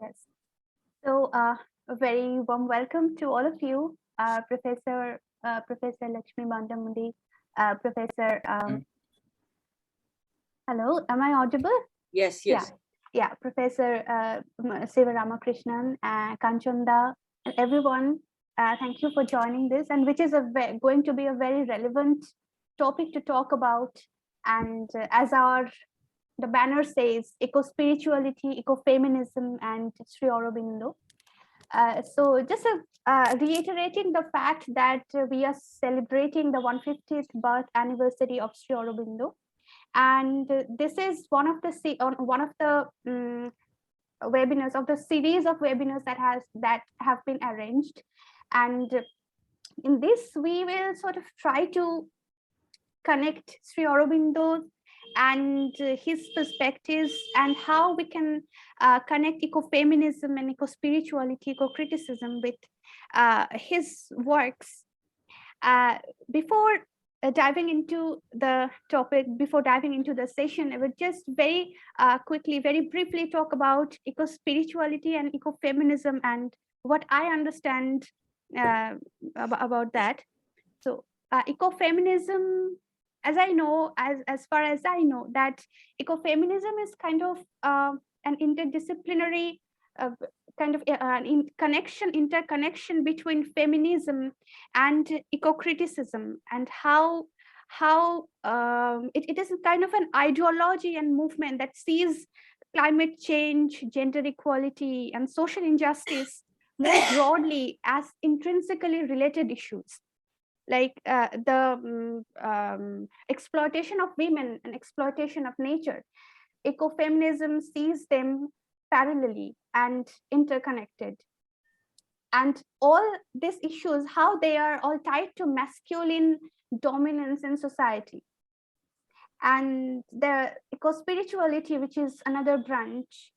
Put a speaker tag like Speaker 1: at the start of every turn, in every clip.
Speaker 1: Yes. So, a very warm welcome to all of you, Professor Lakshmi Bandamundi, Professor. Hello, am I audible?
Speaker 2: Yes, yes.
Speaker 1: Yeah, Professor Sivarama Krishnan, Kanchanda, and everyone. Thank you for joining this, and which is going to be a very relevant topic to talk about. And as the banner says, eco-spirituality, ecofeminism, and Sri Aurobindo. So just reiterating the fact that we are celebrating the 150th birth anniversary of Sri Aurobindo, and this is one of the webinars of the series of webinars that have been arranged, and in this we will sort of try to connect Sri Aurobindo and his perspectives, and how we can connect ecofeminism and ecospirituality, ecocriticism with his works. Before diving into the topic, before diving into the session, I would just very quickly, very briefly talk about ecospirituality and ecofeminism and what I understand about that. So ecofeminism, as far as I know, that ecofeminism is kind of an interdisciplinary kind of interconnection between feminism and ecocriticism, and how it is kind of an ideology and movement that sees climate change, gender equality, and social injustice more broadly as intrinsically related issues, like the exploitation of women and exploitation of nature. Ecofeminism sees them parallelly and interconnected. And all these issues, how they are all tied to masculine dominance in society. And the ecospirituality, which is another branch,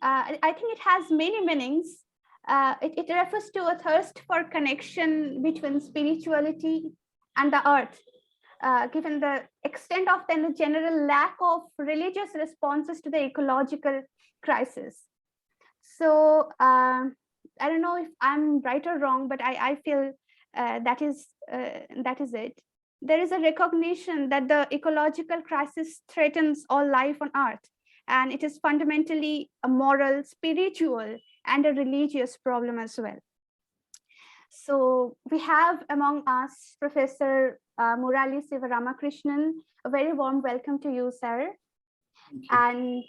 Speaker 1: I think it has many meanings. It refers to a thirst for connection between spirituality and the earth, given the extent of then the general lack of religious responses to the ecological crisis. So I don't know if I'm right or wrong, but I feel that is it. There is a recognition that the ecological crisis threatens all life on Earth, and it is fundamentally a moral, spiritual, and a religious problem as well. So we have among us Professor Murali Sivarama Krishnan. A very warm welcome to you, sir. And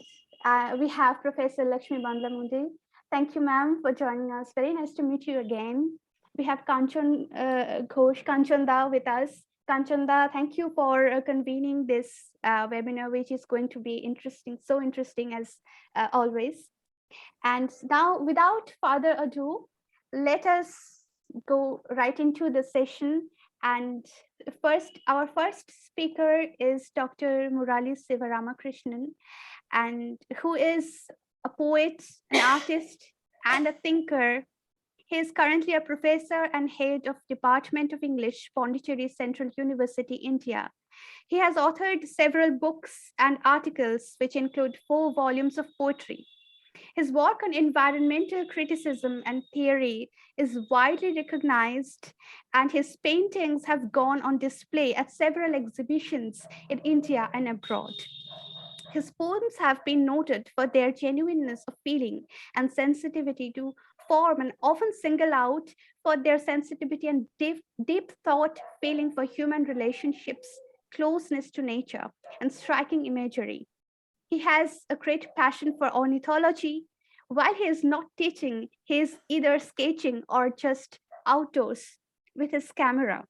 Speaker 1: we have Professor Lakshmi Bandamundi. Thank you, ma'am, for joining us. Very nice to meet you again. We have Kanchanda with us. Kanchanda, thank you for convening this webinar, which is going to be interesting, so interesting as always. And now, without further ado, let us go right into the session. And our first speaker is Dr. Murali Sivarama Krishnan, and who is a poet, an artist, and a thinker. He is currently a professor and head of Department of English, Pondicherry Central University, India. He has authored several books and articles, which include 4 volumes of poetry. His work on environmental criticism and theory is widely recognized, and his paintings have gone on display at several exhibitions in India and abroad. His poems have been noted for their genuineness of feeling and sensitivity to form, and often single out for their sensitivity and deep thought feeling for human relationships, closeness to nature, and striking imagery. He has a great passion for ornithology. While he is not teaching, he is either sketching or just outdoors with his camera.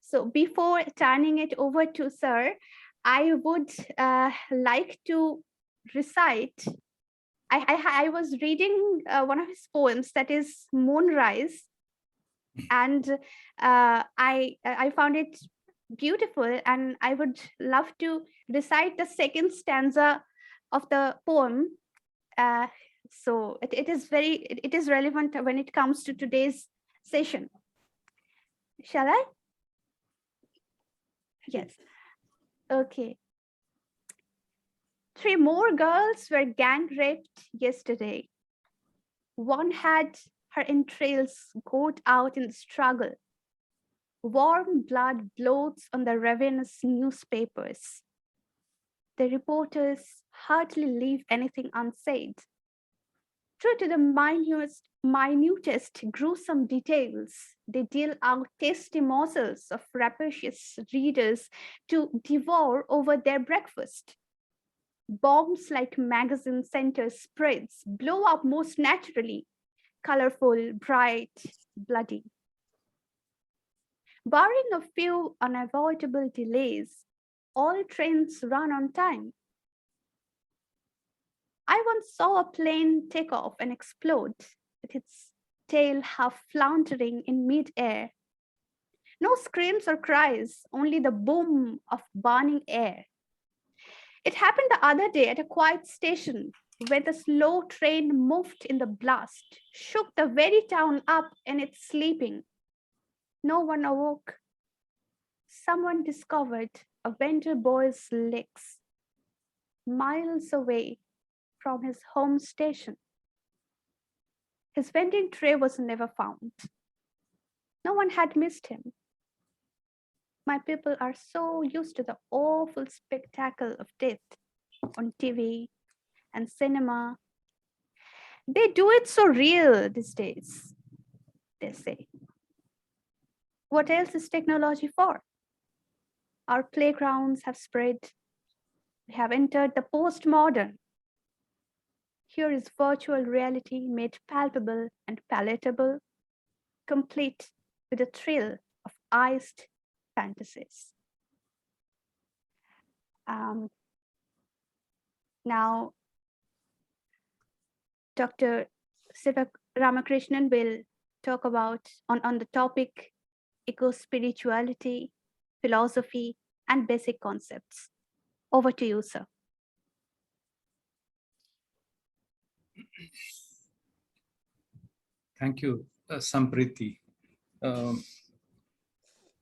Speaker 1: So before turning it over to Sir, I would like to recite. I was reading one of his poems, that is Moonrise, and I found it beautiful, and I would love to recite the second stanza of the poem. So it is relevant when it comes to today's session. Shall I? Yes. Okay. 3 more girls were gang raped yesterday. One had her entrails gored out in the struggle. Warm blood bloats on the ravenous newspapers. The reporters hardly leave anything unsaid. True to the minutest gruesome details, they deal out tasty morsels of rapacious readers to devour over their breakfast. Bombs like magazine center spreads blow up most naturally, colorful, bright, bloody. Barring a few unavoidable delays, all trains run on time. I once saw a plane take off and explode with its tail half floundering in mid-air. No screams or cries, only the boom of burning air. It happened the other day at a quiet station where the slow train moved in the blast, shook the very town up in its sleeping. No one awoke. Someone discovered a vendor boy's legs miles away from his home station. His vending tray was never found. No one had missed him. My people are so used to the awful spectacle of death on TV and cinema. They do it so real these days, they say. What else is technology for? Our playgrounds have spread. We have entered the postmodern. Here is virtual reality made palpable and palatable, complete with the thrill of iced fantasies. Now, Dr. Sivarama Krishnan will talk about on the topic eco-spirituality, philosophy, and basic concepts. Over to you, sir.
Speaker 2: Thank you, Sampriti. There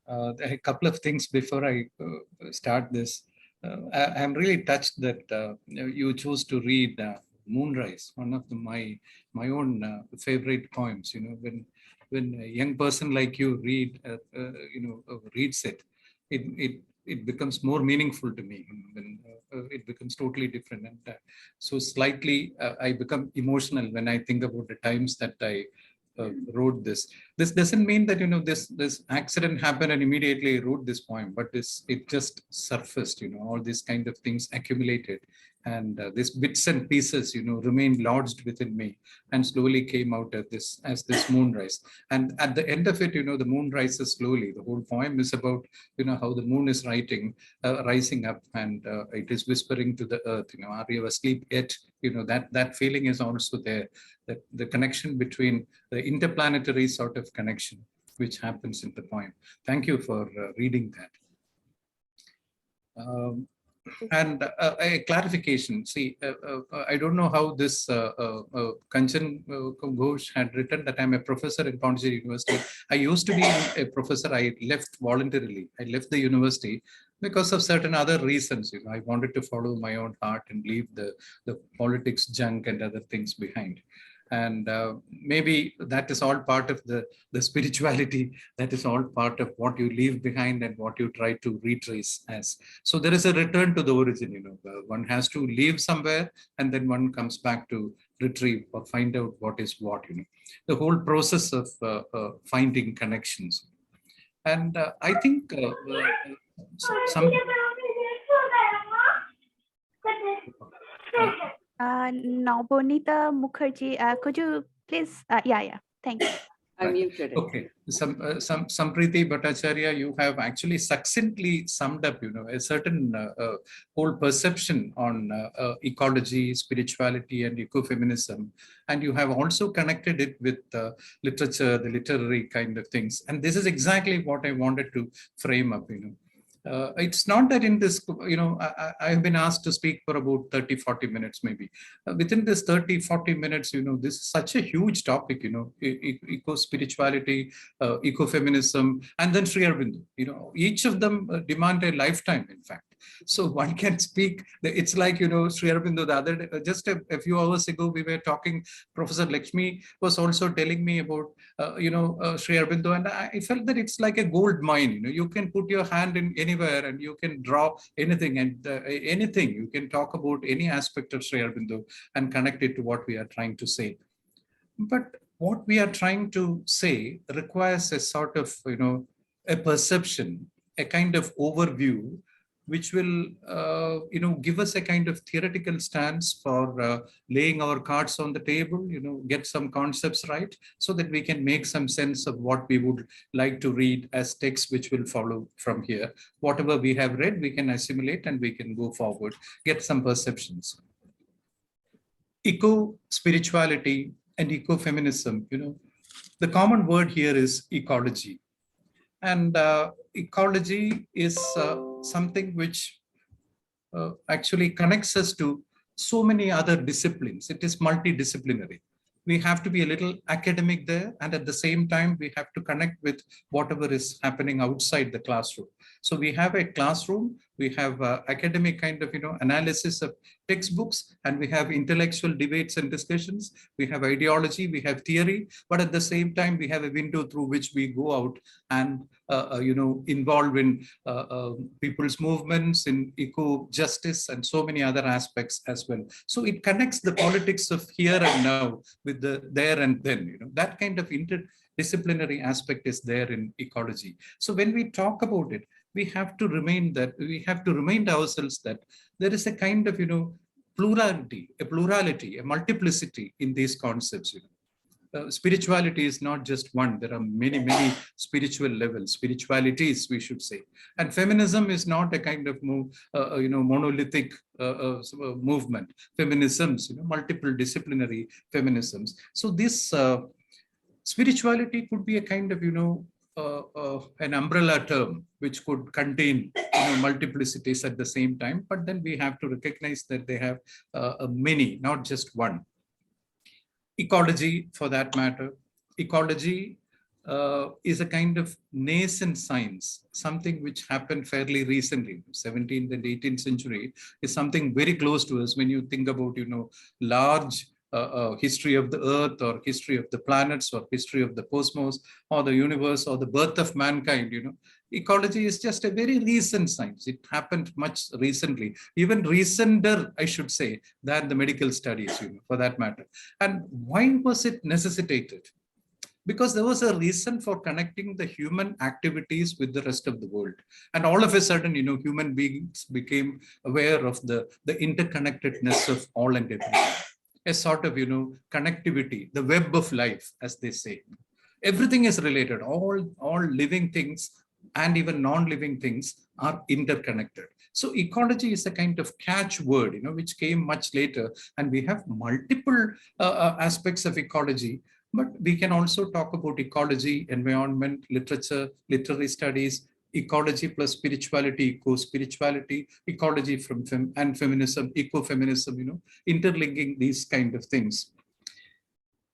Speaker 2: are a couple of things before I start this. I'm really touched that you chose to read Moonrise, one of my own favorite poems. You know, when a young person like you reads it, it becomes more meaningful to me. When it becomes totally different, and so slightly I become emotional when I think about the times that I wrote this. This doesn't mean that this accident happened and immediately I wrote this poem, but it just surfaced. All these kind of things accumulated, and these bits and pieces remained lodged within me and slowly came out as this moonrise. And at the end of it, the moon rises slowly. The whole poem is about how the moon is rising up, and it is whispering to the earth, are you asleep yet? That feeling is also there, that the connection between the interplanetary sort of connection which happens in the poem. Thank you for reading that. And a clarification. See, I don't know how this Kanchan Ghosh had written that I'm a professor in Pondicherry University. I used to be a professor. I left voluntarily. I left the university because of certain other reasons. I wanted to follow my own heart and leave the politics junk and other things behind. And maybe that is all part of the spirituality. That is all part of what you leave behind and what you try to retrace as. So there is a return to the origin. One has to leave somewhere and then one comes back to retrieve or find out what is what. The whole process of finding connections. And I think some.
Speaker 1: Now, Bonita Mukherjee, could you please? Yeah, thank you.
Speaker 3: I muted it.
Speaker 2: Okay, Sampriti Bhattacharya, you have actually succinctly summed up, a certain whole perception on ecology, spirituality, and ecofeminism, and you have also connected it with literature, the literary kind of things, and this is exactly what I wanted to frame up. It's not that in this, I have been asked to speak for about 30-40 minutes maybe. Within this 30-40 minutes, this is such a huge topic, eco-spirituality, ecofeminism, and then Sri Aurobindo. Each of them demand a lifetime, in fact. So one can speak, it's like, Sri Aurobindo, the other day, just a few hours ago, we were talking, Professor Lakshmi was also telling me about, Sri Aurobindo, and I felt that it's like a gold mine. You can put your hand in anywhere and you can draw anything, and anything. You can talk about any aspect of Sri Aurobindo and connect it to what we are trying to say. But what we are trying to say requires a sort of, a perception, a kind of overview, which will, give us a kind of theoretical stance for laying our cards on the table, get some concepts right, so that we can make some sense of what we would like to read as text, which will follow from here. Whatever we have read, we can assimilate and we can go forward, get some perceptions. Eco-spirituality and ecofeminism, the common word here is ecology. And ecology is something which actually connects us to so many other disciplines. It is multidisciplinary. We have to be a little academic there, and at the same time, we have to connect with whatever is happening outside the classroom. So we have a classroom, we have academic kind of, analysis of textbooks, and we have intellectual debates and discussions. We have ideology, we have theory, but at the same time, we have a window through which we go out and, involve in people's movements, in eco-justice, and so many other aspects as well. So it connects the politics of here and now with the there and then. That kind of interdisciplinary aspect is there in ecology. So when we talk about it, we have to remind ourselves that there is a kind of, plurality, a multiplicity in these concepts. Spirituality is not just one. There are many, many spiritual levels, spiritualities, we should say. And feminism is not a kind of, monolithic movement. Feminisms, multiple disciplinary feminisms. So this spirituality could be a kind of, an umbrella term which could contain, multiplicities at the same time. But then we have to recognize that they have many, not just one. Ecology, for that matter, ecology is a kind of nascent science, something which happened fairly recently. 17th and 18th century is something very close to us when you think about, large history of the earth, or history of the planets, or history of the cosmos, or the universe, or the birth of mankind. Ecology is just a very recent science. It happened much recently, even recenter, I should say, than the medical studies, for that matter. And why was it necessitated? Because there was a reason for connecting the human activities with the rest of the world. And all of a sudden, human beings became aware of the interconnectedness of all and everything. A sort of, connectivity, the web of life, as they say. Everything is related. All living things and even non-living things are interconnected. So ecology is a kind of catchword, which came much later. And we have multiple aspects of ecology. But we can also talk about ecology, environment, literature, literary studies, ecology plus spirituality, eco-spirituality, ecology and feminism, ecofeminism, interlinking these kind of things.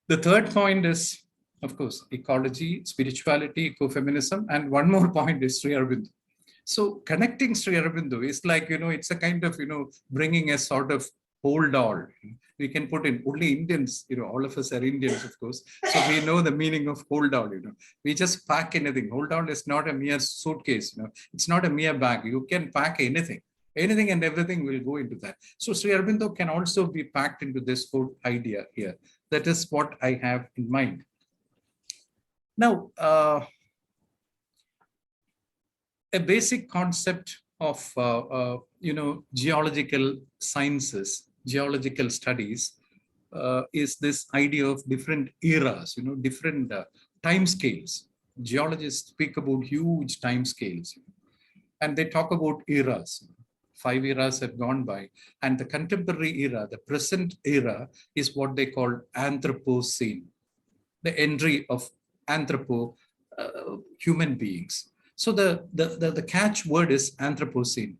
Speaker 2: The third point is, of course, ecology, spirituality, ecofeminism, and one more point is Sri Aurobindo. So connecting Sri Aurobindo is like, it's a kind of, bringing a sort of hold all. We can put in only Indians, all of us are Indians, of course. So we know the meaning of hold all, we just pack anything. Hold all is not a mere suitcase, it's not a mere bag. You can pack anything. Anything and everything will go into that. So Sri Aurobindo can also be packed into this whole idea here. That is what I have in mind. Now, a basic concept of, geological sciences, geological studies, is this idea of different eras, different time scales. Geologists speak about huge time scales, and they talk about eras. 5 eras have gone by, and the contemporary era, the present era, is what they call Anthropocene, the entry of human beings. So the catch word is Anthropocene.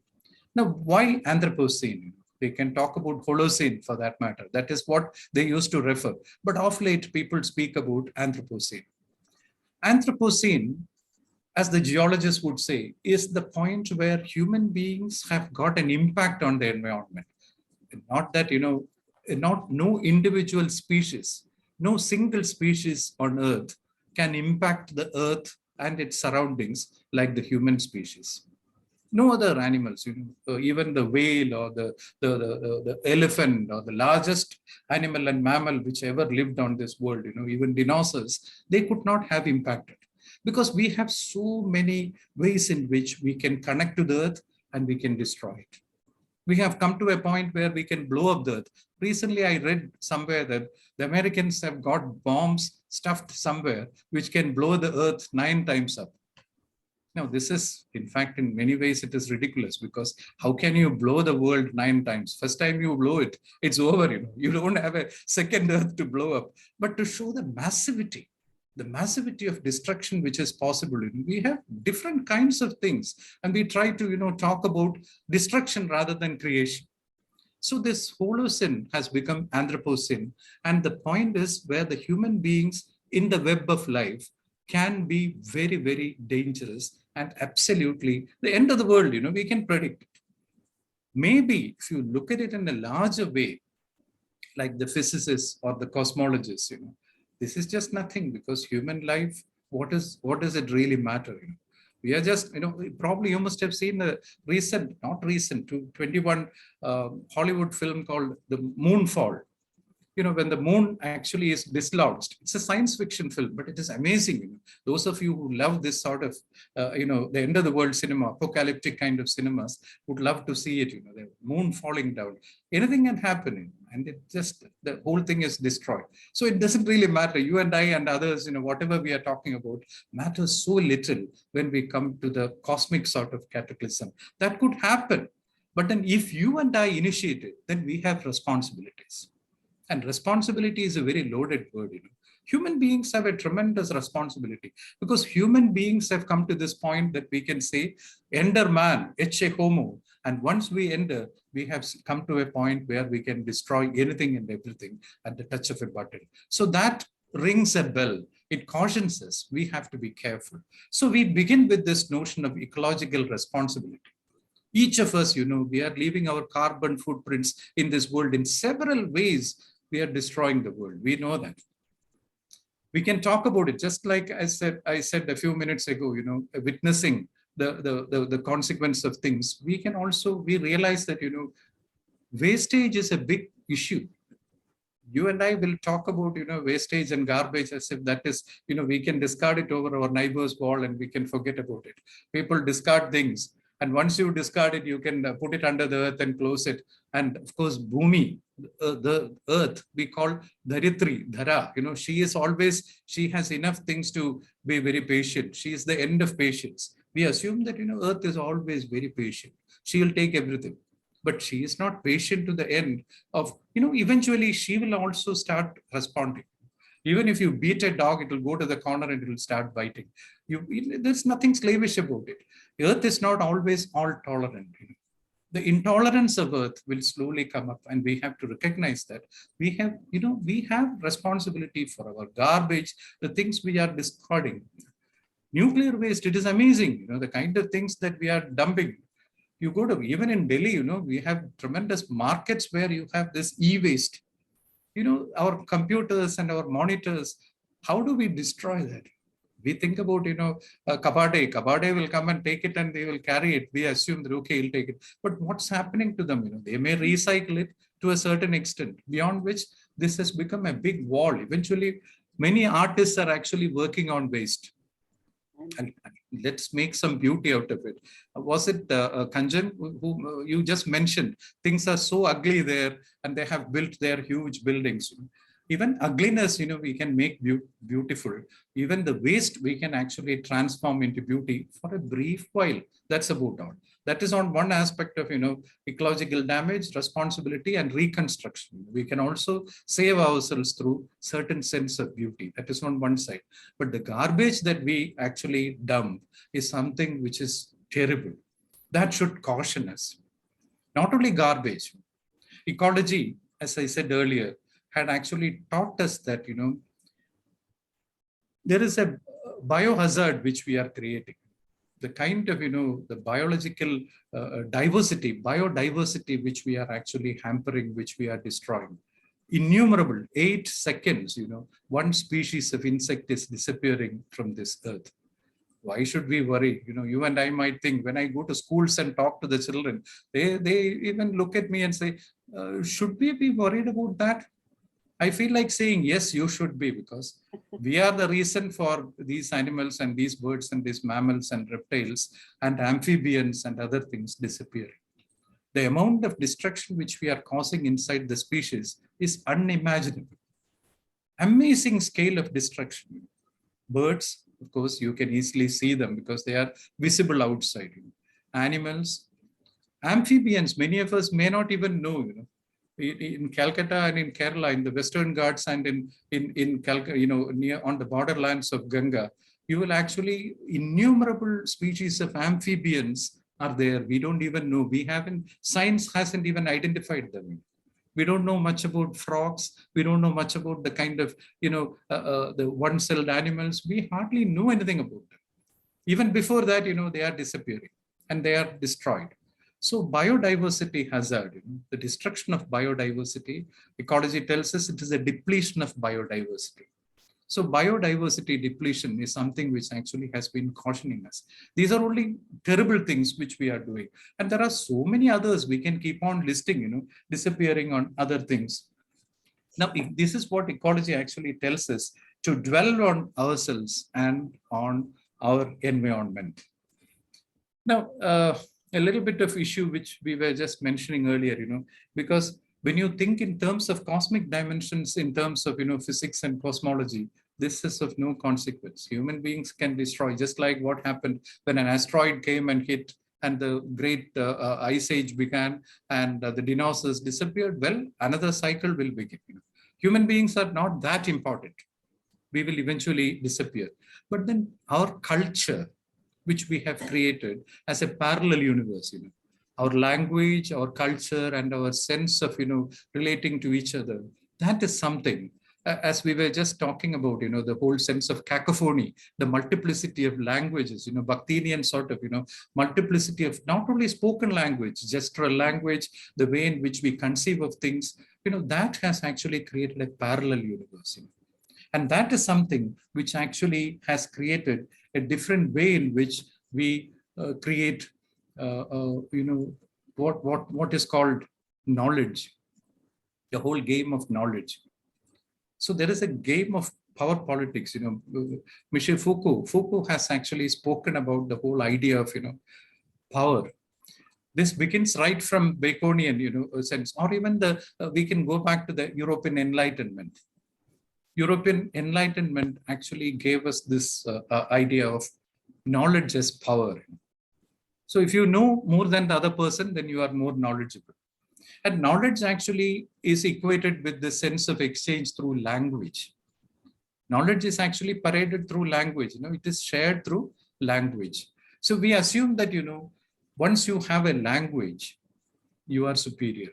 Speaker 2: Now, why Anthropocene? They can talk about Holocene for that matter. That is what they used to refer. But of late, people speak about Anthropocene. Anthropocene, as the geologists would say, is the point where human beings have got an impact on the environment. Not that, no individual species, no single species on Earth can impact the Earth and its surroundings like the human species. No other animals, even the whale or the elephant or the largest animal and mammal which ever lived on this world, even dinosaurs, they could not have impacted. Because we have so many ways in which we can connect to the Earth and we can destroy it. We have come to a point where we can blow up the Earth. Recently, I read somewhere that the Americans have got bombs stuffed somewhere which can blow the Earth 9 times up. Now, this is, in fact, in many ways, it is ridiculous, because how can you blow the world 9 times? First time you blow it, it's over. You don't have a second Earth to blow up. But to show the massivity of destruction which is possible, we have different kinds of things, and we try to talk about destruction rather than creation. So this Holocene has become Anthropocene, and the point is where the human beings in the web of life can be very, very dangerous, and absolutely the end of the world, we can predict it. Maybe if you look at it in a larger way, like the physicists or the cosmologists, this is just nothing, because human life, what does it really matter? We are just, probably you must have seen the recent, not recent, 21 Hollywood film called The Moonfall. When the moon actually is dislodged. It's a science fiction film, but it is amazing. Those of you who love this sort of, the end of the world cinema, apocalyptic kind of cinemas, would love to see it. The moon falling down. Anything can happen, and the whole thing is destroyed. So it doesn't really matter. You and I and others, whatever we are talking about, matters so little when we come to the cosmic sort of cataclysm. That could happen. But then if you and I initiate it, then we have responsibilities. And responsibility is a very loaded word. Human beings have a tremendous responsibility, because human beings have come to this point that we can say, enter man, ecce homo. And once we enter, we have come to a point where we can destroy anything and everything at the touch of a button. So that rings a bell. It cautions us. We have to be careful. So we begin with this notion of ecological responsibility. Each of us, we are leaving our carbon footprints in this world in several ways. We are destroying the world. We know that. We can talk about it, just like I said a few minutes ago, witnessing the consequence of things. We realize that, wastage is a big issue. You and I will talk about, wastage and garbage as if that is, we can discard it over our neighbor's wall and we can forget about it. People discard things. And once you discard it, you can put it under the earth and close it. And of course, Bhumi, the earth, we call Dharitri, Dhara. She has enough things to be very patient. She is the end of patience. We assume that, earth is always very patient. She will take everything. But she is not patient to the end of, eventually she will also start responding. Even if you beat a dog, it will go to the corner and it will start biting. There's nothing slavish about it. Earth is not always all tolerant. The intolerance of Earth will slowly come up, and we have to recognize that we have responsibility for our garbage, the things we are discarding. Nuclear waste, it is amazing, the kind of things that we are dumping. You go to, even in Delhi, we have tremendous markets where you have this e-waste. Our computers and our monitors, how do we destroy that? We think about, Kabade will come and take it and they will carry it. We assume that, okay, he'll take it. But what's happening to them? They may recycle it to a certain extent, beyond which this has become a big wall. Eventually, many artists are actually working on waste. And let's make some beauty out of it. Was it Kanjan who you just mentioned? Things are so ugly there, and they have built their huge buildings. Even ugliness, we can make beautiful. Even the waste, we can actually transform into beauty for a brief while. That's about all. That is on one aspect of, ecological damage, responsibility, and reconstruction. We can also save ourselves through certain sense of beauty. That is on one side. But the garbage that we actually dump is something which is terrible. That should caution us. Not only garbage, ecology, as I said earlier, had actually taught us that, there is a biohazard which we are creating. the kind of, the biological biodiversity, which we are actually hampering, which we are destroying. Innumerable, 8 seconds, one species of insect is disappearing from this earth. Why should we worry? You and I might think, when I go to schools and talk to the children, they even look at me and say, should we be worried about that? I feel like saying, yes, you should be, because we are the reason for these animals and these birds and these mammals and reptiles and amphibians and other things disappearing. The amount of destruction which we are causing inside the species is unimaginable. Amazing scale of destruction. Birds, of course, you can easily see them because they are visible outside. Animals, amphibians, many of us may not even know. In Calcutta and in Kerala, in the Western Ghats and in Calcutta, near on the borderlands of Ganga, you will actually, innumerable species of amphibians are there. We don't even know. Science hasn't even identified them. We don't know much about frogs. We don't know much about the kind of, the one-celled animals. We hardly know anything about them. Even before that, they are disappearing and they are destroyed. So biodiversity hazard, the destruction of biodiversity, ecology tells us it is a depletion of biodiversity. So biodiversity depletion is something which actually has been cautioning us. These are only terrible things which we are doing. And there are so many others we can keep on listing, disappearing on other things. Now, this is what ecology actually tells us, to dwell on ourselves and on our environment. Now, a little bit of issue which we were just mentioning earlier, because when you think in terms of cosmic dimensions, in terms of, physics and cosmology, this is of no consequence. Human beings can destroy, just like what happened when an asteroid came and hit and the great ice age began and the dinosaurs disappeared. Well, another cycle will begin. Human beings are not that important. We will eventually disappear. But then our culture, which we have created as a parallel universe, our language, our culture, and our sense of, relating to each other, that is something, as we were just talking about, the whole sense of cacophony, the multiplicity of languages, Bakhtinian sort of, multiplicity of not only spoken language, gestural language, the way in which we conceive of things, that has actually created a parallel universe. And that is something which actually has created a different way in which we create, what is called knowledge, the whole game of knowledge. So there is a game of power politics. Michel Foucault has actually spoken about the whole idea of, power. This begins right from Baconian, sense, or even we can go back to the European Enlightenment. European Enlightenment actually gave us this idea of knowledge as power. So if you know more than the other person, then you are more knowledgeable. And knowledge actually is equated with the sense of exchange through language. Knowledge is actually paraded through language. It is shared through language. So we assume that, once you have a language, you are superior.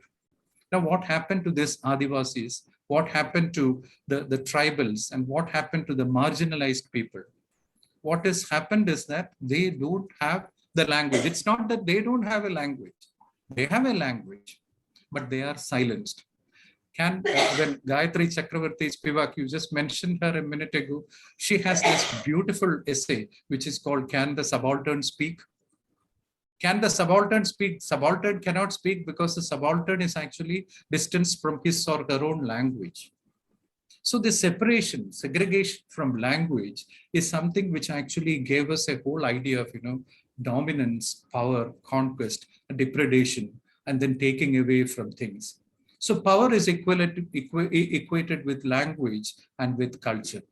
Speaker 2: Now, what happened to this Adivasis? What happened to the tribals? And what happened to the marginalized people? What has happened is that they don't have the language. It's not that they don't have a language. They have a language, but they are silenced. When Gayatri Chakravarti Spivak, you just mentioned her a minute ago, she has this beautiful essay, which is called Can the Subaltern Speak? Can the subaltern speak? Subaltern cannot speak because the subaltern is actually distanced from his or her own language. So this separation, segregation from language is something which actually gave us a whole idea of, dominance, power, conquest, depredation, and then taking away from things. So power is equated with language and with culture.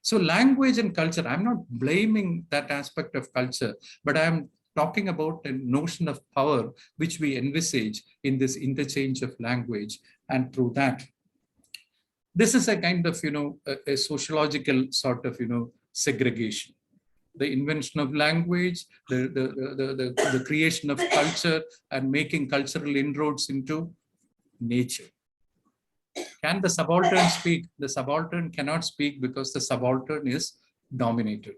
Speaker 2: So language and culture, I'm not blaming that aspect of culture, but I'm talking about a notion of power which we envisage in this interchange of language, and through that, this is a kind of, a sociological sort of, segregation. The invention of language, the creation of culture, and making cultural inroads into nature. Can the subaltern speak? The subaltern cannot speak because the subaltern is dominated.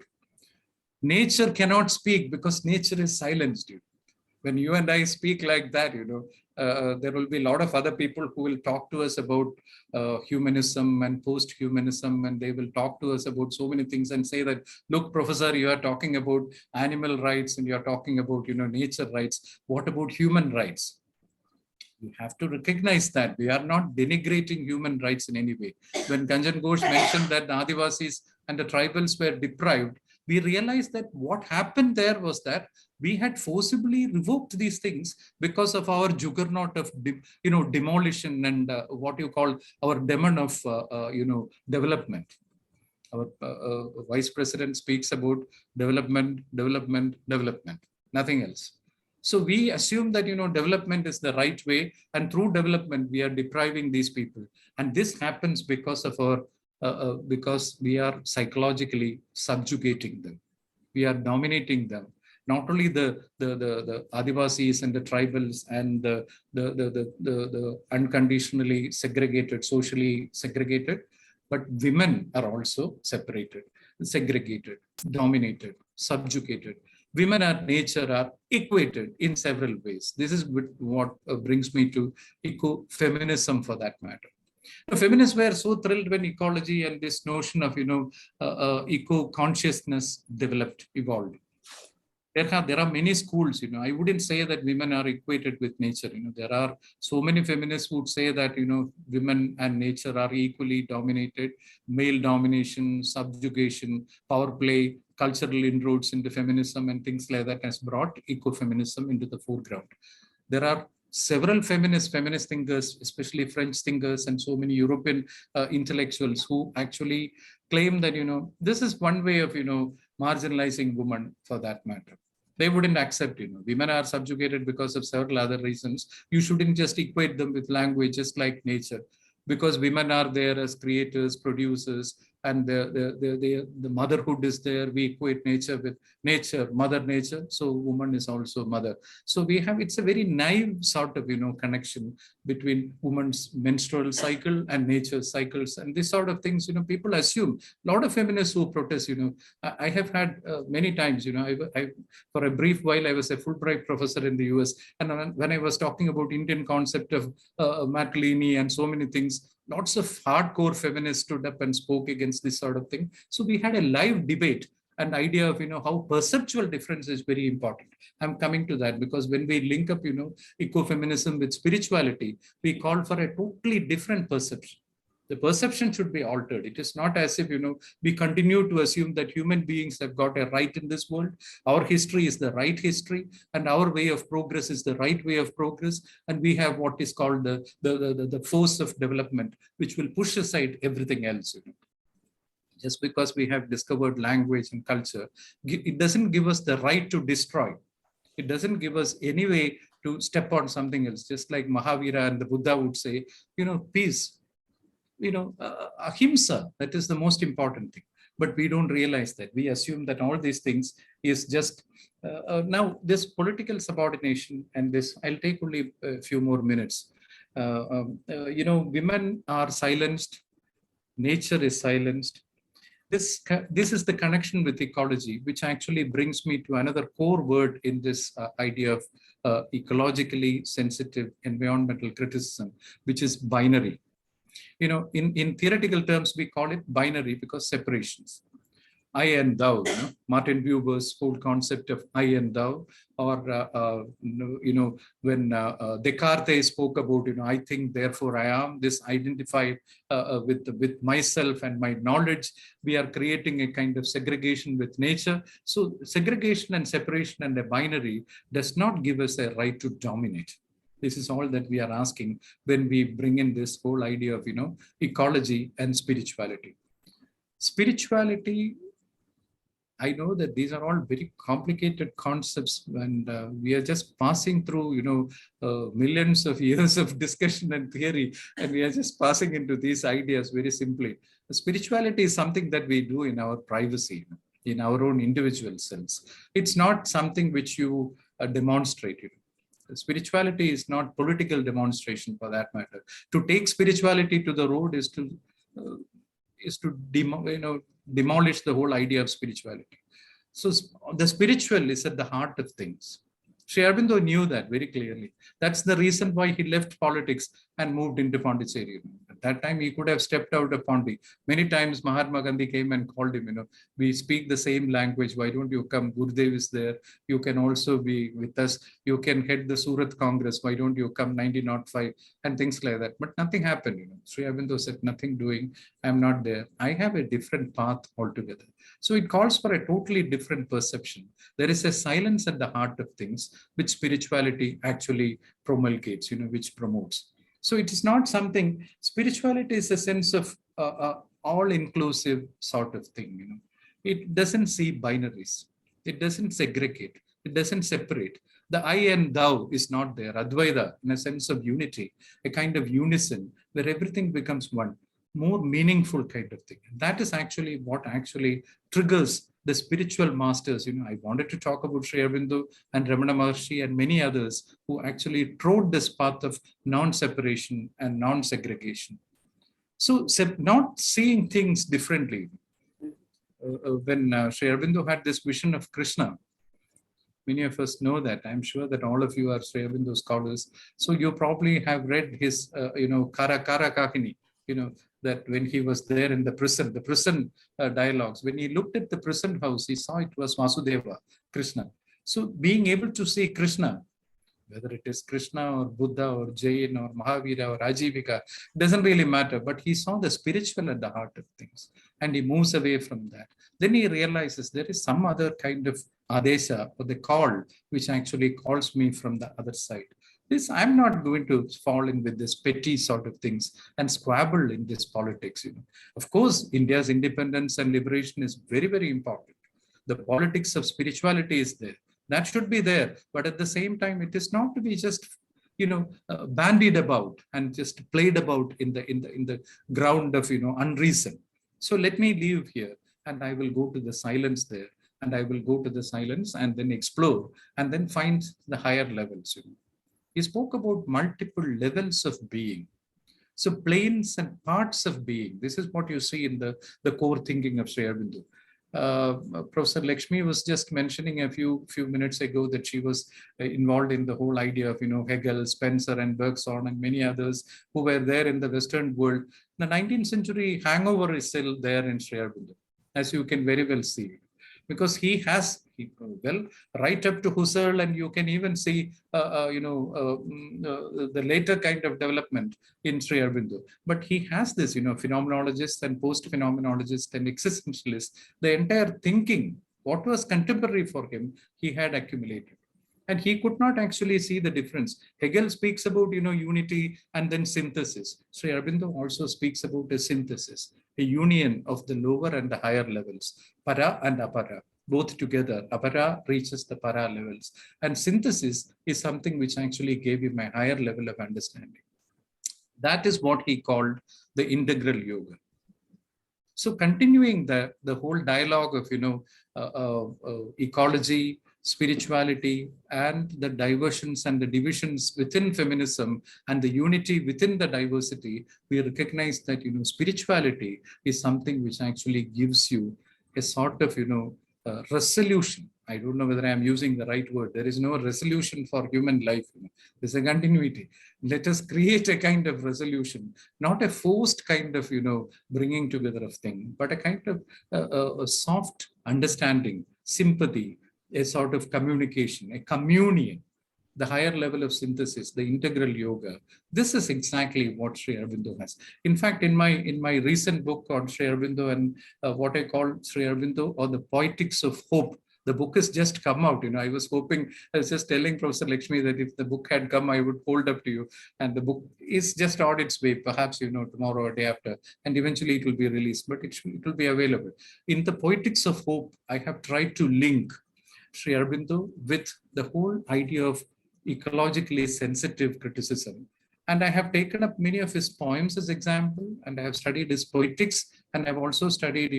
Speaker 2: Nature cannot speak because nature is silenced. When you and I speak like that, there will be a lot of other people who will talk to us about humanism and post-humanism, and they will talk to us about so many things and say that, look, professor, you are talking about animal rights and you are talking about, nature rights. What about human rights? You have to recognize that we are not denigrating human rights in any way. When Ganjan Ghosh mentioned that the Adivasis and the tribals were deprived, we realized that what happened there was that we had forcibly revoked these things because of our juggernaut of demolition and what you call our demon of development. Our vice president speaks about development, development, development, nothing else. So we assume that development is the right way, and through development we are depriving these people, and this happens because of our because we are psychologically subjugating them. We are dominating them. Not only the Adivasis and the tribals and the unconditionally segregated, socially segregated, but women are also separated, segregated, dominated, subjugated. Women and nature are equated in several ways. This is what brings me to ecofeminism, for that matter. Feminists were so thrilled when ecology and this notion of eco-consciousness evolved. There are many schools. I wouldn't say that women are equated with nature. There are so many feminists who would say that women and nature are equally dominated. Male domination, subjugation, power play, cultural inroads into feminism and things like that has brought ecofeminism into the foreground. There are several feminist thinkers, especially French thinkers and so many European intellectuals who actually claim that this is one way of marginalizing women, for that matter. They wouldn't accept women are subjugated because of several other reasons. You shouldn't just equate them with language, just like nature, because women are there as creators, producers, and the motherhood is there. We equate nature with nature, mother nature, so woman is also mother. So we have, it's a very naive sort of connection between woman's menstrual cycle and nature's cycles, and this sort of things people assume. A lot of feminists who protest, I have had many times, I for a brief while I was a Fulbright professor in the US, and when I was talking about Indian concept of matriliny and so many things, lots of hardcore feminists stood up and spoke against this sort of thing. So we had a live debate, and idea of how perceptual difference is very important. I'm coming to that because when we link up ecofeminism with spirituality, we call for a totally different perception. The perception should be altered. It is not as if we continue to assume that human beings have got a right in this world. Our history is the right history, and our way of progress is the right way of progress. And we have what is called the force of development, which will push aside everything else. Just because we have discovered language and culture, it doesn't give us the right to destroy. It doesn't give us any way to step on something else. Just like Mahavira and the Buddha would say, peace. Ahimsa, that is the most important thing. But we don't realize that. We assume that all these things is just, now this political subordination and this, I'll take only a few more minutes. Women are silenced, nature is silenced. This is the connection with ecology, which actually brings me to another core word in this idea of ecologically sensitive environmental criticism, which is binary. In theoretical terms, we call it binary because separations. I and thou, Martin Buber's whole concept of I and thou, or, when Descartes spoke about, I think, therefore I am, this identify with myself and my knowledge, we are creating a kind of segregation with nature. So segregation and separation and a binary does not give us a right to dominate. This is all that we are asking when we bring in this whole idea of, ecology and spirituality. Spirituality, I know that these are all very complicated concepts, and we are just passing through, millions of years of discussion and theory, and we are just passing into these ideas very simply. Spirituality is something that we do in our privacy, in our own individual selves. It's not something which you demonstrate. Spirituality is not political demonstration, for that matter. To take spirituality to the road is to demolish the whole idea of spirituality. So the spiritual is at the heart of things. Sri Aurobindo knew that very clearly. That's the reason why he left politics and moved into Pondicherry. At that time, he could have stepped out of Pondi. Many times, Mahatma Gandhi came and called him, we speak the same language. Why don't you come? Gurudev is there. You can also be with us. You can head the Surat Congress. Why don't you come 1905? And things like that. But nothing happened. Sri Aurobindo said, nothing doing. I'm not there. I have a different path altogether. So it calls for a totally different perception. There is a silence at the heart of things, which spirituality actually promulgates, which promotes. So it is not something, spirituality is a sense of all-inclusive sort of thing. It doesn't see binaries. It doesn't segregate. It doesn't separate. The I and thou is not there. Advaita, in a sense of unity, a kind of unison where everything becomes one, more meaningful kind of thing. That is actually what actually triggers the spiritual masters. I wanted to talk about Sri Aurobindo and Ramana Maharshi and many others who actually trod this path of non-separation and non-segregation. So not seeing things differently. When Sri Aurobindo had this vision of Krishna, many of us know that. I'm sure that all of you are Sri Aurobindo scholars. So you probably have read his, Kara Kahini, that when he was there in the prison dialogues, when he looked at the prison house, he saw it was Vasudeva, Krishna. So being able to see Krishna, whether it is Krishna or Buddha or Jain or Mahavira or Ajivika, doesn't really matter, but he saw the spiritual at the heart of things and he moves away from that. Then he realizes there is some other kind of adesha or the call, which actually calls me from the other side. I'm not going to fall in with this petty sort of things and squabble in this politics. Of course, India's independence and liberation is very, very important. The politics of spirituality is there. That should be there. But at the same time, it is not to be just, bandied about and just played about in the ground of, unreason. So let me leave here and I will go to the silence there. And I will go to the silence and then explore and then find the higher levels. He spoke about multiple levels of being. So planes and parts of being. This is what you see in the core thinking of Sri Aurobindo. Professor Lakshmi was just mentioning a few minutes ago that she was involved in the whole idea of Hegel, Spencer, and Bergson, and many others who were there in the Western world. The 19th century hangover is still there in Sri Aurobindo, as you can very well see, because he has right up to Husserl, and you can even see the later kind of development in Sri Aurobindo. But he has this, phenomenologists and post-phenomenologists and existentialists, the entire thinking, what was contemporary for him, he had accumulated. And he could not actually see the difference. Hegel speaks about, unity and then synthesis. Sri Aurobindo also speaks about a synthesis, a union of the lower and the higher levels, para and apara. Both together, apara reaches the para levels. And synthesis is something which actually gave him a higher level of understanding. That is what he called the integral yoga. So continuing the whole dialogue of, ecology, spirituality, and the diversions and the divisions within feminism and the unity within the diversity, we recognize that, spirituality is something which actually gives you a sort of, resolution. I don't know whether I am using the right word. There is no resolution for human life. There's a continuity. Let us create a kind of resolution, not a forced kind of, bringing together of thing, but a kind of a soft understanding, sympathy, a sort of communication, a communion, the higher level of synthesis, the integral yoga. This is exactly what Sri Aurobindo has. In fact, in my recent book on Sri Aurobindo and what I call Sri Aurobindo or the Poetics of Hope, the book has just come out. I was just telling Professor Lakshmi that if the book had come, I would hold up to you. And the book is just on its way, perhaps, tomorrow or day after, and eventually it will be released, but it will be available. In the Poetics of Hope, I have tried to link Sri Aurobindo with the whole idea of ecologically sensitive criticism. And I have taken up many of his poems as example, and I have studied his poetics, and I've also studied,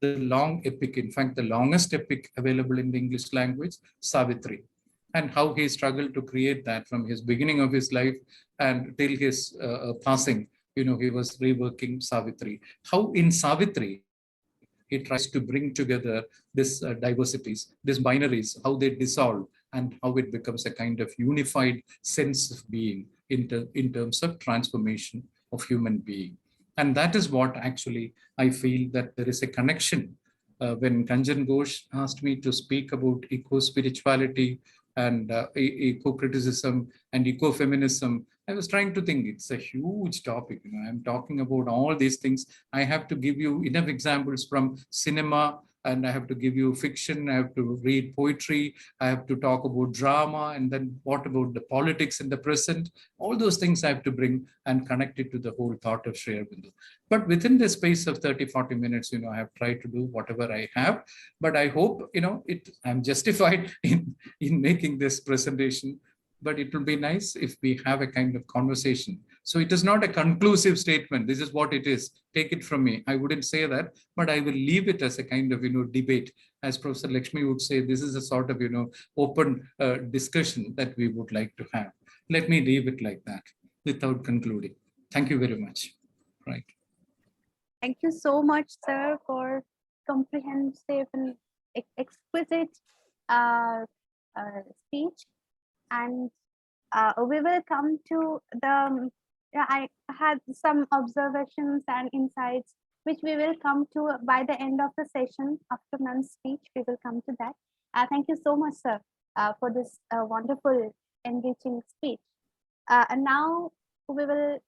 Speaker 2: the long epic, in fact, the longest epic available in the English language, Savitri, and how he struggled to create that from his beginning of his life and till his passing. He was reworking Savitri. How in Savitri, he tries to bring together this diversities, these binaries, how they dissolve and how it becomes a kind of unified sense of being in terms of transformation of human being. And that is what actually I feel that there is a connection. When Kanjan Ghosh asked me to speak about eco-spirituality and eco-criticism and ecofeminism, I was trying to think it's a huge topic. I'm talking about all these things. I have to give you enough examples from cinema, and I have to give you fiction. I have to read poetry. I have to talk about drama, and then what about the politics in the present? All those things I have to bring and connect it to the whole thought of Sri Aurobindo. But within the space of 30, 40 minutes, I have tried to do whatever I have. But I hope, I'm justified in making this presentation. But it will be nice if we have a kind of conversation. So it is not a conclusive statement. This is what it is. Take it from me. I wouldn't say that, but I will leave it as a kind of, debate. As Professor Lakshmi would say, this is a sort of, open discussion that we would like to have. Let me leave it like that without concluding. Thank you very much. Right.
Speaker 1: Thank you so much, sir, for comprehensive and exquisite speech. And we will come to the, I had some observations and insights, which we will come to by the end of the session. After ma'am's speech, we will come to that. Thank you so much, sir, for this wonderful, enriching speech. And now we will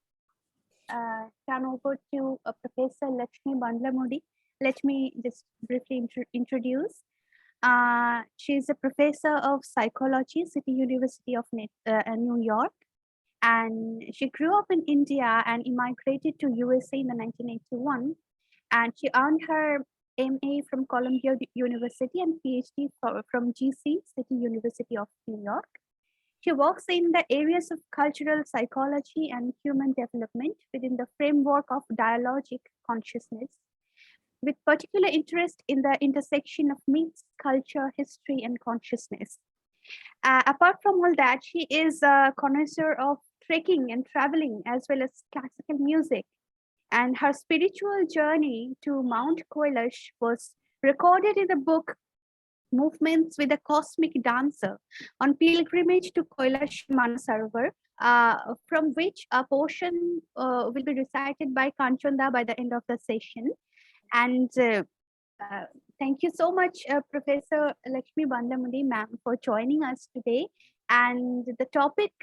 Speaker 1: turn over to Professor Lakshmi Bandlamudi. Let me just briefly introduce. She is a professor of psychology, City University of New York. And she grew up in India and immigrated to USA in the 1981. And she earned her MA from Columbia University and PhD from GC, City University of New York. She works in the areas of cultural psychology and human development within the framework of dialogic consciousness, with particular interest in the intersection of myths, culture, history, and consciousness. Apart from all that, she is a connoisseur of trekking and traveling, as well as classical music. And her spiritual journey to Mount Kailash was recorded in the book Movements with a Cosmic Dancer on Pilgrimage to Kailash Manasarovar, from which a portion will be recited by Kanchanda by the end of the session. And thank you so much, Professor Lakshmi Bandlamudi, ma'am, for joining us today. And the topic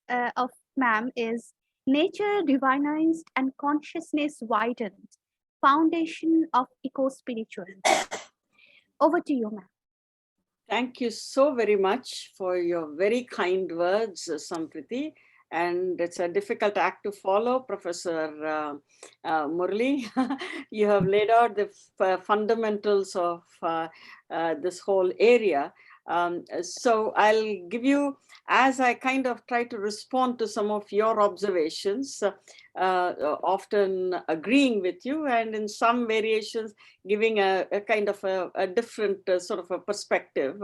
Speaker 1: of ma'am is Nature Divinized and Consciousness Widened, Foundation of Eco-Spirituality. Over to you, ma'am.
Speaker 3: Thank you so very much for your very kind words, Sampriti. And it's a difficult act to follow, Professor Murali. You have laid out the fundamentals of this whole area. So I'll give you, as I kind of try to respond to some of your observations, often agreeing with you, and in some variations giving a kind of a different sort of a perspective,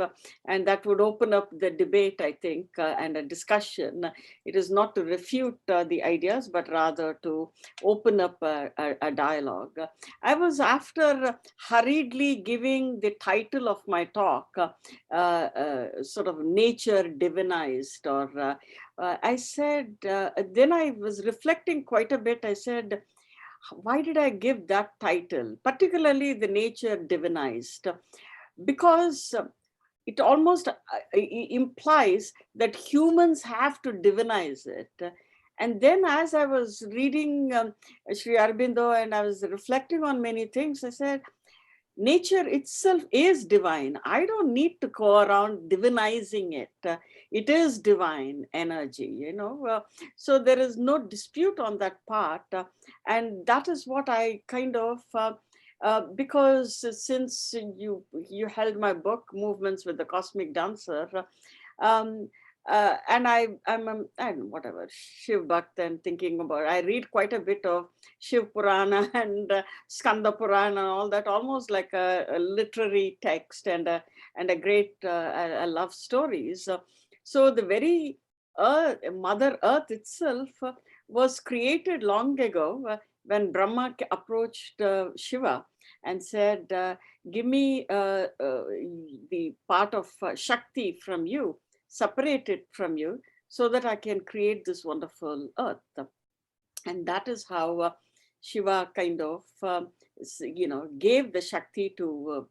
Speaker 3: and that would open up the debate, I think, and a discussion. It is not to refute the ideas, but rather to open up a dialogue. I was, after hurriedly giving the title of my talk, sort of Nature Divinized, or I said, then I was reflecting quite a bit. I said, why did I give that title, particularly the Nature Divinized? Because it almost implies that humans have to divinize it. And then as I was reading Sri Aurobindo and I was reflecting on many things, I said, nature itself is divine. I don't need to go around divinizing it. It is divine energy, so there is no dispute on that part. And that is what I kind of, because since you held my book, Movements with the Cosmic Dancer, and I'm whatever, Shiv Bhakt, and thinking about, I read quite a bit of Shiv Purana and Skanda Purana and all that, almost like a literary text and a great, I love stories. So the very Mother Earth itself was created long ago when Brahma approached Shiva and said, give me the part of Shakti from you, separate it from you, so that I can create this wonderful earth. And that is how Shiva kind of, gave the Shakti to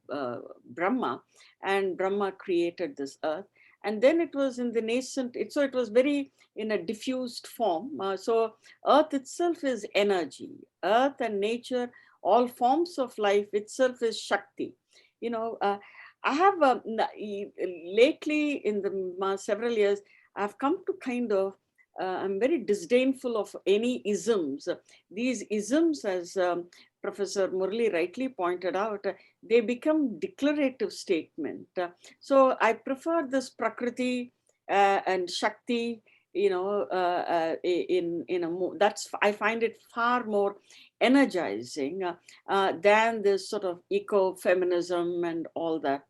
Speaker 3: Brahma, and Brahma created this earth. And then it was in the nascent, so it was very in a diffused form. So earth itself is energy. Earth and nature, all forms of life itself is Shakti. I have lately in the several years, I've come to kind of, I'm very disdainful of any isms. These isms, as Professor Murali rightly pointed out, they become declarative statement. So I prefer this Prakriti and Shakti, that's, I find it far more energizing than this sort of ecofeminism and all that.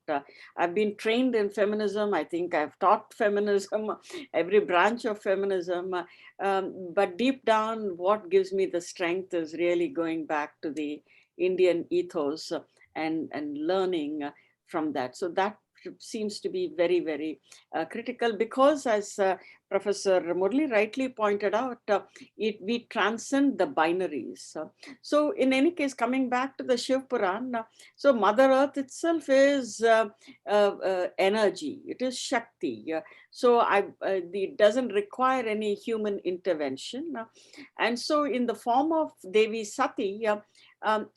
Speaker 3: I've been trained in feminism. I think I've taught feminism, every branch of feminism. But deep down, what gives me the strength is really going back to the Indian ethos and learning from that. So that seems to be very, very critical, because as Professor Murali rightly pointed out, we transcend the binaries. So in any case, coming back to the Shiv Puran, so Mother Earth itself is energy, it is Shakti. So it doesn't require any human intervention. And so in the form of Devi Sati,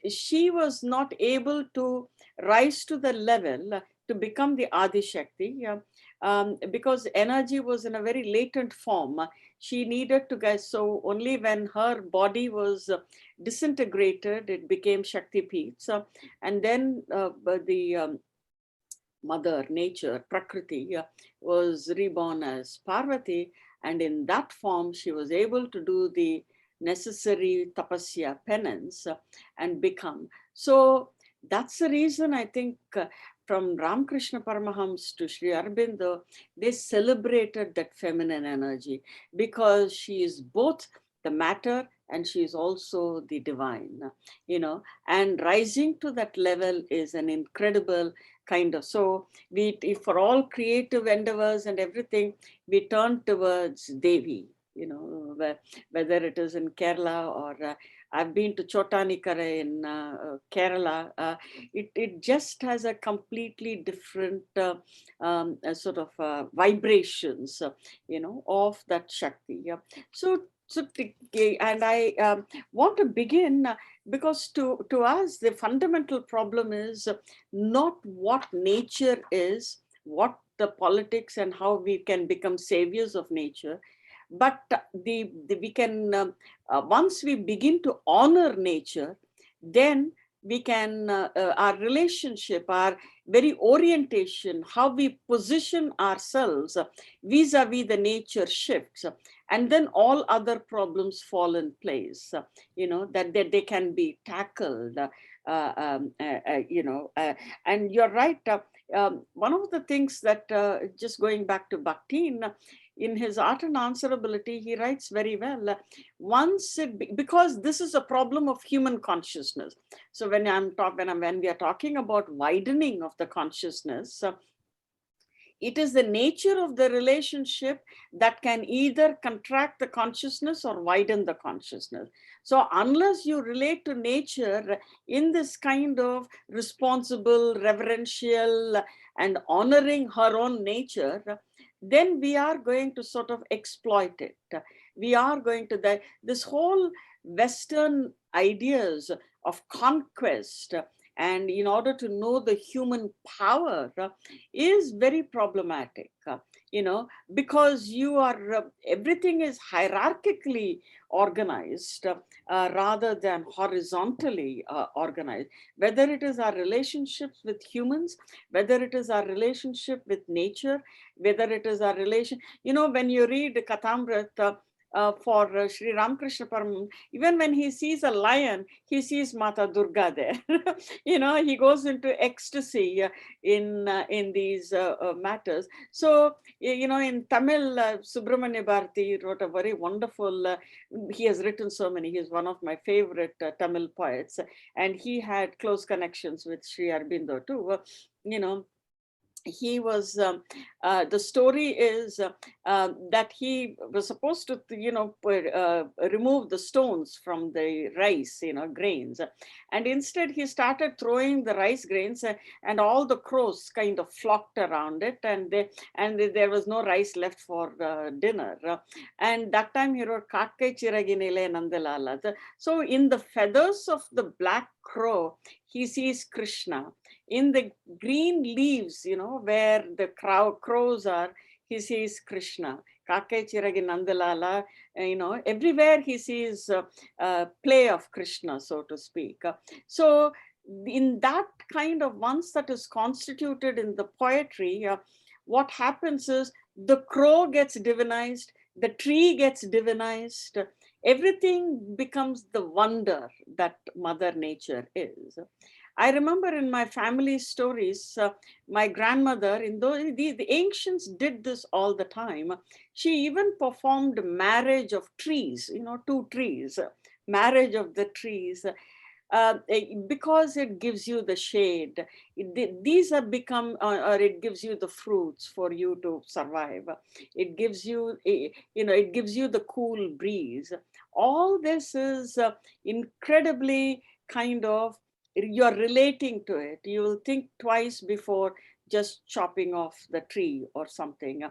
Speaker 3: she was not able to rise to the level to become the Adi Shakti, because energy was in a very latent form. She needed to get, so only when her body was disintegrated, it became Shakti Peets. And then the mother nature, Prakriti, was reborn as Parvati. And in that form, she was able to do the necessary tapasya, penance, and become. So that's the reason I think from Ramakrishna Paramahams to Sri Aurobindo, they celebrated that feminine energy, because she is both the matter and she is also the divine, and rising to that level is an incredible kind of, so if for all creative endeavors and everything, we turn towards Devi, whether it is in Kerala or I've been to Chotanikara in Kerala. It just has a completely different sort of vibrations, of that Shakti. Yeah. So and I want to begin because to us, the fundamental problem is not what nature is, what the politics and how we can become saviors of nature, but we can, once we begin to honor nature, then we can, our relationship, our very orientation, how we position ourselves vis-a-vis the nature shifts. And then all other problems fall in place, that they can be tackled, and you're right. One of the things that, just going back to Bakhtin, in his Art and Answerability, he writes very well, because this is a problem of human consciousness. So when we are talking about widening of the consciousness, it is the nature of the relationship that can either contract the consciousness or widen the consciousness. So unless you relate to nature in this kind of responsible, reverential, and honoring her own nature, then we are going to sort of exploit it. We are going to, this whole Western ideas of conquest, and in order to know the human power, is very problematic, because everything is hierarchically organized rather than horizontally organized. Whether it is our relationships with humans, whether it is our relationship with nature, whether it is our relation, when you read Katamrit, for Sri Ramakrishna Param, even when he sees a lion, he sees Mata Durga there. He goes into ecstasy in these matters. So, in Tamil, Subramanya Bharati wrote a very wonderful, he has written so many, he's one of my favorite Tamil poets, and he had close connections with Sri Aurobindo too. He was, the story is that he was supposed to, remove the stones from the rice, grains. And instead he started throwing the rice grains and all the crows kind of flocked around it, and there was no rice left for dinner. And that time he wrote, Kakke Chiraginile Nandalala. So in the feathers of the black crow, he sees Krishna. In the green leaves, where the crows are, he sees Krishna. Kakke Chiragi Nandalala, everywhere he sees play of Krishna, so to speak. So in that kind of, once that is constituted in the poetry, what happens is the crow gets divinized, the tree gets divinized, everything becomes the wonder that Mother Nature is. I remember in my family stories, my grandmother, the ancients did this all the time. She even performed marriage of trees, 2 trees, marriage of the trees, because it gives you the shade. These have become, or it gives you the fruits for you to survive. It gives you, it gives you the cool breeze. All this is incredibly kind of, you're relating to it. You will think twice before just chopping off the tree or something.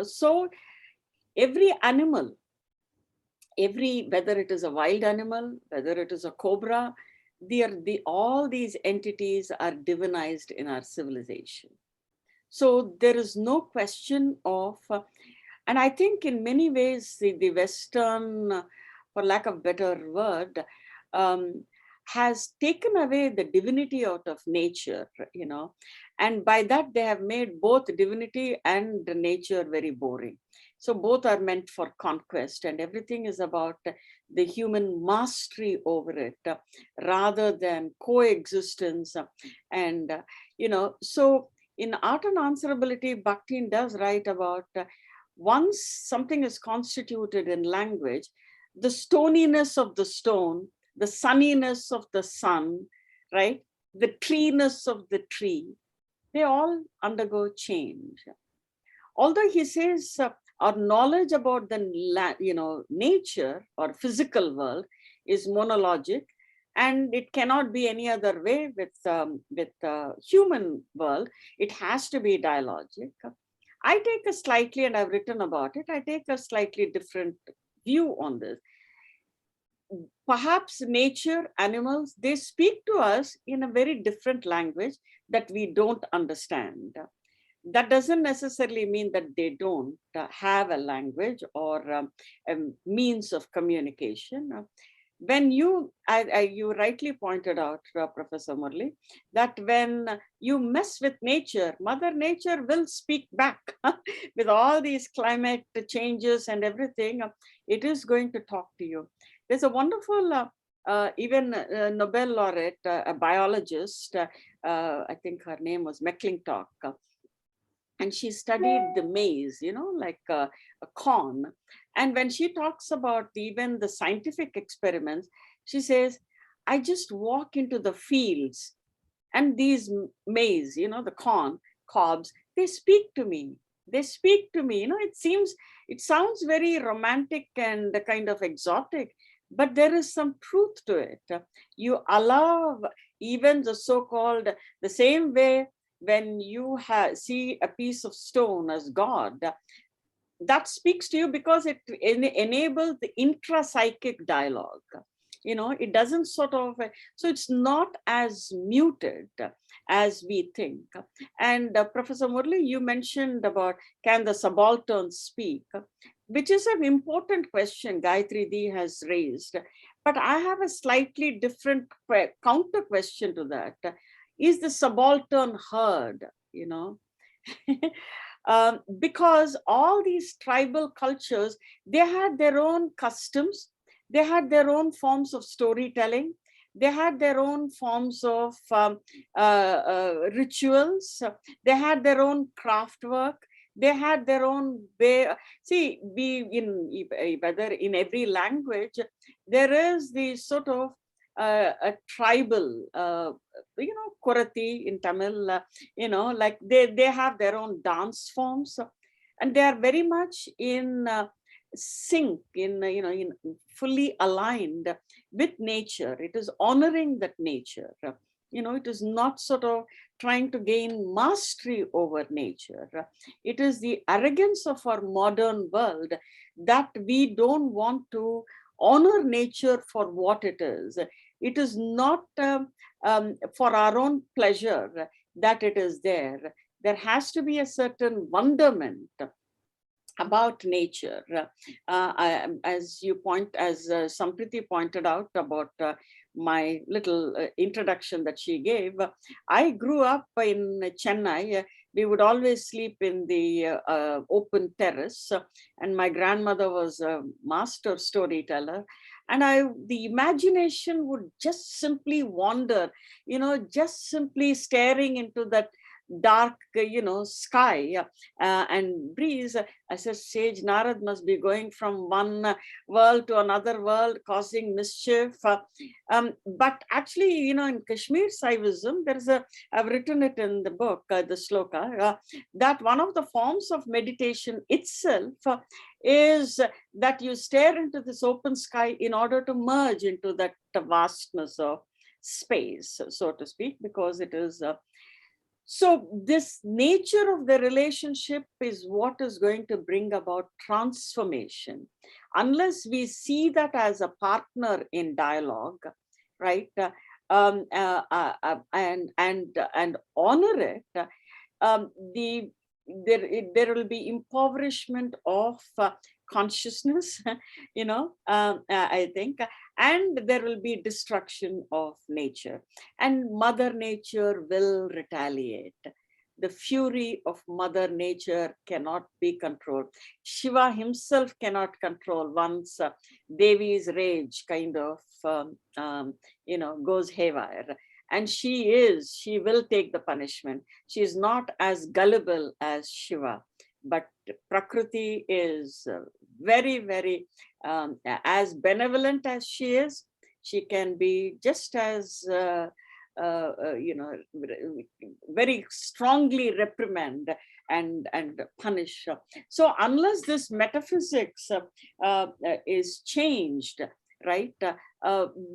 Speaker 3: So every animal, whether it is a wild animal, whether it is a cobra, all these entities are divinized in our civilization. So there is no question of, and I think in many ways, the Western, for lack of better word, has taken away the divinity out of nature, and by that they have made both divinity and nature very boring. So both are meant for conquest, and everything is about the human mastery over it rather than coexistence. And, so in Art and Answerability, Bakhtin does write about once something is constituted in language, the stoniness of the stone, the sunniness of the sun, right? The treeness of the tree, they all undergo change. Although he says our knowledge about the nature or physical world is monologic, and it cannot be any other way with human world. It has to be dialogic. I take a slightly, and I've written about it, I take a slightly different view on this. Perhaps nature, animals, they speak to us in a very different language that we don't understand. That doesn't necessarily mean that they don't have a language or a means of communication. When you rightly pointed out, Professor Murali, that when you mess with nature, Mother Nature will speak back with all these climate changes and everything. It is going to talk to you. There's a wonderful, even Nobel laureate, a biologist, I think her name was McClintock, and she studied the maize, like a corn. And when she talks about even the scientific experiments, she says, I just walk into the fields and these maize, the corn cobs, they speak to me. They speak to me. It sounds very romantic and kind of exotic, but there is some truth to it. You allow even the so-called, the same way when you see a piece of stone as God, that speaks to you because it enables the intrapsychic dialogue. It doesn't sort of, so it's not as muted as we think. And Professor Murali, you mentioned about, can the subaltern speak? Which is an important question Gayatri Di has raised. But I have a slightly different counter question to that. Is the subaltern heard? because all these tribal cultures, they had their own customs, they had their own forms of storytelling, they had their own forms of rituals, they had their own craft work, they had their own way. See, whether in every language, there is the sort of a tribal, Kurati in Tamil, like they have their own dance forms, and they are very much in sync, in fully aligned with nature. It is honoring that nature. It is not sort of trying to gain mastery over nature. It is the arrogance of our modern world that we don't want to honor nature for what it is. It is not for our own pleasure that it is there. There has to be a certain wonderment about nature. As Sampriti pointed out about my little introduction that she gave, I grew up in Chennai. We would always sleep in the open terrace, and my grandmother was a master storyteller. And the imagination would just simply wander, just simply staring into that dark, sky and breeze. I said, Sage Narad must be going from one world to another world, causing mischief. But actually, in Kashmir Saivism, I've written it in the book, the sloka, that one of the forms of meditation itself is that you stare into this open sky in order to merge into that vastness of space, so to speak, because it is so this nature of the relationship is what is going to bring about transformation. Unless we see that as a partner in dialogue, right, and honor it, there will be impoverishment of consciousness, I think, and there will be destruction of nature, and Mother Nature will retaliate. The fury of Mother Nature cannot be controlled. Shiva himself cannot control once Devi's rage kind of, goes haywire. And she will take the punishment. She is not as gullible as Shiva, but Prakriti is very, very, as benevolent as she is. She can be just as, very strongly reprimand and punish. So unless this metaphysics is changed, right,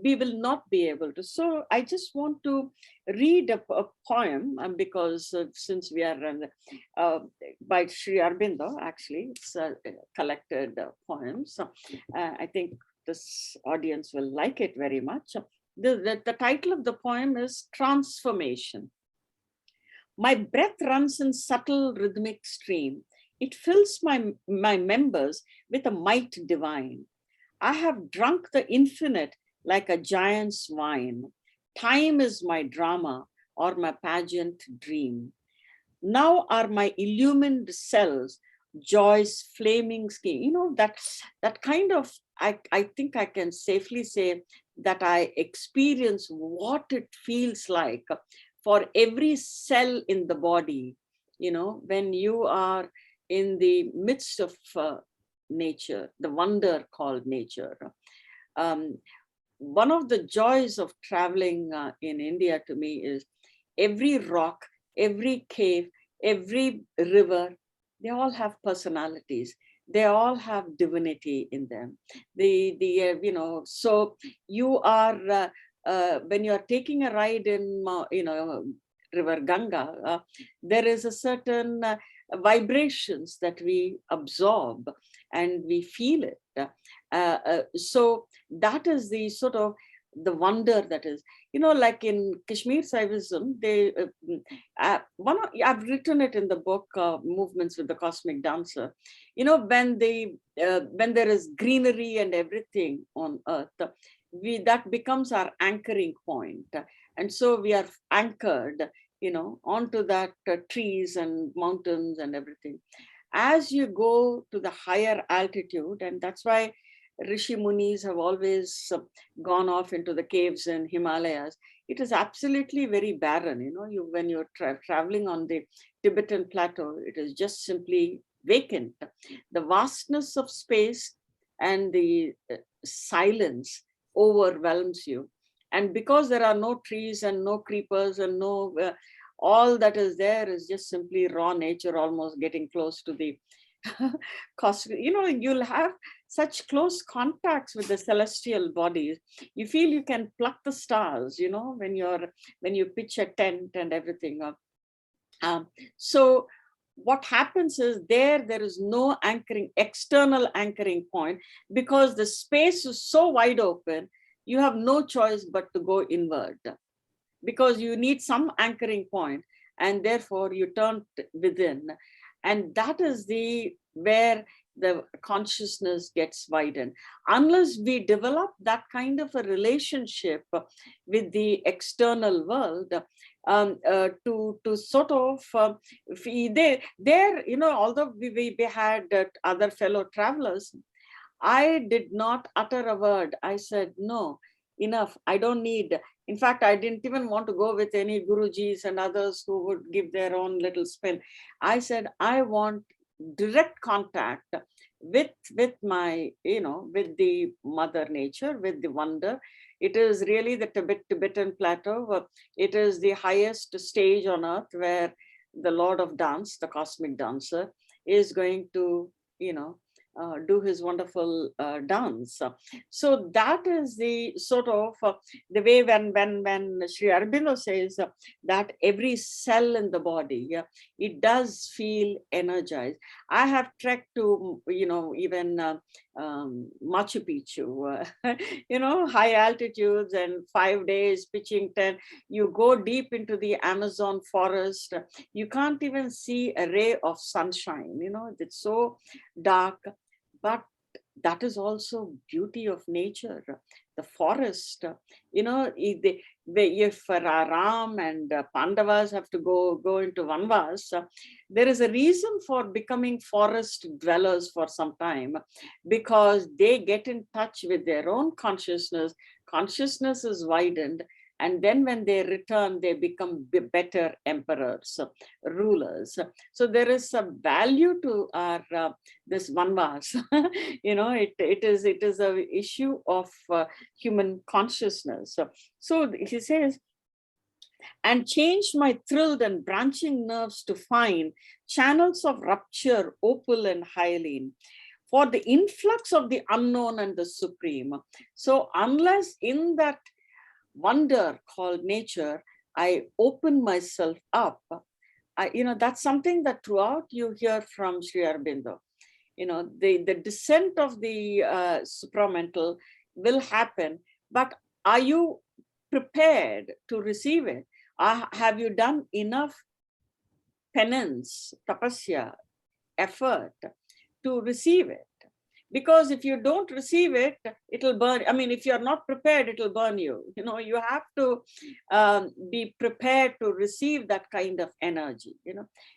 Speaker 3: we will not be able to. So I just want to read a poem, because since we are by Sri Aurobindo, actually, it's collected poems. I think this audience will like it very much. The title of the poem is Transformation. My breath runs in subtle rhythmic stream. It fills my members with a might divine. I have drunk the infinite like a giant's wine. Time is my drama or my pageant dream. Now are my illumined cells joy's flaming scheme. That kind of, I think I can safely say that I experience what it feels like for every cell in the body, when you are in the midst of nature, the wonder called nature. One of the joys of traveling in India to me is every rock, every cave, every river, they all have personalities. They all have divinity in them. So you are, when you are taking a ride in, River Ganga, there is a certain vibrations that we absorb and we feel it. So that is the sort of the wonder that is, like in Kashmir Saivism, I've written it in the book, Movements with the Cosmic Dancer. When there is greenery and everything on earth, that becomes our anchoring point. And so we are anchored onto that trees and mountains and everything. As you go to the higher altitude, and that's why Rishi Munis have always gone off into the caves in Himalayas. It is absolutely very barren. When you're traveling on the Tibetan plateau, it is just simply vacant. The vastness of space and the silence overwhelms you. And because there are no trees and no creepers and no, all that is there is just simply raw nature, almost getting close to the cosmic. You'll have such close contacts with the celestial bodies. You feel you can pluck the stars, when you pitch a tent and everything. So what happens is there is no anchoring, external anchoring point, because the space is so wide open, you have no choice but to go inward, because you need some anchoring point, and therefore you turn within. And that is where the consciousness gets widened. Unless we develop that kind of a relationship with the external world, to sort of, although we had other fellow travelers, I did not utter a word. I said, no, enough, I don't need. In fact, I didn't even want to go with any Gurujis and others who would give their own little spin. I said, I want direct contact with my, with the mother nature, with the wonder. It is really the Tibetan plateau. It is the highest stage on earth where the Lord of Dance, the cosmic dancer, is going to, do his wonderful dance. So that is the sort of the way when Sri Aurobindo says that every cell in the body, it does feel energized. I have trekked to, even Machu Picchu, high altitudes, and 5 days pitching tent. You go deep into the Amazon forest. You can't even see a ray of sunshine. It's so dark. But that is also beauty of nature. The forest, if Ram and Pandavas have to go into Vanvas, there is a reason for becoming forest dwellers for some time, because they get in touch with their own consciousness. Consciousness is widened. And then when they return, they become better emperors, rulers. So there is a value to our this vanvas. It is an issue of human consciousness. So he says, and changed my thrilled and branching nerves to find channels of rupture, opal and hyaline, for the influx of the unknown and the supreme. So unless in that wonder called nature, I open myself up. That's something that throughout you hear from Sri Aurobindo. The descent of the supramental will happen, but are you prepared to receive it? Have you done enough penance, tapasya, effort to receive it? Because if you don't receive it, it'll burn. I mean, if you're not prepared, it'll burn you. You have to be prepared to receive that kind of energy.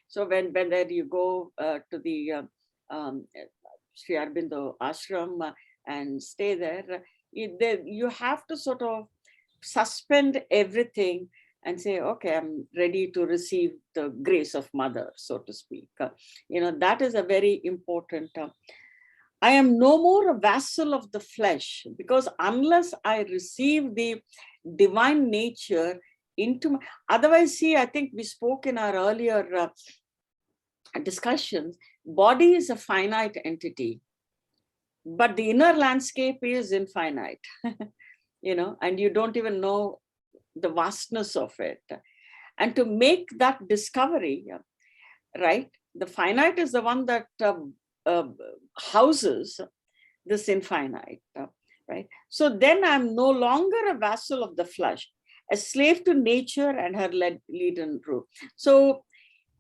Speaker 3: So when you go to the Sri Aurobindo ashram and stay there, you have to sort of suspend everything and say, okay, I'm ready to receive the grace of mother, so to speak. That is a very important. I am no more a vassal of the flesh, because unless I receive the divine nature into otherwise, see, I think we spoke in our earlier discussions, body is a finite entity, but the inner landscape is infinite, and you don't even know the vastness of it. And to make that discovery, right, the finite is the one that houses this infinite, right? So then I'm no longer a vassal of the flesh, a slave to nature and her leaden rule. So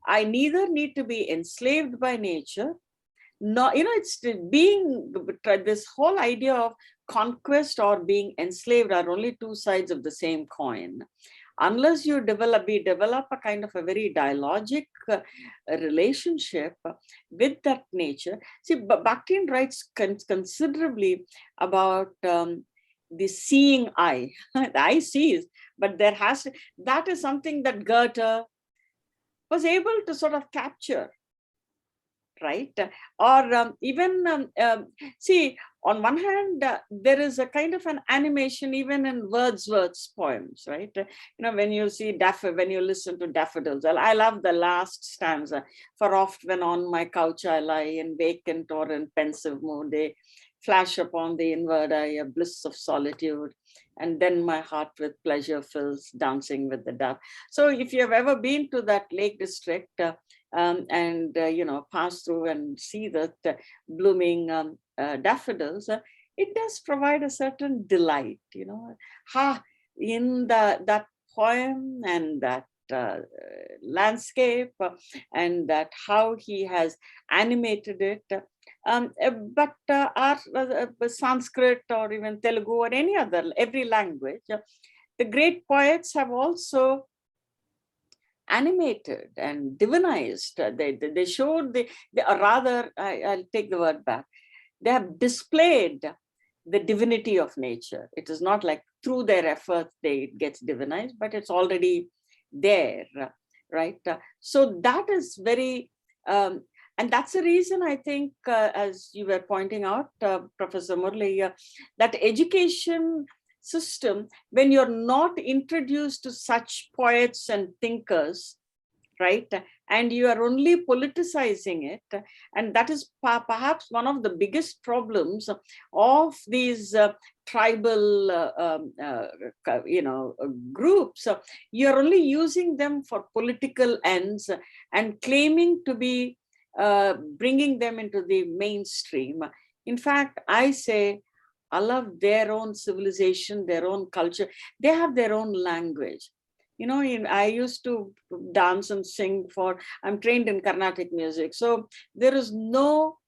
Speaker 3: I neither need to be enslaved by nature, it's being, this whole idea of conquest or being enslaved are only two sides of the same coin. unless you develop a kind of a very dialogic relationship with that nature. See, Bakhtin writes considerably about the seeing eye. The eye sees, but there has to, that is something that Goethe was able to sort of capture, right? Or even, see, on one hand, there is a kind of an animation even in Wordsworth's poems, right? When you see when you listen to Daffodils, I love the last stanza. For oft when on my couch I lie in vacant or in pensive mood, they flash upon the inward eye a bliss of solitude, and then my heart with pleasure fills, dancing with the dove. So if you have ever been to that Lake District and pass through and see that blooming daffodils, it does provide a certain delight, in that poem and that landscape and that how he has animated it. But our Sanskrit or even Telugu or every language, the great poets have also animated and divinized. They showed I'll take the word back. They have displayed the divinity of nature. It is not like through their efforts it gets divinized, but it's already there, right? So that is very, and that's the reason I think, as you were pointing out, Professor Murali, that education system, when you're not introduced to such poets and thinkers, right, and you are only politicizing it, and that is perhaps one of the biggest problems of these tribal groups. You're only using them for political ends and claiming to be bringing them into the mainstream. In fact, I say, I love their own civilization, their own culture. They have their own language. I used to dance and sing I'm trained in Carnatic music. So there is no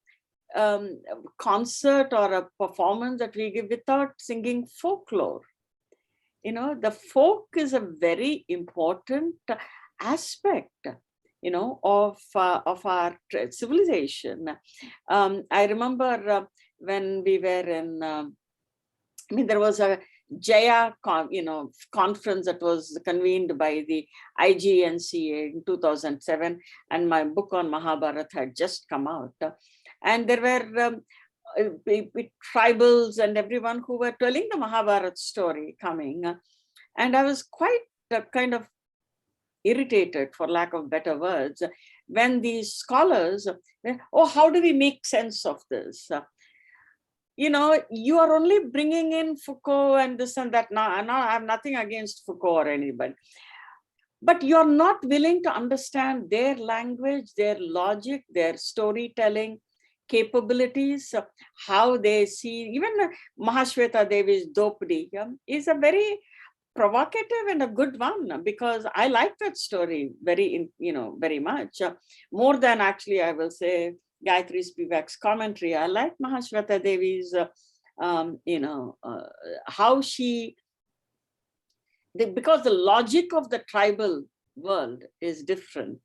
Speaker 3: concert or a performance that we give without singing folklore. The folk is a very important aspect, of our civilization. I remember when we were in, there was a Jaya conference that was convened by the IGNCA in 2007, and my book on Mahabharata had just come out. And there were tribals and everyone who were telling the Mahabharata story coming. And I was quite kind of irritated, for lack of better words, when these scholars, how do we make sense of this? You are only bringing in Foucault and this and that. Now, I have nothing against Foucault or anybody, but you're not willing to understand their language, their logic, their storytelling capabilities, how they see. Even Mahashweta Devi's Dopadi is a very provocative and a good one, because I like that story very much. More than actually, I will say, Gayatri Spivak's commentary. I like Mahashweta Devi's, how she, because the logic of the tribal world is different.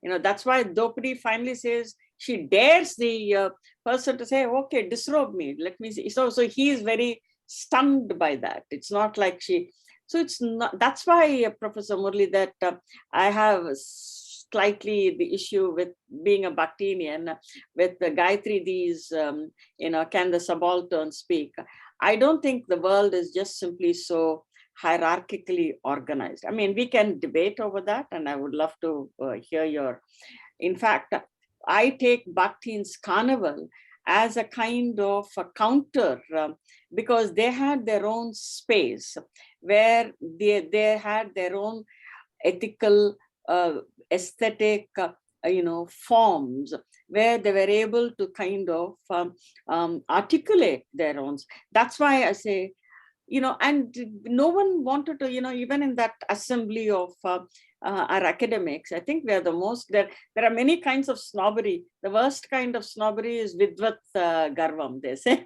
Speaker 3: That's why Dopadi finally says, she dares the person to say, okay, disrobe me, let me see. So he is very stunned by that. It's not like so it's not, that's why, Professor Murali, that I have slightly the issue with being a Bakhtinian, with the Gayatri, these, can the subaltern speak? I don't think the world is just simply so hierarchically organized. I mean, we can debate over that, and I would love to hear your, in fact, I take Bakhtin's Carnival as a kind of a counter, because they had their own space where they had their own ethical, aesthetic, forms, where they were able to kind of articulate their own. That's why I say and no one wanted to, even in that assembly of our academics, I think we are the most, there are many kinds of snobbery. The worst kind of snobbery is vidvat garvam, they say,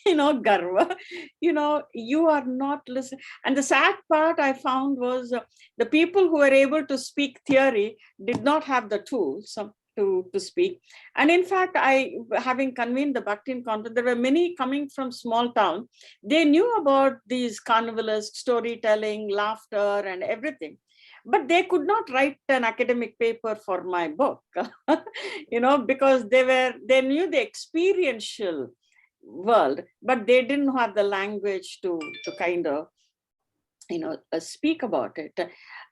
Speaker 3: garva, you are not listening. And the sad part I found was the people who were able to speak theory did not have the tools to speak. And in fact, having convened the Bhaktin conference, there were many coming from small town. They knew about these carnivalesque storytelling, laughter, and everything. But they could not write an academic paper for my book, because they knew the experiential world, but they didn't have the language to kind of, speak about it.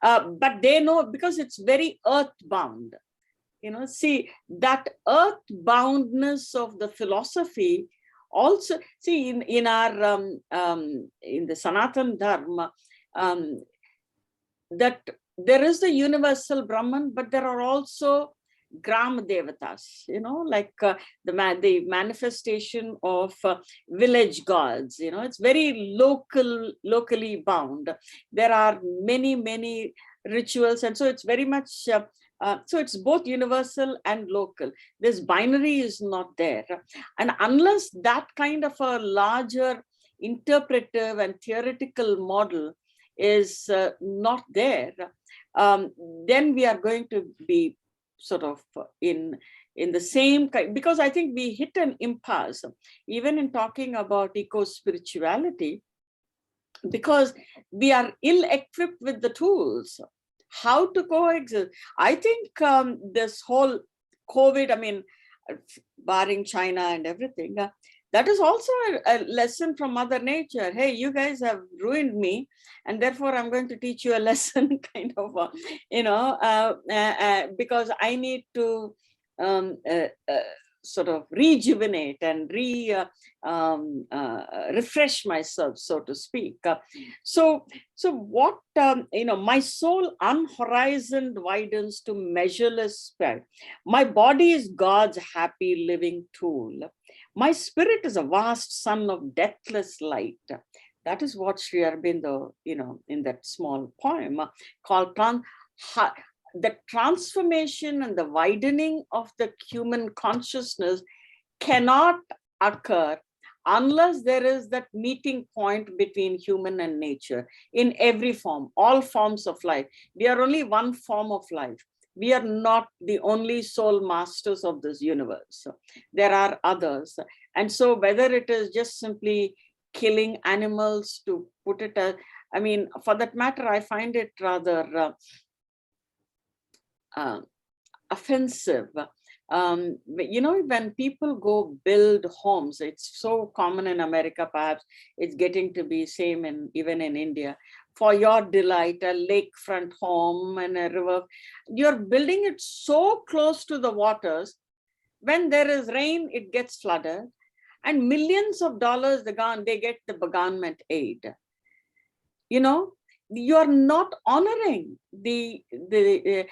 Speaker 3: But they know, because it's very earthbound. See, that earthboundness of the philosophy also, see, in our, in the Sanatan Dharma, that there is the universal Brahman, but there are also Gram Devatas, like the manifestation of village gods, it's very locally bound. There are many, many rituals. And so it's very much, so it's both universal and local. This binary is not there. And unless that kind of a larger interpretive and theoretical model is not there, then we are going to be sort of in the same kind, because I think we hit an impasse, even in talking about eco-spirituality, because we are ill-equipped with the tools, how to coexist. I think this whole COVID, barring China and everything, that is also a lesson from Mother Nature. Hey, you guys have ruined me, and therefore I'm going to teach you a lesson, kind of, because I need to sort of rejuvenate and refresh myself, so to speak. So what, my soul unhorizoned widens to measureless spirit. My body is God's happy living tool. My spirit is a vast sun of deathless light. That is what Sri Aurobindo, in that small poem called the transformation and the widening of the human consciousness cannot occur unless there is that meeting point between human and nature in every form, all forms of life. We are only one form of life. We are not the only sole masters of this universe. There are others. And so whether it is just simply killing animals to put it as, for that matter, I find it rather offensive. When people go build homes, it's so common in America, perhaps it's getting to be same even in India. For your delight, a lakefront home and a river, you're building it so close to the waters. When there is rain, it gets flooded, and millions of dollars they get the government aid. You are not honoring the in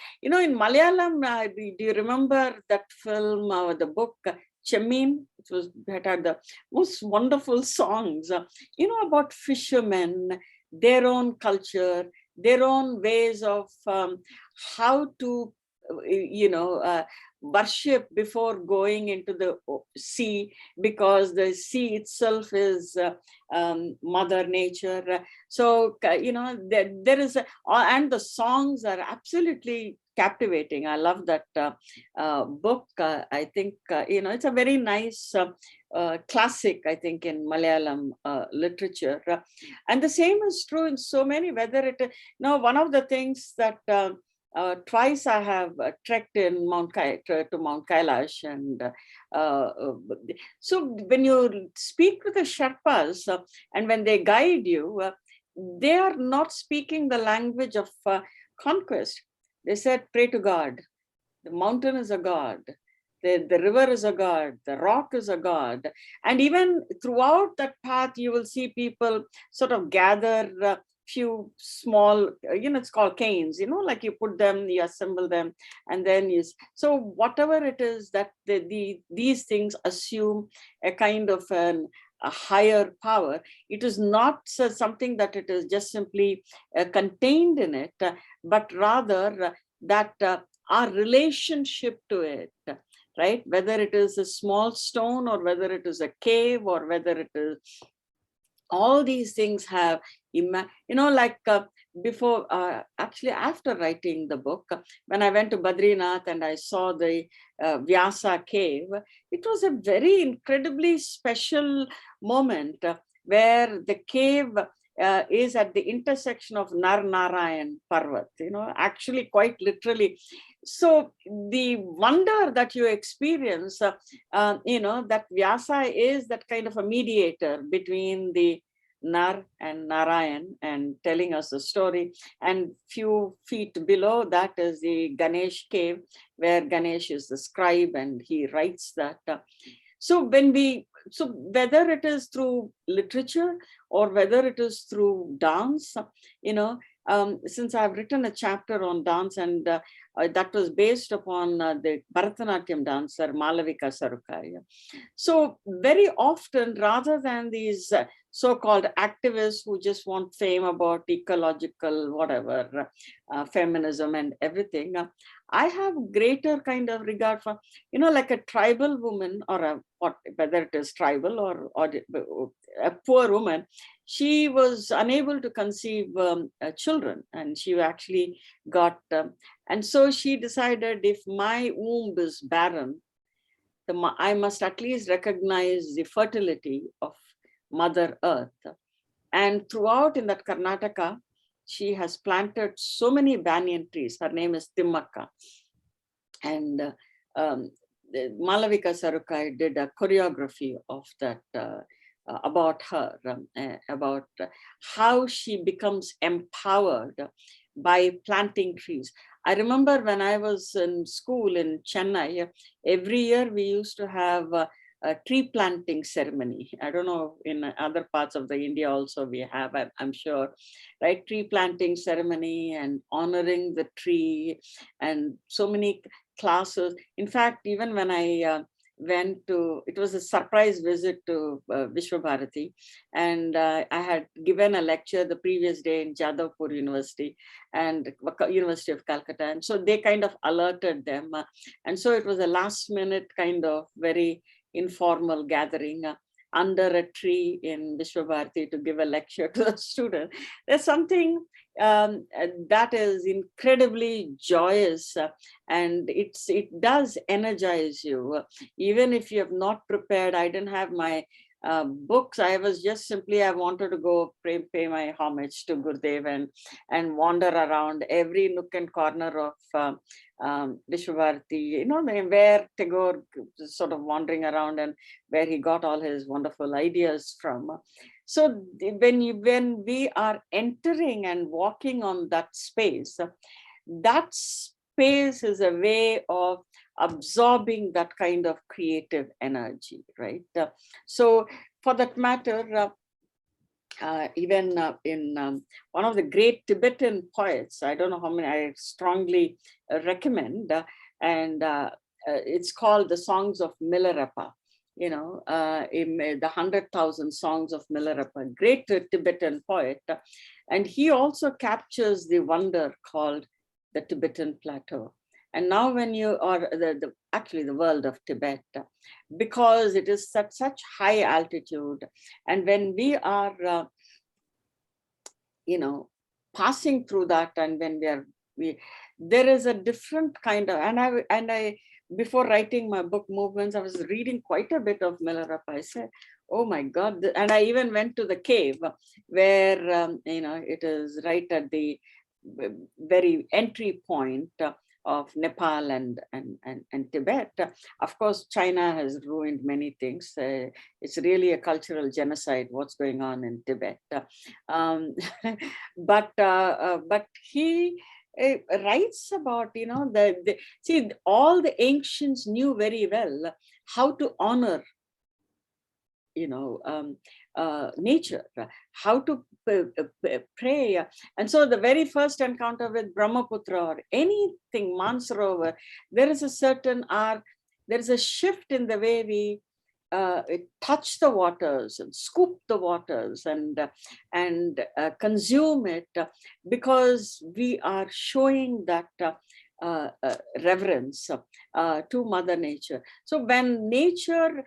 Speaker 3: Malayalam, do you remember that film, the book Chemin? It had the most wonderful songs, about fishermen, their own culture, their own ways of how to, worship before going into the sea, because the sea itself is Mother Nature. So, there is, and the songs are absolutely captivating. I love that book. I think, it's a very nice classic, I think, in Malayalam literature. And the same is true in so many, whether it, one of the things that twice I have trekked in Mount Kailash, and so when you speak to the Sherpas and when they guide you, they are not speaking the language of conquest. They said, pray to God. The mountain is a god. The river is a god. The rock is a god. And even throughout that path, you will see people sort of gather few small, it's called canes, like you put them, you assemble them, and then so whatever it is that these things assume a kind of an a higher power. It is not something that it is just simply contained in it, but rather that our relationship to it, right? Whether it is a small stone or whether it is a cave or whether it is, all these things have, like before, actually after writing the book, when I went to Badrinath and I saw the Vyasa cave, it was a very incredibly special moment where the cave is at the intersection of Nar Narayan Parvat, actually quite literally. So the wonder that you experience, that Vyasa is that kind of a mediator between the Nar and Narayan and telling us the story. And few feet below that is the Ganesh Cave, where Ganesh is the scribe and he writes that. So whether it is through literature or whether it is through dance, since I've written a chapter on dance, and that was based upon the Bharatanatyam dancer Malavika Sarukar. So very often, rather than these so-called activists who just want fame about ecological whatever, feminism and everything, I have greater kind of regard for, like a tribal woman or whether it is tribal or a poor woman. She was unable to conceive children, and she actually got, and so she decided, if my womb is barren, I must at least recognize the fertility of Mother Earth. And throughout in that Karnataka, she has planted so many banyan trees. Her name is Timmaka. And Malavika Sarukai did a choreography of that, about her, about how she becomes empowered by planting trees. I remember when I was in school in Chennai, every year we used to have a tree planting ceremony. I don't know, in other parts of the India also we have, I'm sure, right? Tree planting ceremony and honoring the tree, and so many classes. In fact, even when I went to, it was a surprise visit to Vishwa Bharati, and I had given a lecture the previous day in Jadavpur University and University of Calcutta, and so they kind of alerted them, and so it was a last minute kind of very informal gathering under a tree in Vishwa Bharati to give a lecture to the students. There's something that is incredibly joyous, and it does energize you. Even if you have not prepared, I didn't have my books. I was just simply, I wanted to go pay my homage to Gurudev and wander around every nook and corner of Vishwa Bharati, where Tagore sort of wandering around and where he got all his wonderful ideas from. So when we are entering and walking on that space is a way of absorbing that kind of creative energy, right? So for that matter, even in one of the great Tibetan poets, I don't know how many, I strongly recommend, and it's called The Songs of Milarepa. In the 100,000 Songs of Milarepa, great Tibetan poet. And he also captures the wonder called the Tibetan Plateau. And now when you are actually the world of Tibet, because it is such high altitude, and when we are, passing through that, and when there is a different kind of, and I before writing my book Movements, I was reading quite a bit of Milarepa. I said, oh my God. And I even went to the cave where, it is right at the very entry point of Nepal and Tibet. Of course, China has ruined many things. It's really a cultural genocide, what's going on in Tibet. But he writes about, see, all the ancients knew very well how to honor, nature, how to pray. And so the very first encounter with Brahmaputra or anything, Mansarovar, there is a certain art, there is a shift in the way we touch the waters and scoop the waters and consume it, because we are showing that reverence to Mother Nature. So when nature,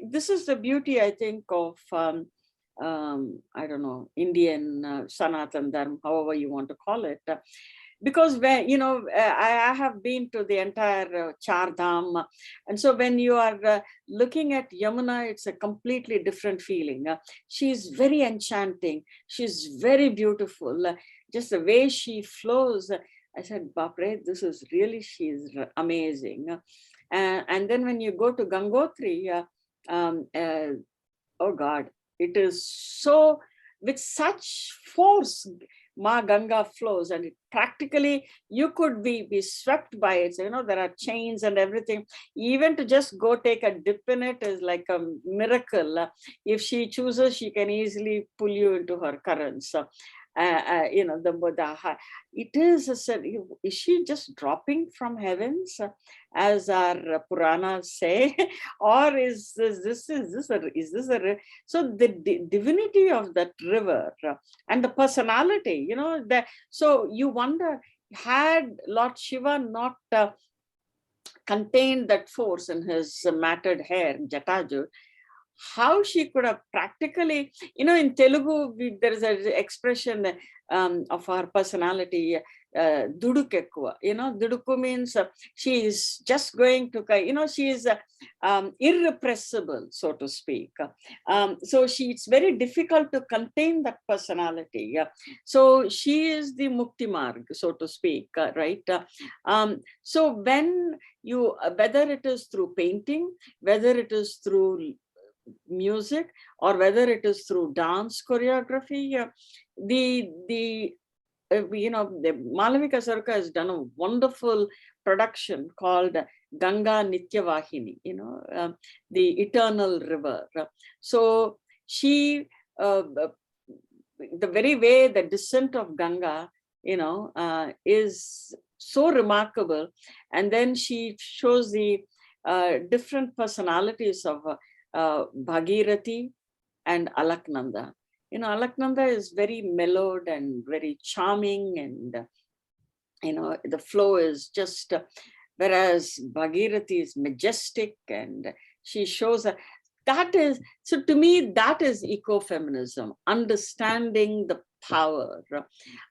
Speaker 3: this is the beauty, I think, of I don't know, Indian Sanatan Dharma, however you want to call it. Because when, you know, I have been to the entire Char Dham. And so when you are looking at Yamuna, it's a completely different feeling. She's very enchanting. She's very beautiful. Just the way she flows. I said, Bapre, this is really, she's amazing. And then when you go to Gangotri, oh God, it is so, with such force, Ma Ganga flows, and it practically, you could be swept by it. So, you know, there are chains and everything. Even to just go take a dip in it is like a miracle. If she chooses, she can easily pull you into her currents. You know, the Buddha, it is she just dropping from heavens, as our Puranas say, or is this a so the divinity of that river and the personality, you know, that, so you wonder, had Lord Shiva not contained that force in his matted hair, Jataju, how she could have practically, you know, in Telugu, there is an expression of her personality, Dudukekua. You know, Duduku means she is just going to, you know, she is irrepressible, so to speak. So it's very difficult to contain that personality. So she is the Mukti Marg, so to speak, right? So when you, whether it is through painting, whether it is through music, or whether it is through dance choreography, you know, the Malavika Sarka has done a wonderful production called Ganga Nityavahini, you know, the eternal river. So she, the very way the descent of Ganga, you know, is so remarkable. And then she shows the different personalities of Bhagirathi and Alaknanda. You know, Alaknanda is very mellowed and very charming, and you know, the flow is just, whereas Bhagirathi is majestic, and she shows that is, so to me, that is ecofeminism, understanding the power.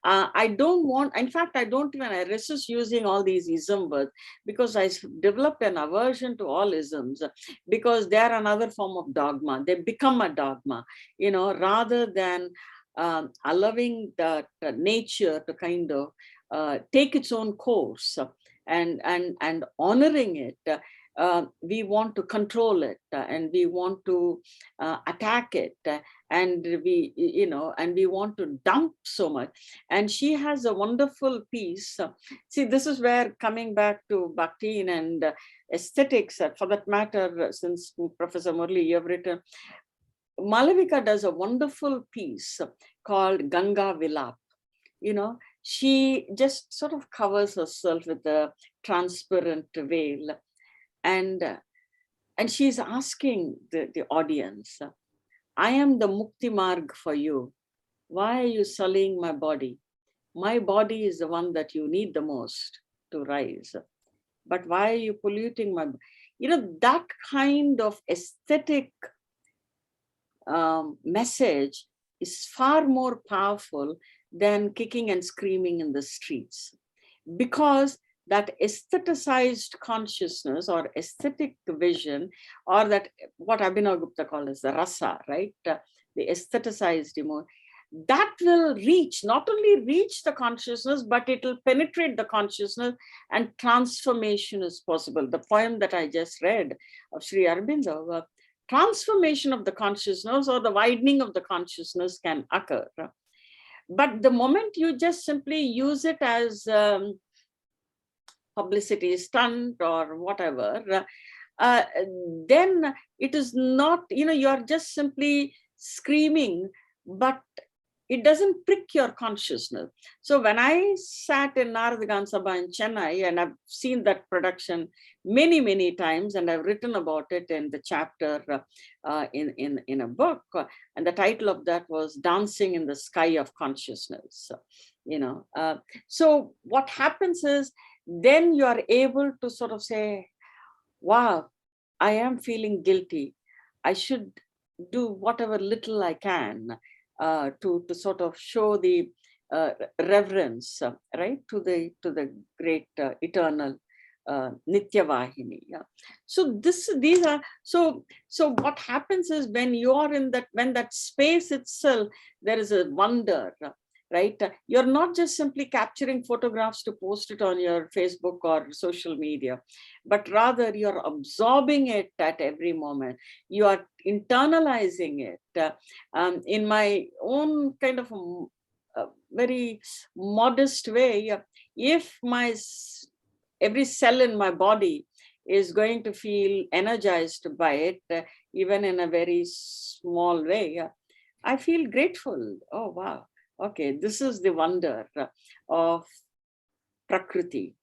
Speaker 3: I don't want, in fact, I don't even, I resist using all these ism words, because I developed an aversion to all isms, because they are another form of dogma. They become a dogma, you know, rather than allowing the nature to kind of take its own course and honoring it. We want to control it, and we want to attack it, and we, you know, and we want to dump so much. And she has a wonderful piece. See, this is where, coming back to Bhakti and aesthetics, for that matter, since Professor Murali, you have written, Malavika does a wonderful piece called Ganga Vilap. You know, she just sort of covers herself with a transparent veil, and she's asking the audience, I am the Mukti Marg for you. Why are you sullying my body? My body is the one that you need the most to rise. But why are you polluting my, you know, that kind of aesthetic message is far more powerful than kicking and screaming in the streets, because that aestheticized consciousness or aesthetic vision, or that what Abhinav Gupta called as the rasa, right? The aestheticized emotion, that will reach, not only reach the consciousness, but it will penetrate the consciousness, and transformation is possible. The poem that I just read of Sri Aurobindo, transformation of the consciousness or the widening of the consciousness can occur. But the moment you just simply use it as publicity stunt or whatever, then it is not, you know, you're just simply screaming, but it doesn't prick your consciousness. So when I sat in Naradagan Sabha in Chennai, and I've seen that production many, many times, and I've written about it in the chapter in a book, and the title of that was Dancing in the Sky of Consciousness. So what happens is, then you are able to sort of say, wow, I am feeling guilty. I should do whatever little I can to sort of show the reverence, right, to the great eternal Nitya Vahini. Yeah. So these are so what happens is, when you are in that space itself, there is a wonder. Right? You're not just simply capturing photographs to post it on your Facebook or social media, but rather you're absorbing it at every moment. You are internalizing it. In my own kind of very modest way, if every cell in my body is going to feel energized by it, even in a very small way, I feel grateful. Oh, wow. Okay, this is the wonder of Prakriti.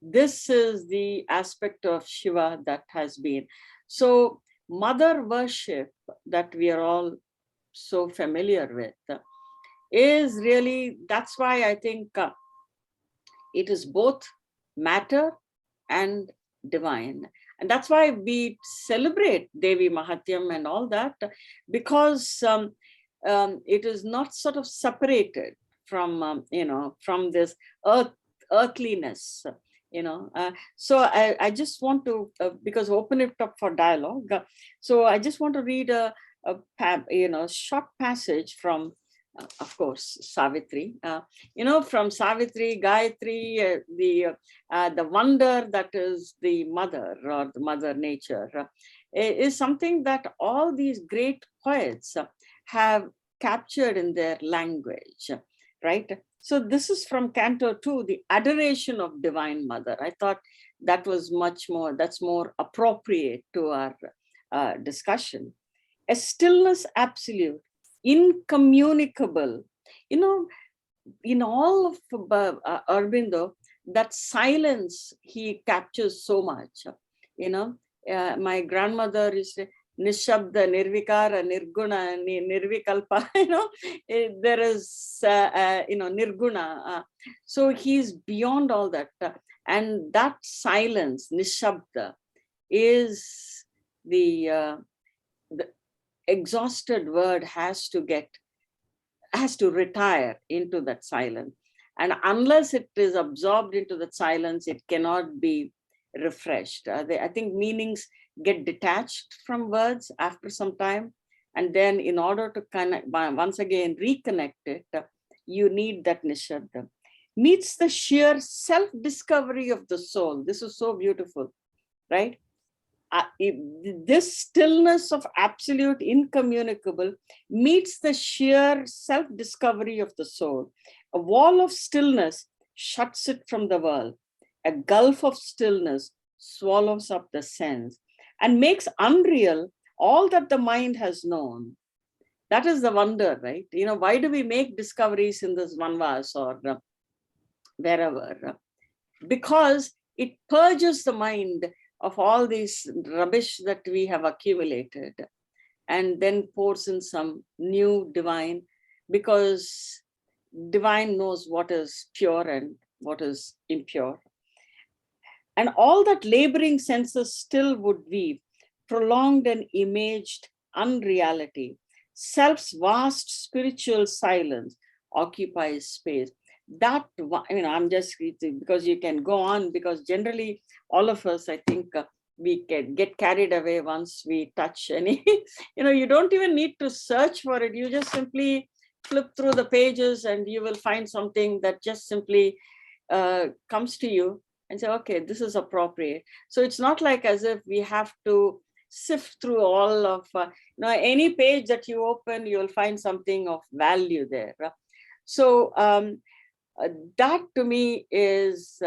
Speaker 3: This is the aspect of Shiva that has been. So mother worship that we are all so familiar with is really, that's why I think it is both matter and divine. And that's why we celebrate Devi Mahatyam and all that, because it is not sort of separated from, from this earthliness, So I just want to, because open it up for dialogue. So I just want to read a short passage from, of course, Savitri. From Savitri, Gayatri, the wonder that is the mother, or the mother nature, is something that all these great poets have captured in their language, right? So this is from Canto 2, the Adoration of Divine Mother. I thought that was that's more appropriate to our discussion. A stillness absolute, incommunicable. In all of Aurobindo, that silence he captures so much. My grandmother used to say, Nishabda, Nirvikara, Nirguna, Nirvikalpa, there is, Nirguna. So he's beyond all that. And that silence, Nishabda, is the exhausted word has to retire into that silence. And unless it is absorbed into that silence, it cannot be refreshed. I think meanings get detached from words after some time. And then in order to connect, once again, reconnect it, you need that nishabda. Meets the sheer self-discovery of the soul. This is so beautiful, right? This stillness of absolute incommunicable meets the sheer self-discovery of the soul. A wall of stillness shuts it from the world. A gulf of stillness swallows up the sense and makes unreal all that the mind has known. That is the wonder, right? Why do we make discoveries in this Vanvas or wherever? Because it purges the mind of all this rubbish that we have accumulated, and then pours in some new divine, because divine knows what is pure and what is impure. And all that laboring senses still would weave, prolonged and imaged unreality. Self's vast spiritual silence occupies space. That, I'm just, because you can go on, because generally all of us, I think, we can get carried away once we touch any, you don't even need to search for it. You just simply flip through the pages and you will find something that just simply comes to you and say, okay, this is appropriate. So it's not like as if we have to sift through all of, any page that you open, you'll find something of value there. So that to me is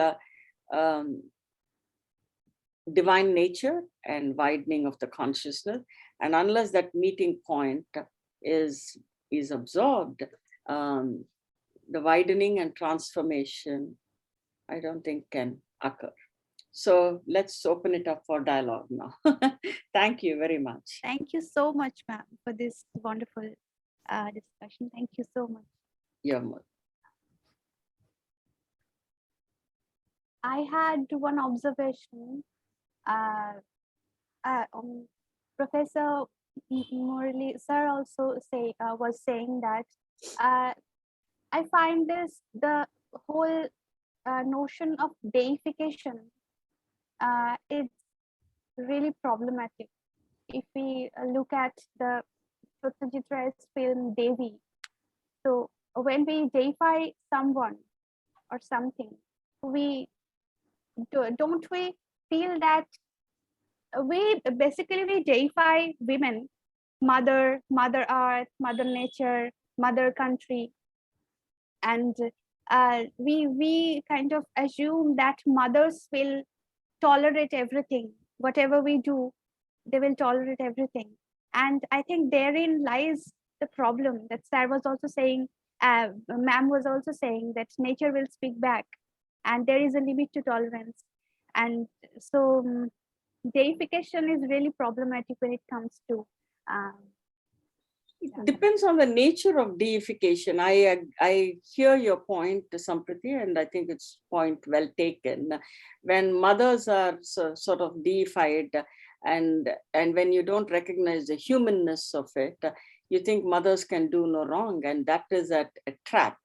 Speaker 3: divine nature and widening of the consciousness. And unless that meeting point is absorbed, the widening and transformation, I don't think can occur. So let's open it up for dialogue now. Thank you very much.
Speaker 1: Thank you so much, ma'am, for this wonderful discussion. Thank you so much.
Speaker 3: You're more.
Speaker 1: I had one observation. Professor Murali sir also was saying that I find the whole notion of deification is really problematic. If we look at the Satyajit Ray's film Devi, so when we deify someone or something, don't we feel that we deify women, mother earth, mother nature, mother country, and we kind of assume that mothers will tolerate everything. Whatever we do, they will tolerate everything. And I think therein lies the problem that sir was also saying, ma'am was also saying, that nature will speak back and there is a limit to tolerance. And so deification is really problematic when it comes to
Speaker 3: it depends on the nature of deification. I hear your point, Sampriti, and I think it's point well taken. When mothers are sort of deified, and when you don't recognize the humanness of it, you think mothers can do no wrong, and that is a trap.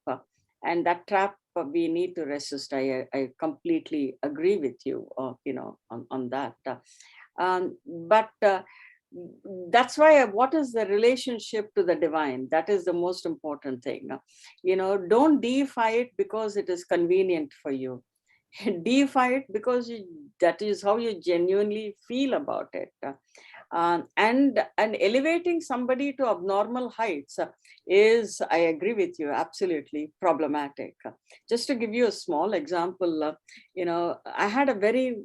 Speaker 3: And that trap we need to resist. I completely agree with you, on that. But that's why, what is the relationship to the divine? That is the most important thing. Don't deify it because it is convenient for you. Deify it because that is how you genuinely feel about it. And elevating somebody to abnormal heights is, I agree with you, absolutely problematic. Just to give you a small example, I had a very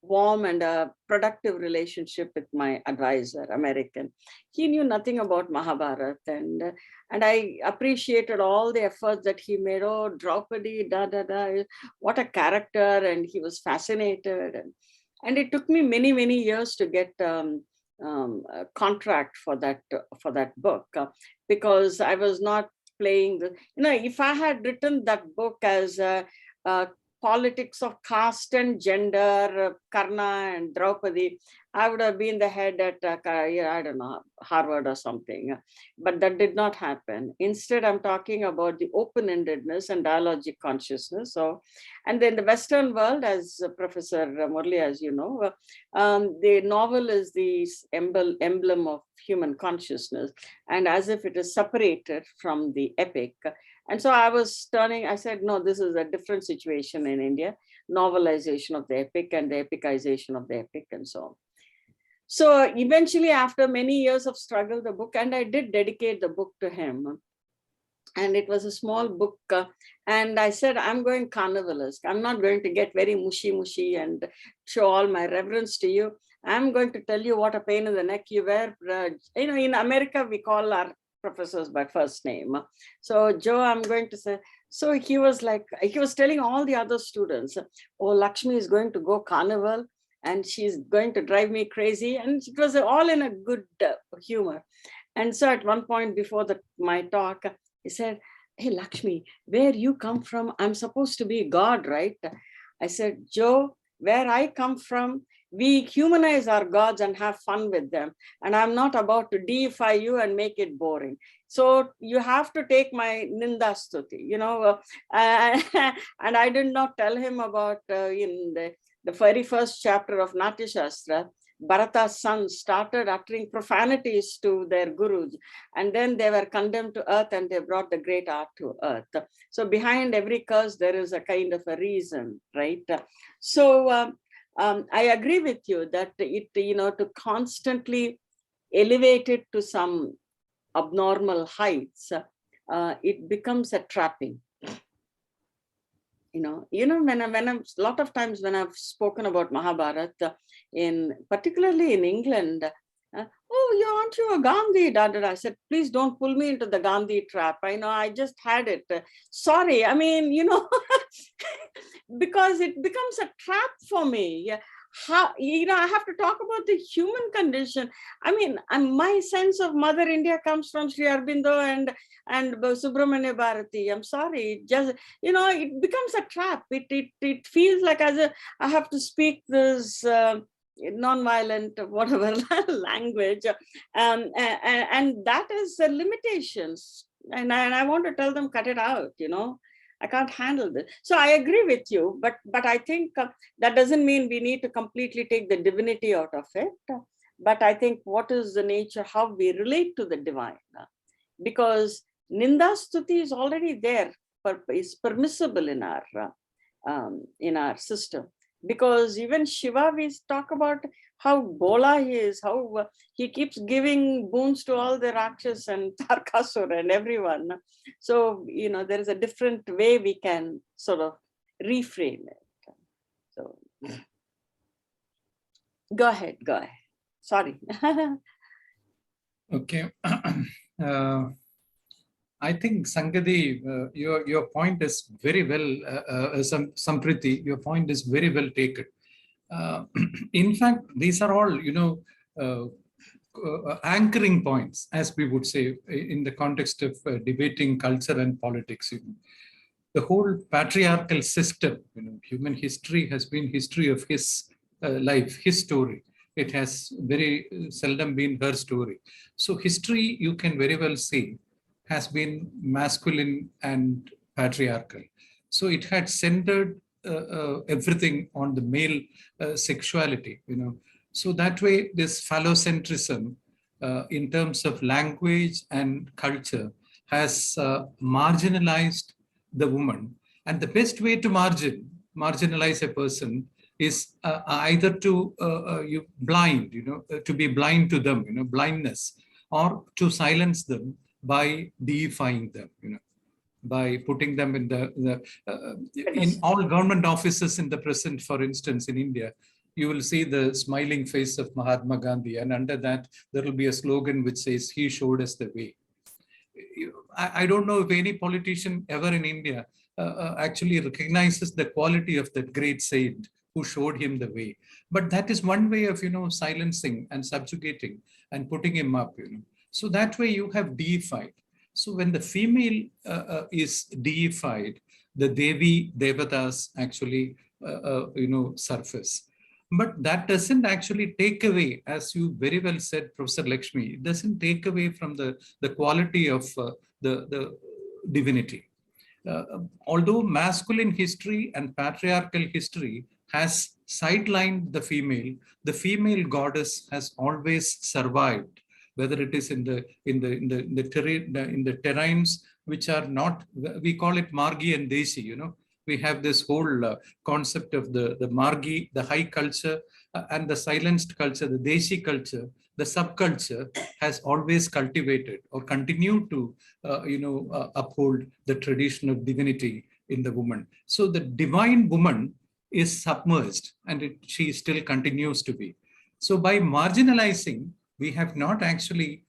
Speaker 3: warm and a productive relationship with my advisor, American. He knew nothing about Mahabharata, and I appreciated all the efforts that he made. Oh, Draupadi, what a character, and he was fascinated. And it took me many, many years to get a contract for that book, because I was not playing if I had written that book as politics of caste and gender, Karna and Draupadi, I would have been the head at, I don't know, Harvard or something. But that did not happen. Instead, I'm talking about the open-endedness and dialogic consciousness. So, and then the Western world, as Professor Murali, as you know, the novel is the emblem of human consciousness, and as if it is separated from the epic. And so I said, no, this is a different situation in India, novelization of the epic and the epicization of the epic and so on. So eventually, after many years of struggle, the book, and I did dedicate the book to him. And it was a small book. And I said, I'm going carnivalesque. I'm not going to get very mushy and show all my reverence to you. I'm going to tell you what a pain in the neck you were. In America, we call our professors by first name. So Joe, I'm going to say, so he was telling all the other students, oh, Lakshmi is going to go carnival and she's going to drive me crazy. And it was all in a good humor. And so at one point before my talk, he said, hey, Lakshmi, where you come from, I'm supposed to be God, right? I said, Joe, where I come from, we humanize our gods and have fun with them. And I'm not about to deify you and make it boring. So you have to take my Ninda Stuti, and I did not tell him about in the very first chapter of Natya Shastra, Bharata's sons started uttering profanities to their gurus, and then they were condemned to earth and they brought the great art to earth. So behind every curse, there is a kind of a reason, right? So I agree with you that to constantly elevate it to some abnormal heights, it becomes a trapping. When a lot of times when I've spoken about Mahabharata, particularly in England, oh, aren't you a Gandhi? I said, please don't pull me into the Gandhi trap. I know, I just had it. Sorry. I mean, because it becomes a trap for me. Yeah. How, I have to talk about the human condition. I mean, my sense of Mother India comes from Sri Aurobindo and Subramanya Bharati. I'm sorry. It just, it becomes a trap. It feels like I have to speak this non-violent, whatever language. And that is the limitations. And I want to tell them, cut it out, I can't handle this. So I agree with you, but I think that doesn't mean we need to completely take the divinity out of it. But I think what is the nature, how we relate to the divine, because Ninda Stuti is already there, is permissible in our system. Because even Shiva, we talk about how Bola he is, how he keeps giving boons to all the Rakshas and Tarkasur and everyone. So, there is a different way we can sort of reframe it. So, go ahead. Sorry.
Speaker 2: Okay. I think Sangadi, your point is very well, Sampriti, your point is very well taken. In fact, these are all, anchoring points, as we would say, in the context of debating culture and politics. The whole patriarchal system, human history has been history of his life, his story. It has very seldom been her story. So history, you can very well see, has been masculine and patriarchal. So it had centered everything on the male sexuality, So that way, this phallocentrism in terms of language and culture has marginalized the woman. And the best way to marginalize a person is either to you blind, to be blind to them, blindness, or to silence them by deifying them, by putting them in in all government offices in the present, for instance, in India, you will see the smiling face of Mahatma Gandhi, and under that there will be a slogan which says, "He showed us the way." I don't know if any politician ever in India actually recognizes the quality of that great saint who showed him the way. But that is one way of, silencing and subjugating and putting him up, So that way you have deified. So when the female is deified, the Devi, Devatas actually, surface. But that doesn't actually take away, as you very well said, Professor Lakshmi, it doesn't take away from the quality of the divinity. Although masculine history and patriarchal history has sidelined the female goddess has always survived, whether it is in the terrains which are not, we call it Margi and Desi, We have this whole concept of the Margi, the high culture, and the silenced culture, the Desi culture, the subculture has always cultivated or continued to, uphold the tradition of divinity in the woman. So the divine woman is submerged, and she still continues to be. So by marginalizing, we have not actually,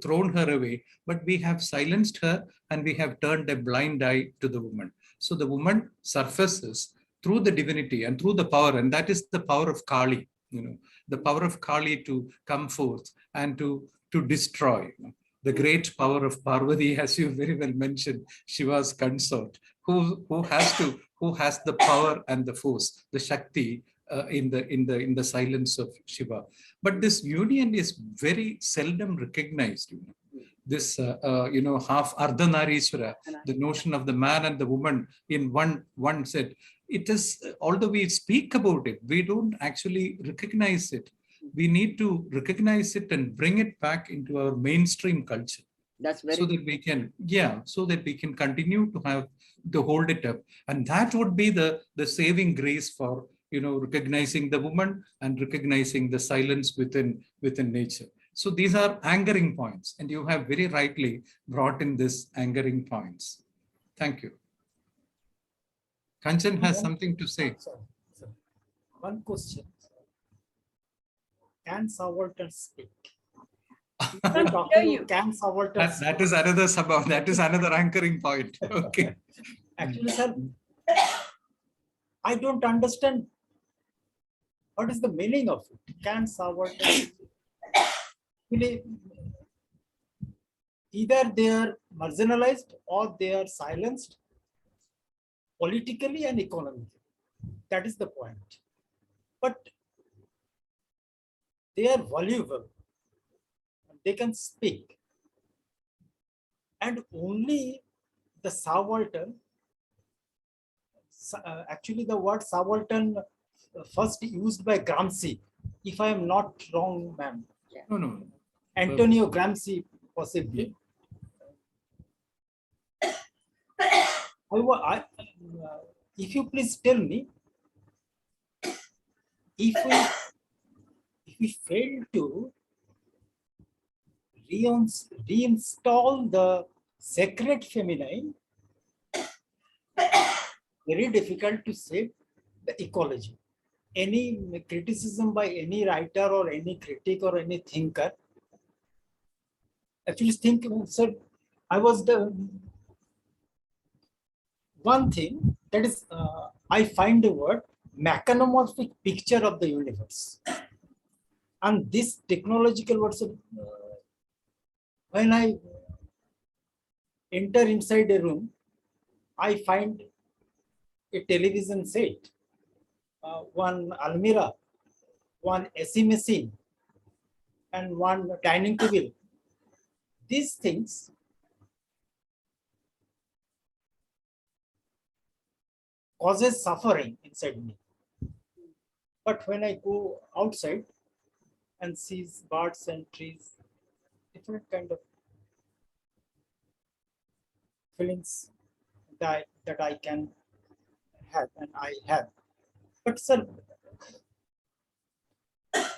Speaker 2: thrown her away, but we have silenced her and we have turned a blind eye to the woman. So the woman surfaces through the divinity and through the power, and that is the power of Kali, the power of Kali to come forth and to destroy. The great power of Parvati, as you very well mentioned, Shiva's consort, who has the power and the force, the Shakti, in the silence of Shiva. But this union is very seldom recognized. This half Ardhanarishwara, the notion of the man and the woman in one set. It is, although we speak about it, we don't actually recognize it. We need to recognize it and bring it back into our mainstream culture.
Speaker 3: That's very
Speaker 2: so that we can, so that we can continue to hold it up. And that would be the saving grace for, recognizing the woman and recognizing the silence within nature. So these are angering points, and you have very rightly brought in this angering points. Thank you. Kanchan has something to say.
Speaker 4: One question. can subaltern speak?
Speaker 3: Can't hear you.
Speaker 4: Can subaltern
Speaker 2: That is another that is another anchoring point. Okay.
Speaker 4: Actually, sir, I don't understand what is the meaning of it. Can subaltern speak? Either they are marginalized or they are silenced politically and economically. That is the point. But they are valuable. They can speak. And only the subaltern, actually the word subaltern first used by Gramsci, if I am not wrong, ma'am.
Speaker 2: No.
Speaker 4: Antonio Gramsci, possibly. If you please tell me, if we fail to reinstall the sacred feminine, very difficult to save the ecology. Any criticism by any writer or any critic or any thinker, actually thinking, sir, I was the one thing that is, I find the word mechanomorphic picture of the universe. And this technological words, when I enter inside a room, I find a television set, one almirah, one AC machine, and one dining table. These things causes suffering inside me. But when I go outside and see birds and trees, different kind of feelings that I can have and I have. But sir,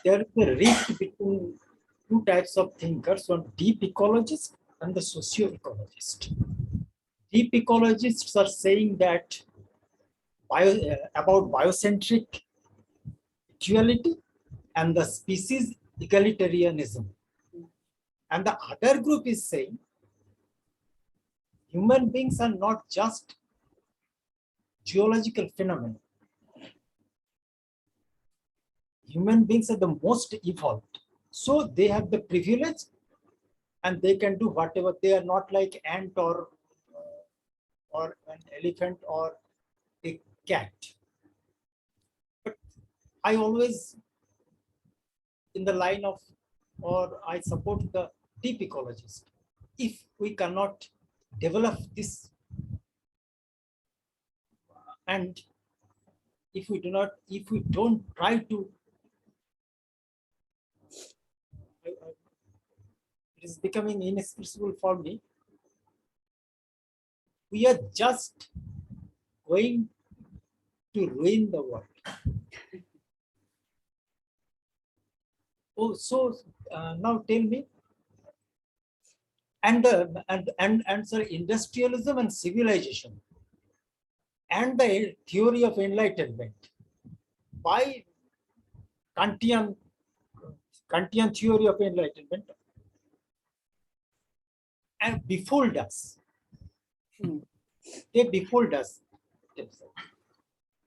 Speaker 4: there is a rift between two types of thinkers, one deep ecologist and the socio-ecologist. Deep ecologists are saying that about biocentric duality and the species egalitarianism. And the other group is saying human beings are not just geological phenomena. Human beings are the most evolved. So they have the privilege and they can do whatever. They are not like ant or an elephant or a cat. But I always in the line of, or I support the deep ecologist. If we cannot develop this, and if we don't try to, it is becoming inexpressible for me. We are just going to ruin the world. Oh, so now tell me, and sir, industrialism and civilization, and the theory of enlightenment by Kantian theory of enlightenment, and befooled us. They befooled us.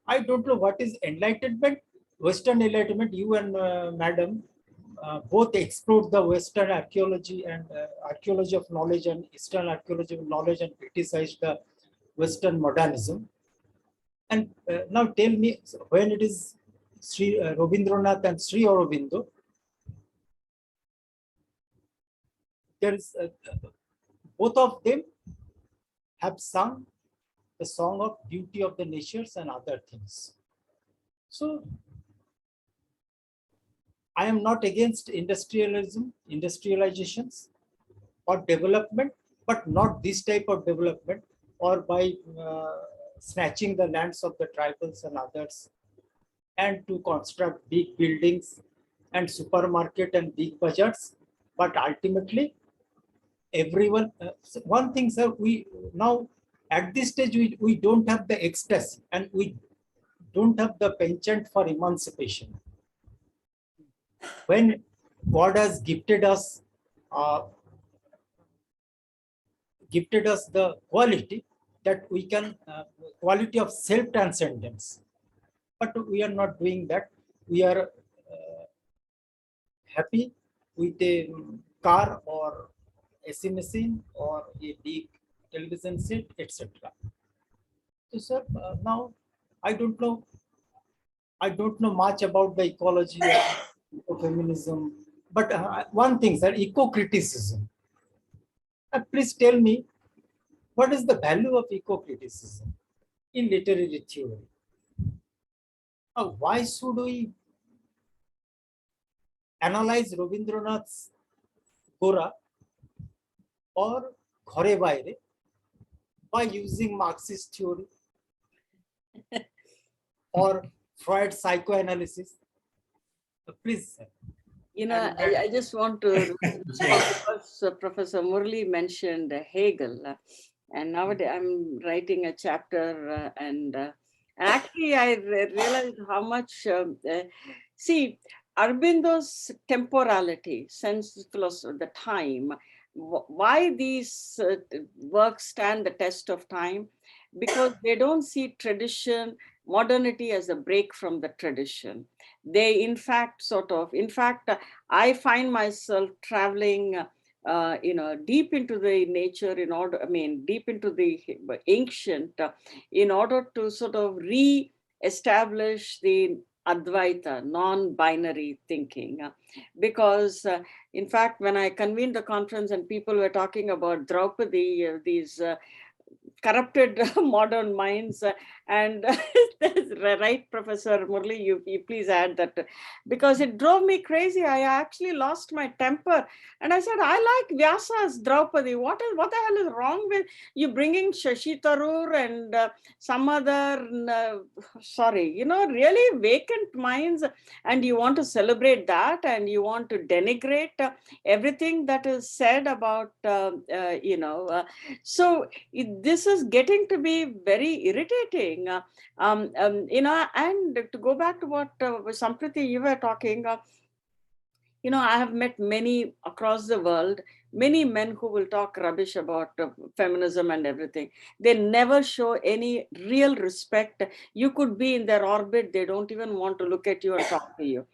Speaker 4: I don't know what is enlightenment. Western enlightenment, you and madam both explored the Western archaeology and archaeology of knowledge and Eastern archaeology of knowledge and criticized the Western modernism. And now tell me, when it is Sri Robindranath and Sri Aurobindo, there is both of them have sung the song of beauty of the natures and other things. So I am not against industrializations or development, but not this type of development, or by snatching the lands of the tribals and others, and to construct big buildings and supermarket and big bazaars. But ultimately, everyone, one thing, sir, we now at this stage, we don't have the ecstasy and we don't have the penchant for emancipation. When God has gifted us the quality that we can, quality of self-transcendence. But we are not doing that. We are happy with a car or AC machine or a big television set, etc. So, sir, now I don't know. I don't know much about the ecology or ecofeminism, but one thing, sir, ecocriticism. Please tell me, what is the value of ecocriticism in literary theory? Why should we analyze Rabindranath's Gora or Ghore Baire by using Marxist theory or Freud psychoanalysis? Please, sir.
Speaker 3: You know, I just want to, because Professor Murali mentioned Hegel, and nowadays I'm writing a chapter, and actually I realized how much, see, Aurobindo's temporality, sense philosophy, the time, why these works stand the test of time, because they don't see tradition, modernity as a break from the tradition. They in fact I find myself traveling deep into the nature in order, deep into the ancient, in order to sort of re-establish the Advaita, non-binary thinking. Because in fact, when I convened the conference and people were talking about Draupadi, these corrupted modern minds, and right, Professor Murali, you please add that, because it drove me crazy. I actually lost my temper, and I said, I like Vyasa's Draupadi. What the hell is wrong with you bringing Shashi Tharoor and some other really vacant minds, and you want to celebrate that, and you want to denigrate everything that is said about so this is getting to be very irritating, and to go back to what Sampriti, you were talking, I have met many across the world, many men who will talk rubbish about feminism and everything. They never show any real respect. You could be in their orbit, they don't even want to look at you and talk to you.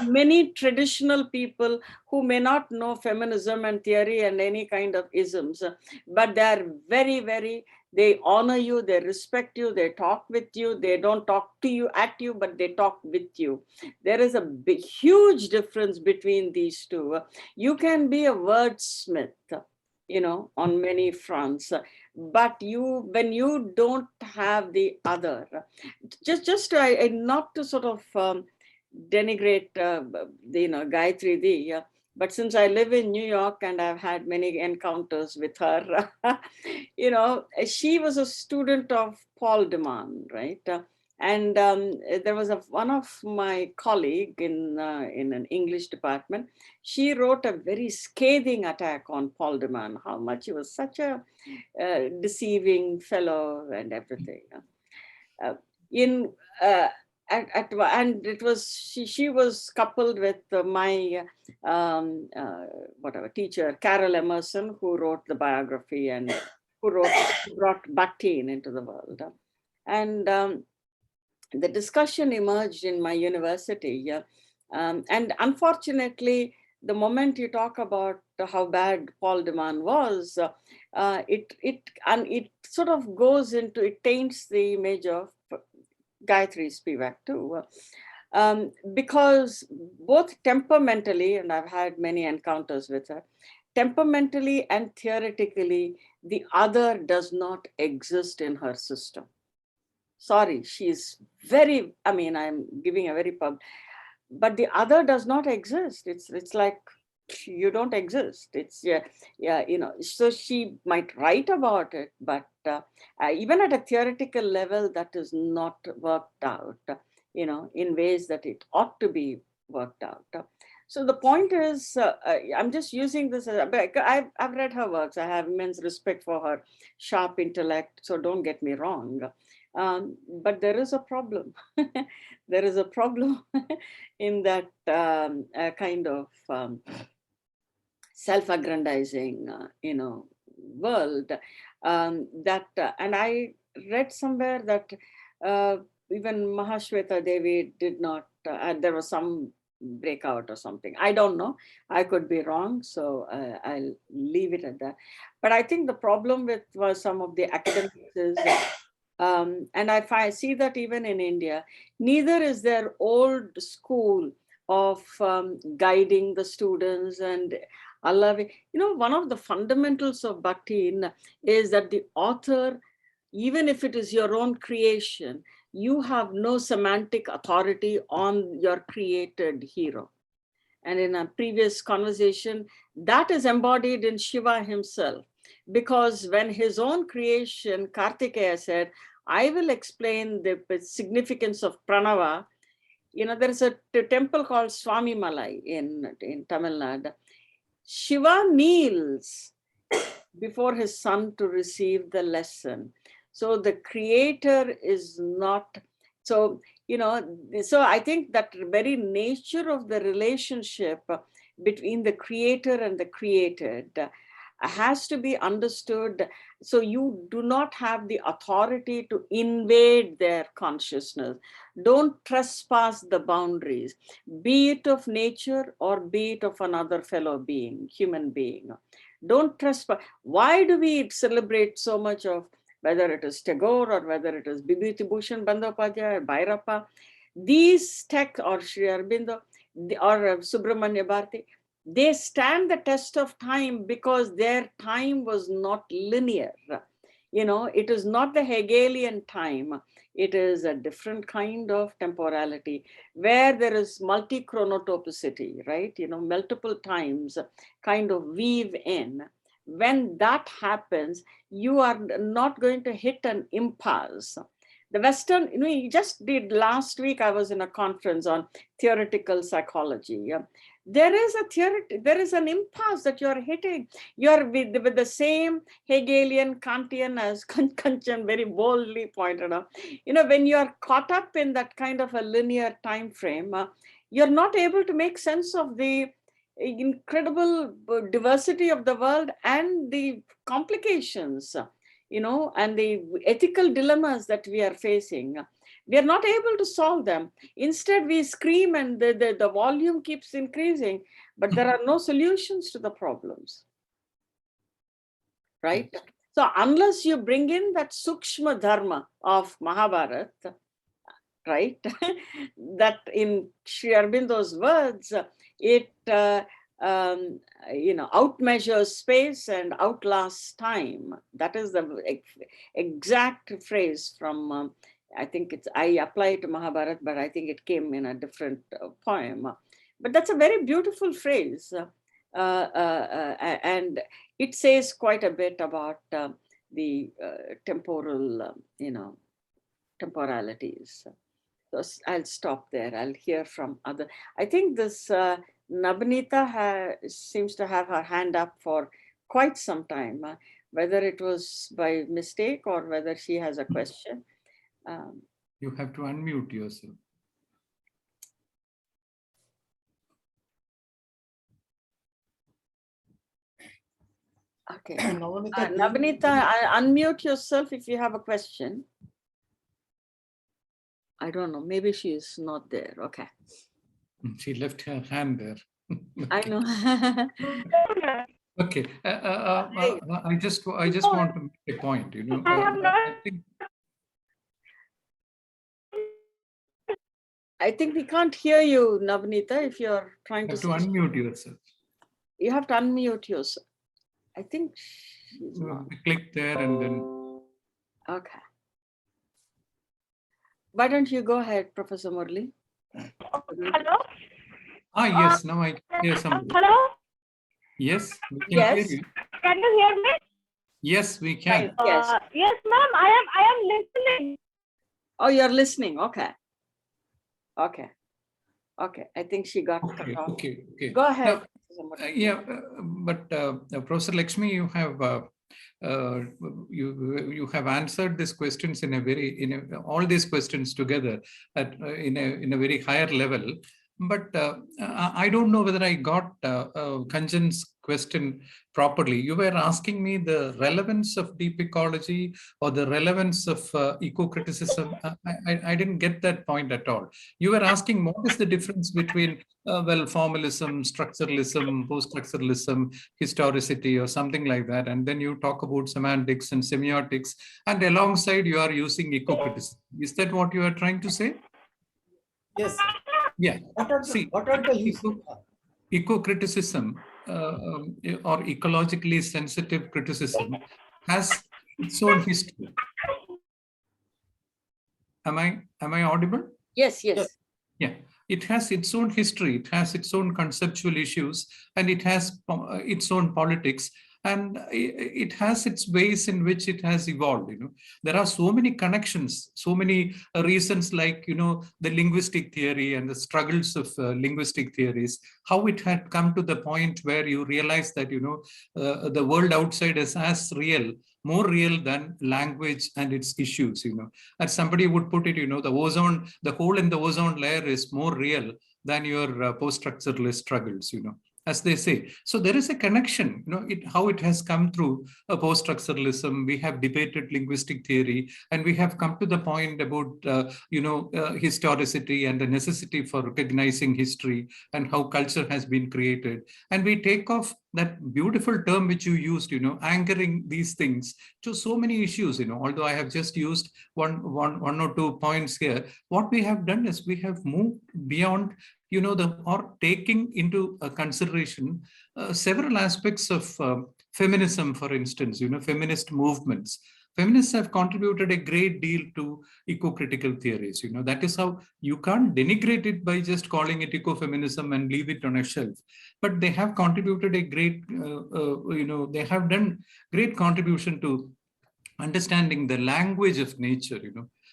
Speaker 3: Many traditional people who may not know feminism and theory and any kind of isms, but they are very, very, they honor you, they respect you, they talk with you, they don't talk to you, at you, but they talk with you. There is a big, huge difference between these two. You can be a wordsmith, on many fronts, but when you don't have the other, just not to sort of denigrate, Gayatri Di, but since I live in New York and I've had many encounters with her, she was a student of Paul de Man, right? And there was one of my colleague in an English department. She wrote a very scathing attack on Paul de Man, how much he was such a deceiving fellow and everything. And it was she was coupled with my teacher, Carol Emerson, who wrote the biography and who brought Bakhtin into the world. And the discussion emerged in my university. And unfortunately, the moment you talk about how bad Paul de Man was, it sort of goes into, it taints the image of Gayatri Spivak too. Because both temperamentally, and I've had many encounters with her, temperamentally and theoretically, the other does not exist in her system. Sorry, she's very, I'm giving a very but the other does not exist. It's like you don't exist. It's so she might write about it, but even at a theoretical level, that is not worked out, in ways that it ought to be worked out. So the point is, I'm just using this, I've read her works. I have immense respect for her sharp intellect, so don't get me wrong. But there is a problem. There is a problem in that kind of self-aggrandizing, world. And I read somewhere that even Mahashweta Devi did not, there was some breakout or something. I don't know. I could be wrong, so I'll leave it at that. But I think the problem with some of the academics is, and I see that even in India, neither is there old school of guiding the students and allowing, one of the fundamentals of Bhakti is that the author, even if it is your own creation, you have no semantic authority on your created hero. And in a previous conversation, that is embodied in Shiva himself. Because when his own creation, Kartikeya said, I will explain the significance of Pranava. There's a temple called Swami Malai in Tamil Nadu. Shiva kneels before his son to receive the lesson. So the creator is not, so I think that very nature of the relationship between the creator and the created has to be understood. So you do not have the authority to invade their consciousness. Don't trespass the boundaries, be it of nature or be it of another fellow being, human being. Don't trespass. Why do we celebrate so much of, whether it is Tagore or whether it is Bibhuti Bhushan Bandyopadhyay or Bhairappa, these texts, or Sri Aurobindo or Subramanya Bharati, they stand the test of time because their time was not linear. It is not the Hegelian time. It is a different kind of temporality where there is multi-chronotopicity, right? Multiple times kind of weave in. When that happens, you are not going to hit an impasse. The Western, we just did last week, I was in a conference on theoretical psychology. There is an impasse that you're hitting. You're with the same Hegelian, Kantian, as Kanchan very boldly pointed out. When you're caught up in that kind of a linear time frame, you're not able to make sense of the incredible diversity of the world and the complications, and the ethical dilemmas that we are facing. We are not able to solve them. Instead, we scream and the volume keeps increasing, but there are no solutions to the problems, right? So unless you bring in that Sukshma Dharma of Mahabharata, right, that in Sri Aurobindo's words, it outmeasures space and outlasts time. That is the exact phrase from, I think I apply it to Mahabharata, but I think it came in a different poem. But that's a very beautiful phrase. And it says quite a bit about the temporal, temporalities. So I'll stop there. I'll hear from other. I think this Nabnita seems to have her hand up for quite some time, whether it was by mistake or whether she has a question.
Speaker 2: You have to unmute yourself.
Speaker 3: Okay. Nabnita, unmute yourself if you have a question. I don't know. Maybe she is not there. Okay.
Speaker 2: She left her hand there.
Speaker 3: I know.
Speaker 2: Okay. I just want to make a point.
Speaker 3: I think we can't hear you, Navnita, if you're trying
Speaker 2: to unmute yourself.
Speaker 3: You have to unmute yourself. I think she's not.
Speaker 2: Click there and then.
Speaker 3: Okay. Why don't you go ahead, Professor Murali?
Speaker 5: Hello?
Speaker 2: Yes, now I hear somebody.
Speaker 5: Hello?
Speaker 2: Yes, we can hear you.
Speaker 5: Can you hear me?
Speaker 2: Yes, we can.
Speaker 3: Yes.
Speaker 5: Yes, ma'am, I am listening.
Speaker 3: Oh, you're listening. Okay. Okay. Okay, I think she got cut off.
Speaker 2: Okay.
Speaker 3: Go ahead.
Speaker 2: But Professor Lakshmi, you have you have answered these questions all these questions together in a very higher level. But I don't know whether I got Kanchan's question properly. You were asking me the relevance of deep ecology or the relevance of eco-criticism. I didn't get that point at all. You were asking what is the difference between formalism, structuralism, post-structuralism, historicity, or something like that. And then you talk about semantics and semiotics, and alongside you are using eco-criticism. Is that what you are trying to say?
Speaker 4: Yes.
Speaker 2: Yeah.
Speaker 4: What are the use?
Speaker 2: Eco-criticism or ecologically sensitive criticism has its own history. Am I audible?
Speaker 3: Yes.
Speaker 2: Yeah, it has its own history, it has its own conceptual issues, and it has its own politics, and it has its ways in which it has evolved. There are so many connections, so many reasons, like the linguistic theory and the struggles of linguistic theories, how it had come to the point where you realize that the world outside is as real, more real than language and its issues. As somebody would put it, the hole in the ozone layer is more real than your post-structuralist struggles, as they say. So there is a connection, how it has come through a post-structuralism. We have debated linguistic theory, and we have come to the point about, historicity and the necessity for recognizing history and how culture has been created. And we take off that beautiful term which you used, anchoring these things to so many issues, although I have just used one or two points here. What we have done is we have moved beyond, taking into consideration several aspects of feminism, for instance, feminist movements. Feminists have contributed a great deal to eco-critical theories. That is how you can't denigrate it by just calling it ecofeminism and leave it on a shelf. But they have contributed a great, they have done great contribution to understanding the language of nature,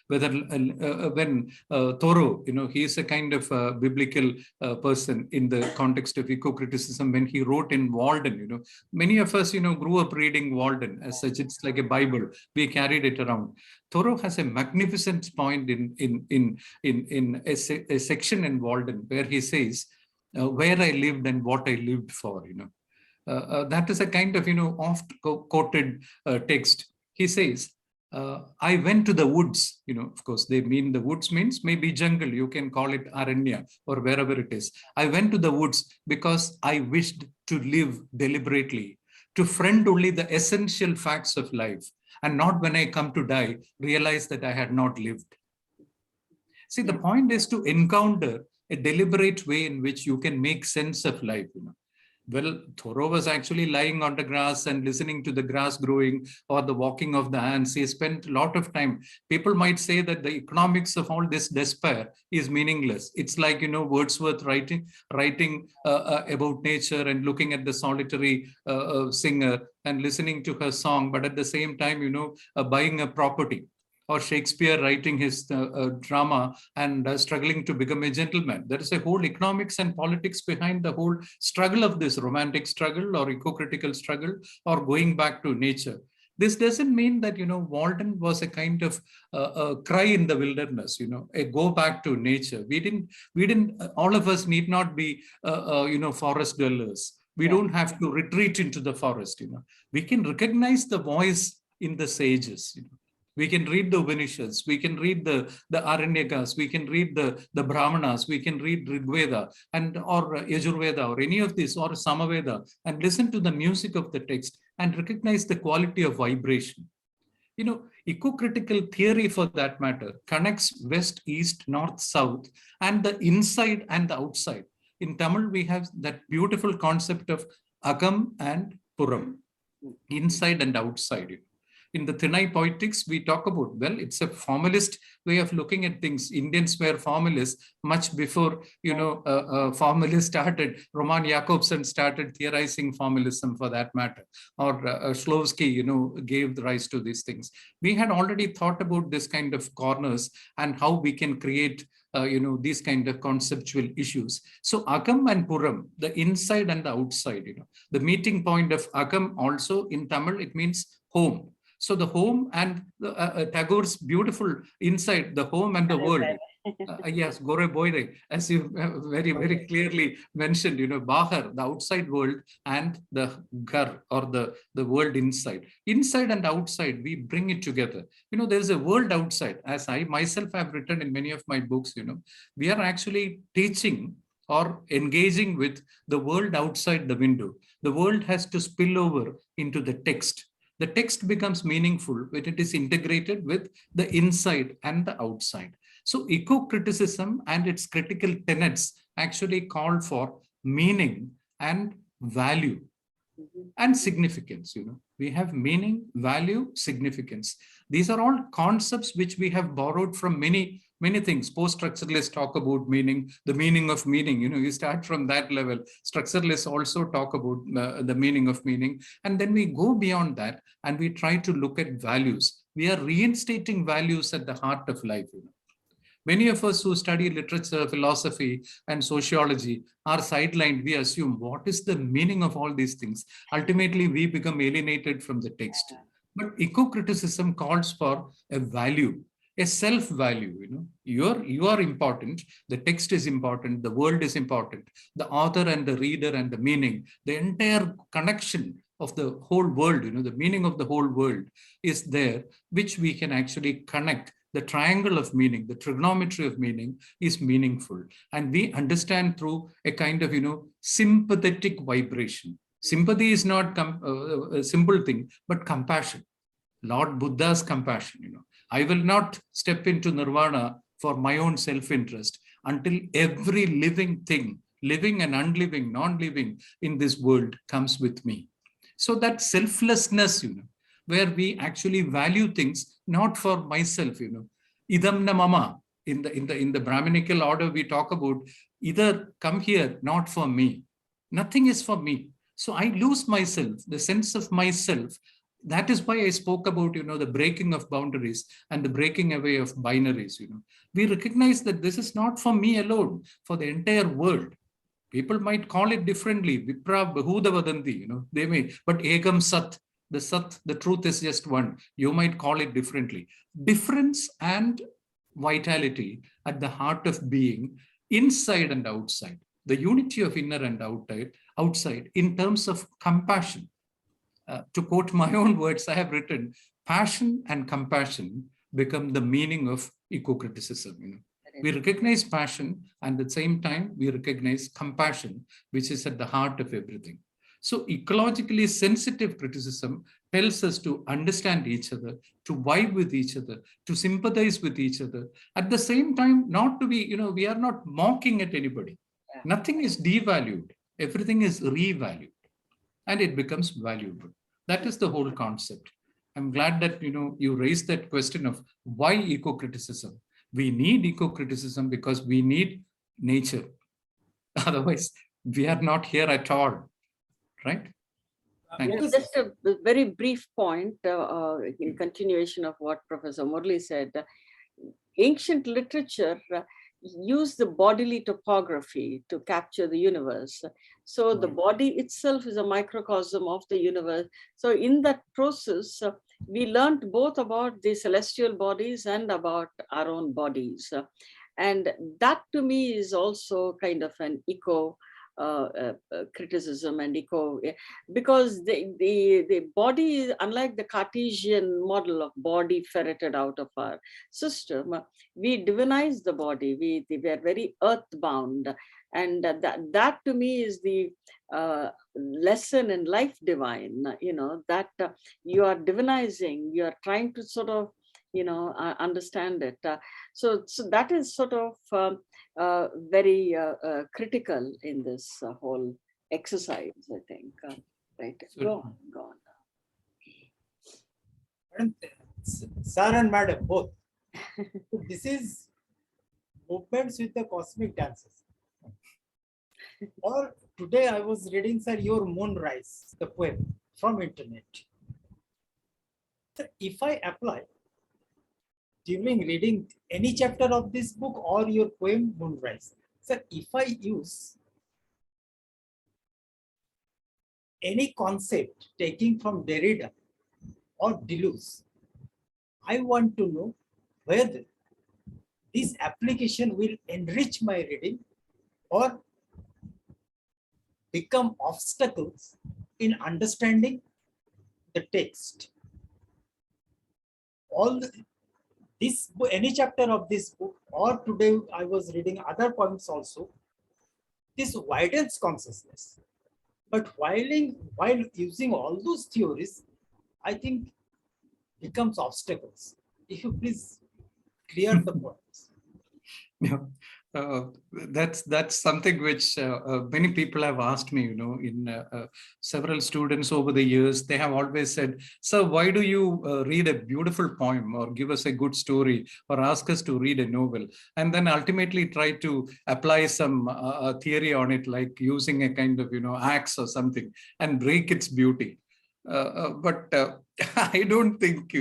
Speaker 2: whether when Thoreau, he is a kind of biblical person in the context of eco-criticism. When he wrote in Walden, many of us, grew up reading Walden as such. It's like a Bible. We carried it around. Thoreau has a magnificent point in a section in Walden where he says, where I lived and what I lived for, that is a kind of, oft quoted text. He says, I went to the woods, of course, they mean the woods means maybe jungle, you can call it Aranya or wherever it is. I went to the woods because I wished to live deliberately, to friend only the essential facts of life, and not when I come to die, realize that I had not lived. See, the point is to encounter a deliberate way in which you can make sense of life. Well, Thoreau was actually lying on the grass and listening to the grass growing or the walking of the ants. He spent a lot of time. People might say that the economics of all this despair is meaningless. It's like, Wordsworth writing about nature and looking at the solitary singer and listening to her song, but at the same time, buying a property. Or Shakespeare writing his drama and struggling to become a gentleman. There is a whole economics and politics behind the whole struggle of this romantic struggle or eco-critical struggle or going back to nature. This doesn't mean that, Walden was a kind of cry in the wilderness, a go back to nature. We didn't, all of us need not be, forest dwellers. We don't have to retreat into the forest, We can recognize the voice in the sages, We can read the Upanishads, we can read the Aranyakas, we can read the Brahmanas, we can read Rigveda or Yajurveda or any of this or Samaveda and listen to the music of the text and recognize the quality of vibration. Eco-critical theory, for that matter, connects west, east, north, south, and the inside and the outside. In Tamil, we have that beautiful concept of Agam and Puram, inside and outside. In the Thinai poetics, we talk about, well, it's a formalist way of looking at things. Indians were formalists much before, formalists started. Roman Jakobson started theorizing formalism, for that matter, or Shklovsky, gave the rise to these things. We had already thought about this kind of corners and how we can create these kind of conceptual issues. So Agam and Puram, the inside and the outside, the meeting point of Agam also in Tamil, it means home. So the home and Tagore's beautiful inside, the home and the world. Yes, Gore Boire, as you very, very clearly mentioned, Bahar, the outside world, and the Ghar, or the world inside. Inside and outside, we bring it together. There's a world outside. As I myself have written in many of my books, we are actually teaching or engaging with the world outside the window. The world has to spill over into the text. The text becomes meaningful when it is integrated with the inside and the outside. So eco-criticism and its critical tenets actually call for meaning and value and significance. We have meaning, value, significance. These are all concepts which we have borrowed from many things. Post-structuralists talk about meaning, the meaning of meaning. You start from that level. Structuralists also talk about the meaning of meaning. And then we go beyond that and we try to look at values. We are reinstating values at the heart of life. Many of us who study literature, philosophy, and sociology are sidelined. We assume, what is the meaning of all these things? Ultimately, we become alienated from the text. But eco-criticism calls for a value, a self-value. You are important. The text is important. The world is important. The author and the reader and the meaning, the entire connection of the whole world, the meaning of the whole world is there, which we can actually connect. The triangle of meaning, the trigonometry of meaning is meaningful. And we understand through a kind of, sympathetic vibration. Sympathy is not a simple thing, but compassion. Lord Buddha's compassion, I will not step into nirvana for my own self-interest until every living thing, living and unliving, non-living in this world comes with me. So that selflessness, where we actually value things not for myself, idam na mama. In the Brahminical order, we talk about either come here, not for me. Nothing is for me. So I lose myself, the sense of myself. That is why I spoke about, the breaking of boundaries and the breaking away of binaries. We recognize that this is not for me alone, for the entire world. People might call it differently. Vipra Bahuda Vadanti, they may, but Ekam Sat, the truth is just one. You might call it differently. Difference and vitality at the heart of being, inside and outside. The unity of inner and outside in terms of compassion. To quote my own words, I have written, passion and compassion become the meaning of eco-criticism. We recognize passion, and at the same time, we recognize compassion, which is at the heart of everything. So ecologically sensitive criticism tells us to understand each other, to vibe with each other, to sympathize with each other. At the same time, not to be, we are not mocking at anybody. Nothing is devalued. Everything is revalued. And it becomes valuable. That is the whole concept. I'm glad that, you raised that question of why eco-criticism. We need eco-criticism because we need nature. Otherwise, we are not here at all. Right? Thank you.
Speaker 3: Just a very brief point in continuation of what Professor Murali said. Ancient literature used the bodily topography to capture the universe. So the body itself is a microcosm of the universe. So in that process, we learned both about the celestial bodies and about our own bodies. And that to me is also kind of an criticism and because the body, unlike the Cartesian model of body ferreted out of our system, we divinize the body. We are very earthbound, and that to me is the lesson in Life Divine. That you are divinizing, you are trying to sort of understand it. So that is sort of very critical in this whole exercise, I think. Right. Go on.
Speaker 4: And sir and madam, both. This is movements with the cosmic dances. Or today I was reading, sir, Your Moonrise, the poem from internet. So if I apply during reading any chapter of this book or your poem Moonrise, sir, if I use any concept taking from Derrida or Deleuze, I want to know whether this application will enrich my reading or become obstacles in understanding the text. Any chapter of this book, or today I was reading other poems also, this widens consciousness. But while using all those theories, I think becomes obstacles. If you please clear the points.
Speaker 2: Yeah, that's something which many people have asked me. In several students over the years, they have always said, "Sir, why do you read a beautiful poem or give us a good story or ask us to read a novel and then ultimately try to apply some theory on it, like using a kind of axe or something and break its beauty?" But I don't think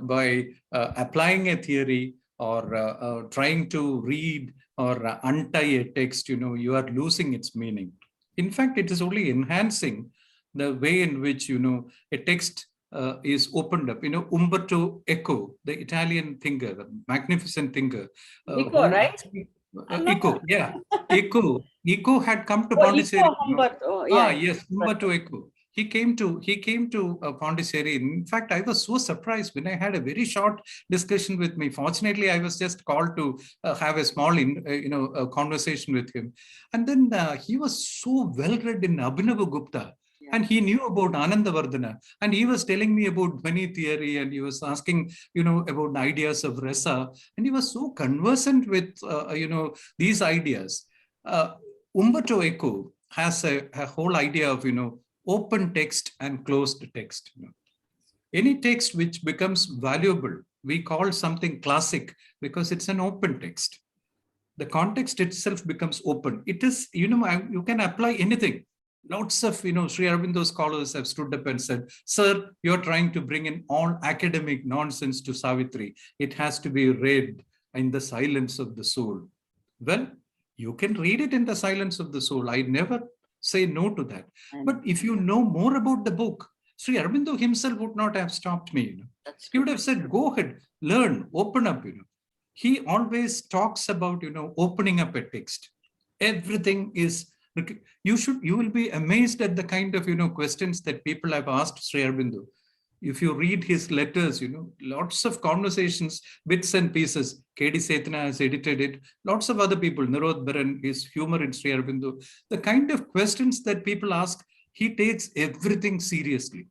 Speaker 2: by applying a theory or trying to read or untie a text, you are losing its meaning. In fact, it is only enhancing the way in which, a text is opened up. Umberto Eco, the Italian thinker, the magnificent thinker.
Speaker 3: Eco, right?
Speaker 2: Eco, yeah. Eco had come to
Speaker 3: Oh,
Speaker 2: Pondicherry.
Speaker 3: Eco Humberto. Yeah.
Speaker 2: Yes, Umberto Eco. He came to Pondicherry. In fact, I was so surprised when I had a very short discussion with me. Fortunately, I was just called to have a small, conversation with him. And then he was so well read in Abhinavagupta. Yeah. And he knew about Anandavardhana. And he was telling me about Dhvani theory. And he was asking, about ideas of rasa. And he was so conversant with, these ideas. Umberto Eco has a whole idea of, open text and closed text. Any text which becomes valuable, we call something classic because it's an open text. The context itself becomes open. It is, you can apply anything. Lots of, Sri Aurobindo scholars have stood up and said, "Sir, you're trying to bring in all academic nonsense to Savitri. It has to be read in the silence of the soul." Well, you can read it in the silence of the soul. I never say no to that. But if you know more about the book, Sri Aurobindo himself would not have stopped me. He would have said, "Go ahead, learn, open up." He always talks about, opening up a text. Everything is, you will be amazed at the kind of, questions that people have asked Sri Aurobindo. If you read his letters, lots of conversations, bits and pieces. K.D. Setana has edited it. Lots of other people, Nirod Baran, his humor in Sri Aurobindo. The kind of questions that people ask, he takes everything seriously.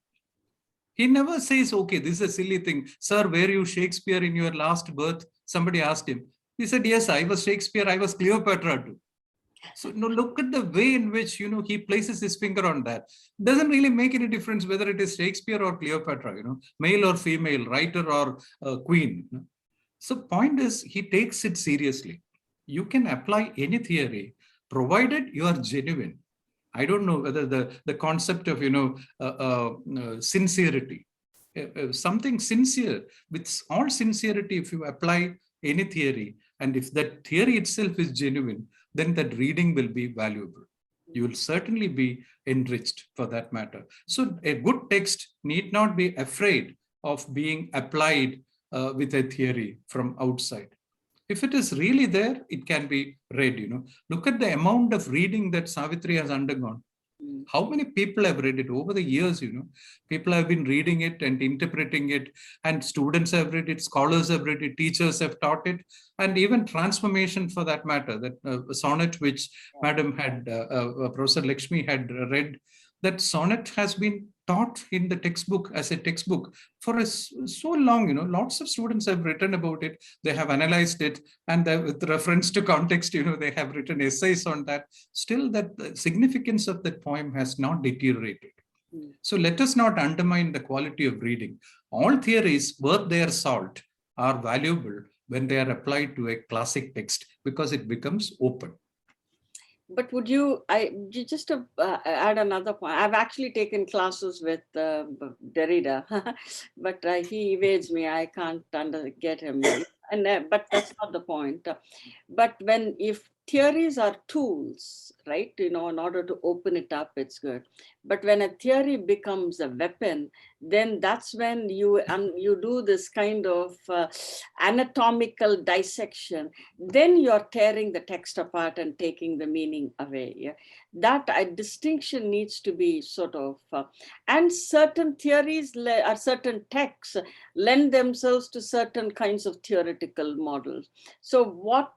Speaker 2: He never says, "Okay, this is a silly thing. Sir, were you Shakespeare in your last birth?" Somebody asked him. He said, "Yes, I was Shakespeare. I was Cleopatra too." So look at the way in which, he places his finger on that. Doesn't really make any difference whether it is Shakespeare or Cleopatra, male or female, writer or queen. So point is, he takes it seriously. You can apply any theory, provided you are genuine. I don't know whether the concept of, sincerity, something sincere, with all sincerity, if you apply any theory, and if that theory itself is genuine, then that reading will be valuable. You will certainly be enriched for that matter. So a good text need not be afraid of being applied with a theory from outside. If it is really there, it can be read. Look at the amount of reading that Savitri has undergone. How many people have read it over the years? People have been reading it and interpreting it, and students have read it, scholars have read it, teachers have taught it, and even Transformation, for that matter, that sonnet which Madam had, Professor Lakshmi had read, that sonnet has been taught in the textbook as a textbook for so long. Lots of students have written about it. They have analyzed it, and with reference to context, they have written essays on that. Still, that significance of that poem has not deteriorated. So let us not undermine the quality of reading. All theories, worth their salt, are valuable when they are applied to a classic text because it becomes open.
Speaker 3: But would you, just to add another point, I've actually taken classes with Derrida, but he evades me. I can't get him. But that's not the point. But if theories are tools, right, in order to open it up, it's good. But when a theory becomes a weapon, then that's when you do this kind of anatomical dissection. Then you're tearing the text apart and taking the meaning away. Yeah? That distinction needs to be sort of, and certain theories or certain texts lend themselves to certain kinds of theoretical models. So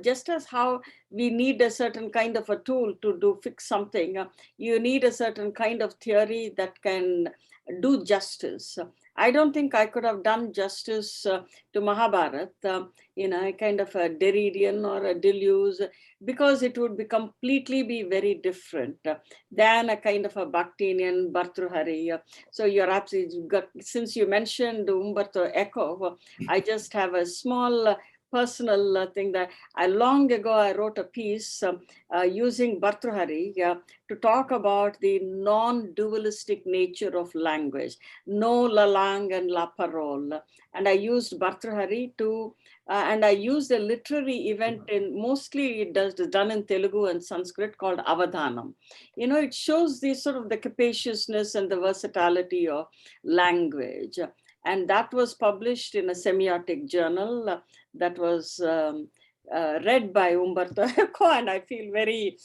Speaker 3: just as how we need a certain kind of a tool to fix something, you need a certain kind of theory that can do justice. I don't think I could have done justice to Mahabharata, a kind of a Derridian or a Deleuze, because it would completely be very different than a kind of a Bakhtinian Bhartrhari. So you're absolutely since you mentioned Umberto Eco, I just have a small personal thing that long ago I wrote a piece using Bhartrhari to talk about the non-dualistic nature of language, no la langue and la parole. And I used Bhartrhari to, and I used a literary event mostly it is done in Telugu and Sanskrit called Avadhanam. It shows the sort of the capaciousness and the versatility of language. And that was published in a semiotic journal that was read by Umberto Eco, and I feel very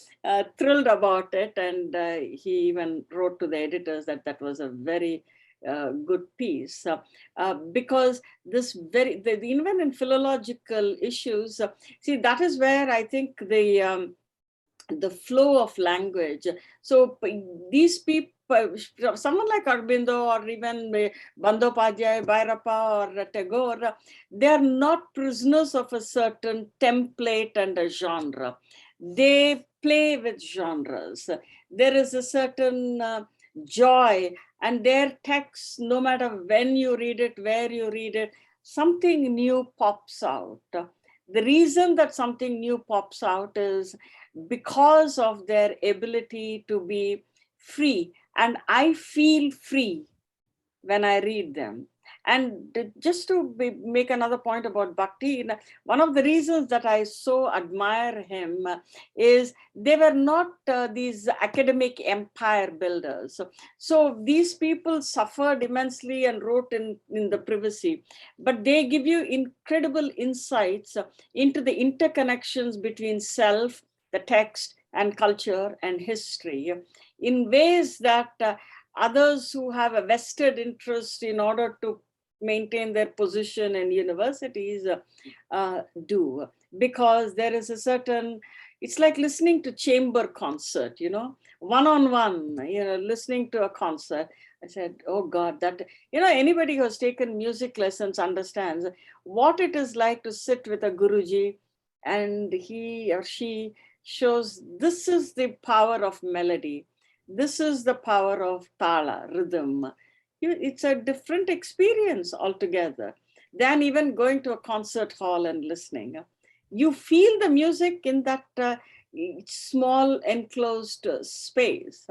Speaker 3: thrilled about it. And he even wrote to the editors that was a very good piece because this even in philological issues, see, that is where I think the flow of language. So these people, someone like Aurobindo or even Bandyopadhyay, Bhairappa or Tagore, they are not prisoners of a certain template and a genre. They play with genres. There is a certain joy, and their text, no matter when you read it, where you read it, something new pops out. The reason that something new pops out is because of their ability to be free. And I feel free when I read them. And just to make another point about Bhakti, one of the reasons that I so admire him is they were not these academic empire builders. So these people suffered immensely and wrote in the privacy, but they give you incredible insights into the interconnections between self, the text, and culture and history in ways that others who have a vested interest in order to maintain their position in universities do, because there is a certain, it's like listening to chamber concert, one-on-one, listening to a concert. I said, oh God, that, anybody who has taken music lessons understands what it is like to sit with a Guruji and he or she shows this is the power of melody. This is the power of tala, rhythm. It's a different experience altogether than even going to a concert hall and listening. You feel the music in that small enclosed space.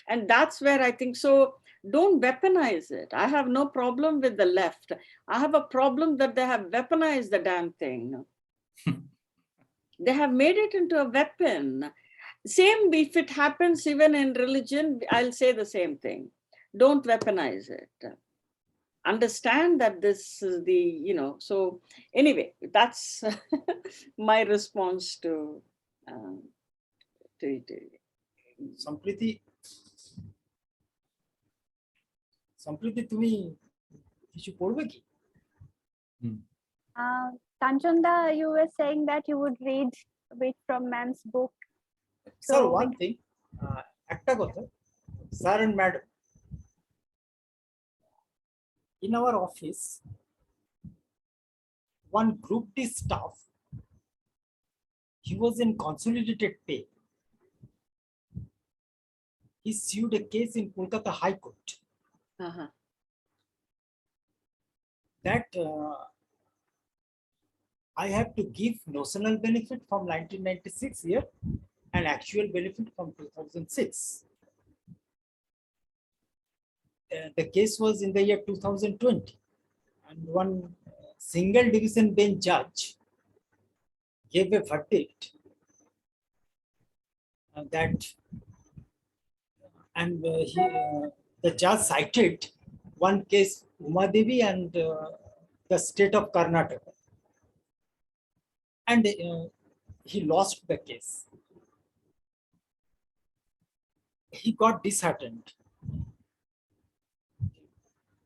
Speaker 3: And that's where I think, so don't weaponize it. I have no problem with the left. I have a problem that they have weaponized the damn thing. They have made it into a weapon. Same, if it happens even in religion, I'll say the same thing. Don't weaponize it. Understand that this is the, so anyway, that's my response to
Speaker 4: Sampriti, তুমি কিছু পড়বে কি?
Speaker 1: Kanchanda, you were saying that you would read a bit from ma'am's book.
Speaker 4: Sir, one thing, একটা কথা, sir and madam, in our office, one group D staff, he was in consolidated pay. He sued a case in Kolkata High Court. that I have to give notional benefit from 1996 year and actual benefit from 2006. The case was in the year 2020, and one single division bench judge gave a verdict that, and the judge cited one case, Uma Devi and the state of Karnataka, and he lost the case. He got disheartened.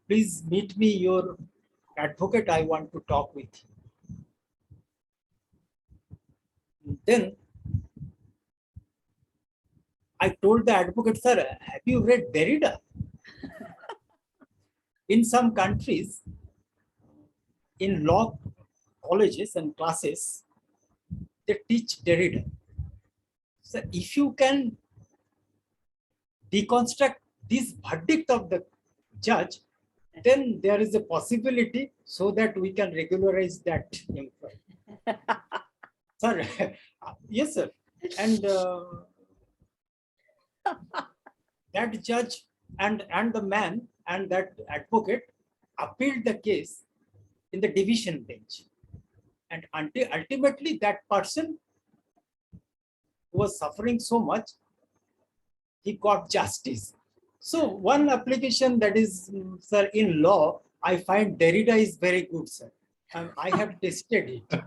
Speaker 4: Please meet me, your advocate, I want to talk with you. Then I told the advocate, sir, have you read Derrida? In some countries, in law colleges and classes, they teach Derrida. So if you can deconstruct this verdict of the judge, then there is a possibility so that we can regularize that employee. Sir, yes, sir. And that judge and the man and that advocate appealed the case in the division bench. And ultimately that person who was suffering so much, he got justice. So one application that is, sir, in law, I find Derrida is very good, sir. I have tested it.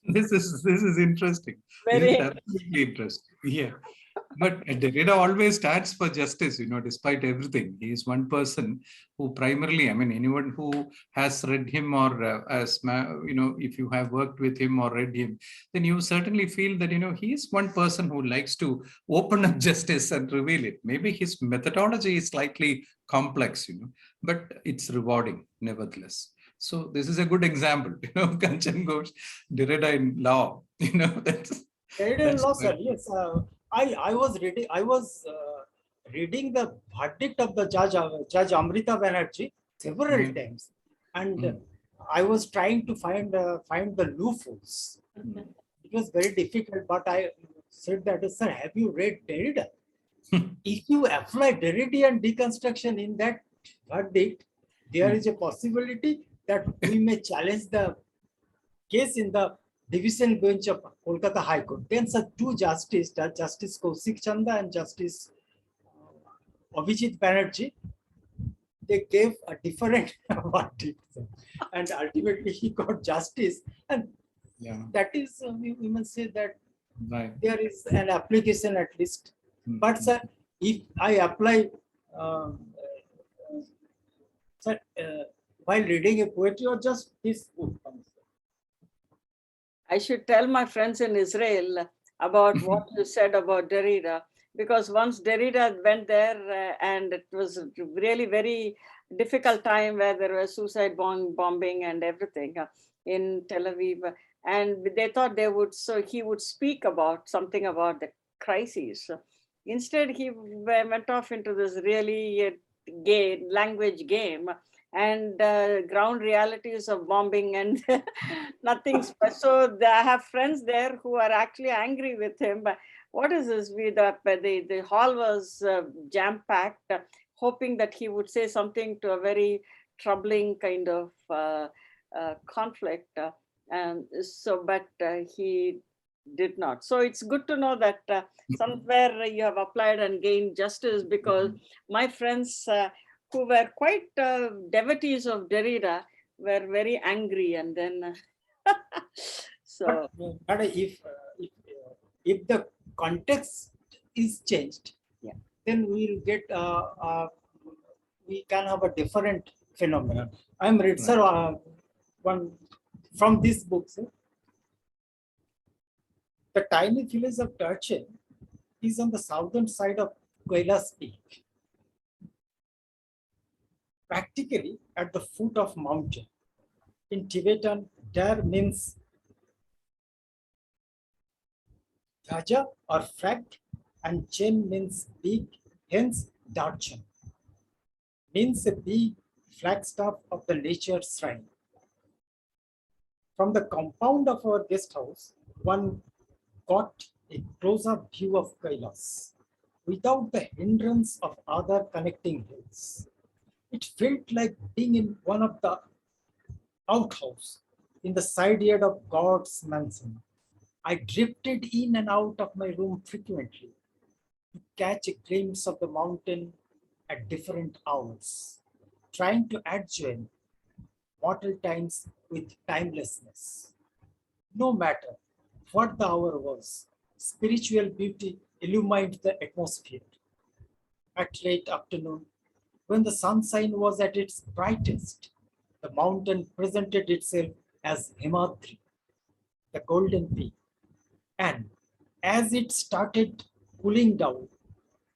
Speaker 2: This is interesting.
Speaker 3: Very
Speaker 2: This is absolutely interesting. Yeah. But Derrida always stands for justice, despite everything. He is one person who primarily, anyone who has read him or if you have worked with him or read him, then you certainly feel that, he is one person who likes to open up justice and reveal it. Maybe his methodology is slightly complex, but it's rewarding nevertheless. So this is a good example, Kanchan Ghosh, Derrida in law, that's
Speaker 4: Derrida in law, sir, yes. I was reading the verdict of the Judge Amrita Banerjee several times, and I was trying to find the loopholes. It was very difficult, but I said that, sir, have you read Derrida? If you apply Derridian deconstruction in that verdict, there is a possibility that we may challenge the case in the division bench of Kolkata High Court. Then two justices, Justice Kaushik Chanda and Justice Abhijit Banerjee, they gave a different verdict, and ultimately he got justice. And that is, we must say that there is an application at least. But sir, if I apply, sir, while reading a poetry or just this book,
Speaker 3: I should tell my friends in Israel about what you said about Derrida, because once Derrida went there and it was really very difficult time where there was suicide bombing and everything in Tel Aviv, and they thought he would speak about something about the crises. Instead, he went off into this really gay language game and ground realities of bombing and nothing special. So I have friends there who are actually angry with him. But what is this? The hall was jam-packed, hoping that he would say something to a very troubling kind of conflict. But he did not. So it's good to know that somewhere you have applied and gained justice, because my friends who were quite devotees of Derrida were very angry, and then so.
Speaker 4: But if the context is changed, then we'll get we can have a different phenomenon. I'm read, sir, one from this book, sir. The tiny village of Turchen is on the southern side of Kailas Peak, practically at the foot of mountain. In Tibetan, Dar means Dhaja or flag, and Chen means big, hence Darchen. Means a big Flagstaff of the nature shrine. From the compound of our guest house, one got a close-up view of Kailas without the hindrance of other connecting hills. It felt like being in one of the outhouse in the side yard of God's mansion. I drifted in and out of my room frequently to catch a glimpse of the mountain at different hours, trying to adjoin mortal times with timelessness. No matter what the hour was, spiritual beauty illumined the atmosphere. At late afternoon, when the sunshine was at its brightest, the mountain presented itself as Himadri, the golden peak. And as it started cooling down,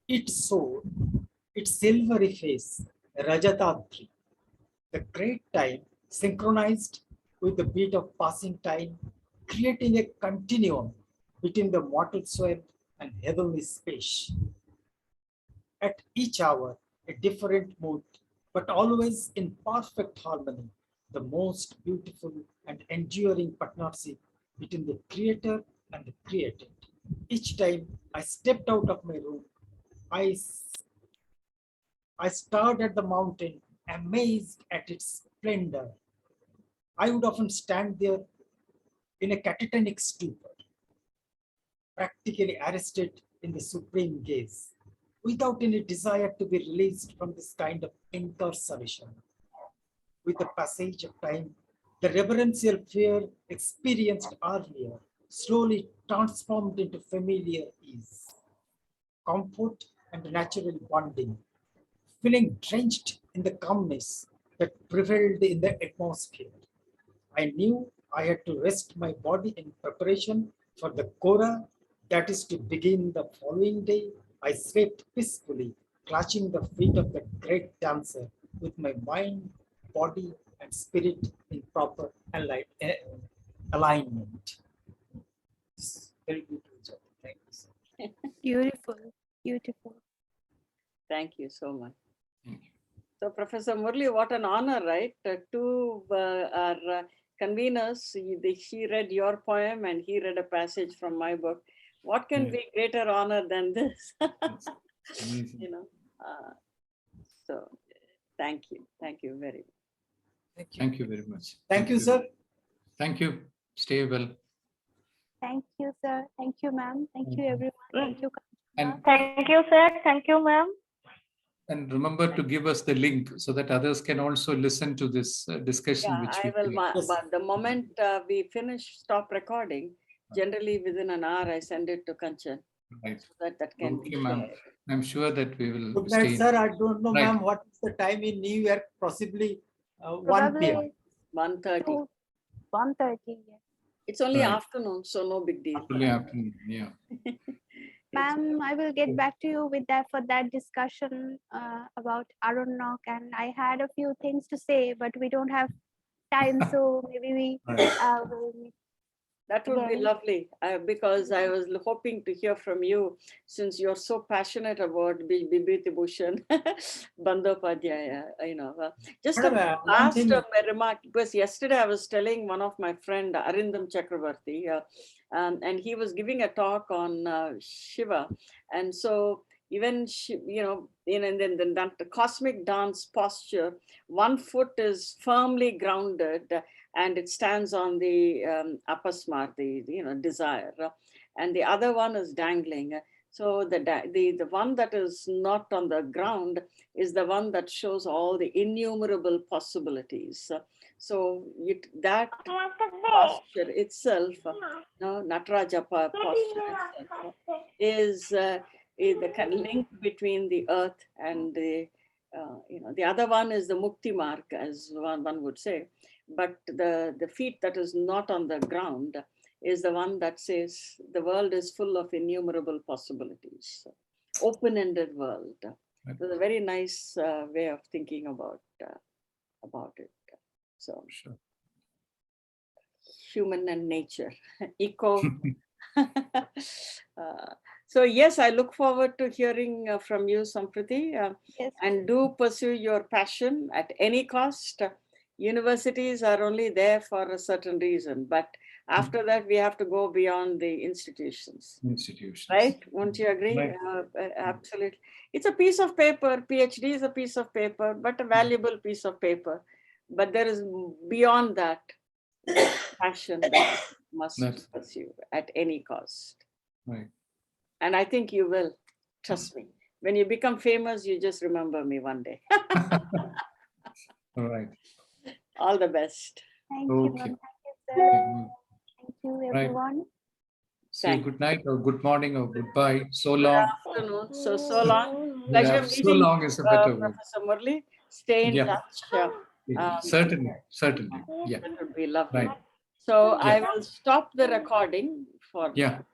Speaker 4: it showed its silvery face, Rajatadri, the great time synchronized with the beat of passing time, creating a continuum between the mortal soil and heavenly space. At each hour, a different mood, but always in perfect harmony, the most beautiful and enduring partnership between the creator and the created. Each time I stepped out of my room, I, I stared at the mountain, amazed at its splendor. I would often stand there in a catatonic stupor, practically arrested in the supreme gaze, without any desire to be released from this kind of incarceration. With the passage of time, the reverential fear experienced earlier slowly transformed into familiar ease, comfort, and natural bonding, feeling drenched in the calmness that prevailed in the atmosphere. I knew I had to rest my body in preparation for the Kora that is to begin the following day. I slept peacefully, clutching the feet of the great dancer with my mind, body, and spirit in proper alignment. Very beautiful job. Thank you, sir.
Speaker 1: Beautiful, beautiful.
Speaker 3: Thank you so much.
Speaker 2: Thank you.
Speaker 3: So, Professor Murali, what an honor, right? Two our conveners, she read your poem and he read a passage from my book. What can be greater honor than this?
Speaker 2: Amazing.
Speaker 3: You know, so thank you very much.
Speaker 4: Thank you.
Speaker 2: Thank you very much.
Speaker 4: Thank you, sir.
Speaker 2: Thank you. Stay well.
Speaker 1: Thank you, sir. Thank you, ma'am. Thank you, everyone. Thank you.
Speaker 2: And,
Speaker 5: Thank you, sir. Thank you, ma'am.
Speaker 2: and remember to give us the link so that others can also listen to this discussion.
Speaker 3: Yeah,
Speaker 2: which
Speaker 3: I will.
Speaker 4: Yes.
Speaker 3: But the moment we finish, stop recording, generally within an hour, I send it to Kanchan.
Speaker 2: Right.
Speaker 3: So that can
Speaker 2: Okay,
Speaker 3: be
Speaker 2: ma'am.
Speaker 3: shared.
Speaker 2: I'm sure that we will
Speaker 4: Good night,
Speaker 2: stay.
Speaker 4: sir. I don't know,
Speaker 2: Right.
Speaker 4: ma'am, what is the time in New York? Possibly 1
Speaker 1: Probably
Speaker 4: p.m.
Speaker 3: 1:30.
Speaker 1: 1:30. Yes.
Speaker 3: It's only
Speaker 2: Right.
Speaker 3: afternoon, so no big deal.
Speaker 2: Early afternoon. Yeah.
Speaker 1: Ma'am, I will get back to you with that for that discussion about Arunok, and I had a few things to say, but we don't have time, so maybe we will meet
Speaker 3: That would be
Speaker 1: again.
Speaker 3: lovely because I was hoping to hear from you since you're so passionate about Bibhiti Bhushan Bandyopadhyaya. Just a
Speaker 4: Madam, one
Speaker 3: last
Speaker 4: thing-
Speaker 3: remark, because yesterday I was telling one of my friend Arindam Chakravarti, and he was giving a talk on Shiva, and so even in the cosmic dance posture, one foot is firmly grounded and it stands on the apasmar, the desire, and the other one is dangling. So the one that is not on the ground is the one that shows all the innumerable possibilities. So that posture itself, Nataraja posture itself, is the kind of link between the earth and the other one is the Mukti Marg, as one would say. But the feet that is not on the ground is the one that says the world is full of innumerable possibilities, open-ended world.
Speaker 2: Right.
Speaker 3: It's a very nice way of thinking about it. So,
Speaker 2: Sure.
Speaker 3: human and nature, eco. So yes, I look forward to hearing from you, Sampriti,
Speaker 1: Yes.
Speaker 3: and do pursue your passion at any cost. Universities are only there for a certain reason, but after that, we have to go beyond the institutions.
Speaker 2: Institutions.
Speaker 3: Right? Won't you agree?
Speaker 2: Right.
Speaker 3: Absolutely. It's a piece of paper. PhD is a piece of paper, but a valuable piece of paper. But there is beyond that passion that you must
Speaker 2: That's-
Speaker 3: pursue at any cost.
Speaker 2: Right.
Speaker 3: And I think you will. Trust me. When you become famous, you just remember me one day.
Speaker 2: All right.
Speaker 3: All the best.
Speaker 1: Thank you,
Speaker 2: Okay.
Speaker 1: ma'am. Thank you, sir.
Speaker 2: Okay.
Speaker 1: Thank you,
Speaker 2: Right.
Speaker 1: everyone.
Speaker 2: Say
Speaker 3: Thank
Speaker 2: good night or good morning or goodbye. So
Speaker 3: Good
Speaker 2: long.
Speaker 3: afternoon. So long.
Speaker 2: Yeah,
Speaker 3: Pleasure
Speaker 2: so
Speaker 3: meeting
Speaker 2: long is a better word.
Speaker 3: Professor Murali. Stay in
Speaker 2: Yeah.
Speaker 3: touch.
Speaker 2: Certainly. Certainly. Yeah.
Speaker 3: That would be lovely.
Speaker 2: Right.
Speaker 3: So
Speaker 2: Yeah.
Speaker 3: I will stop the recording for
Speaker 2: Yeah.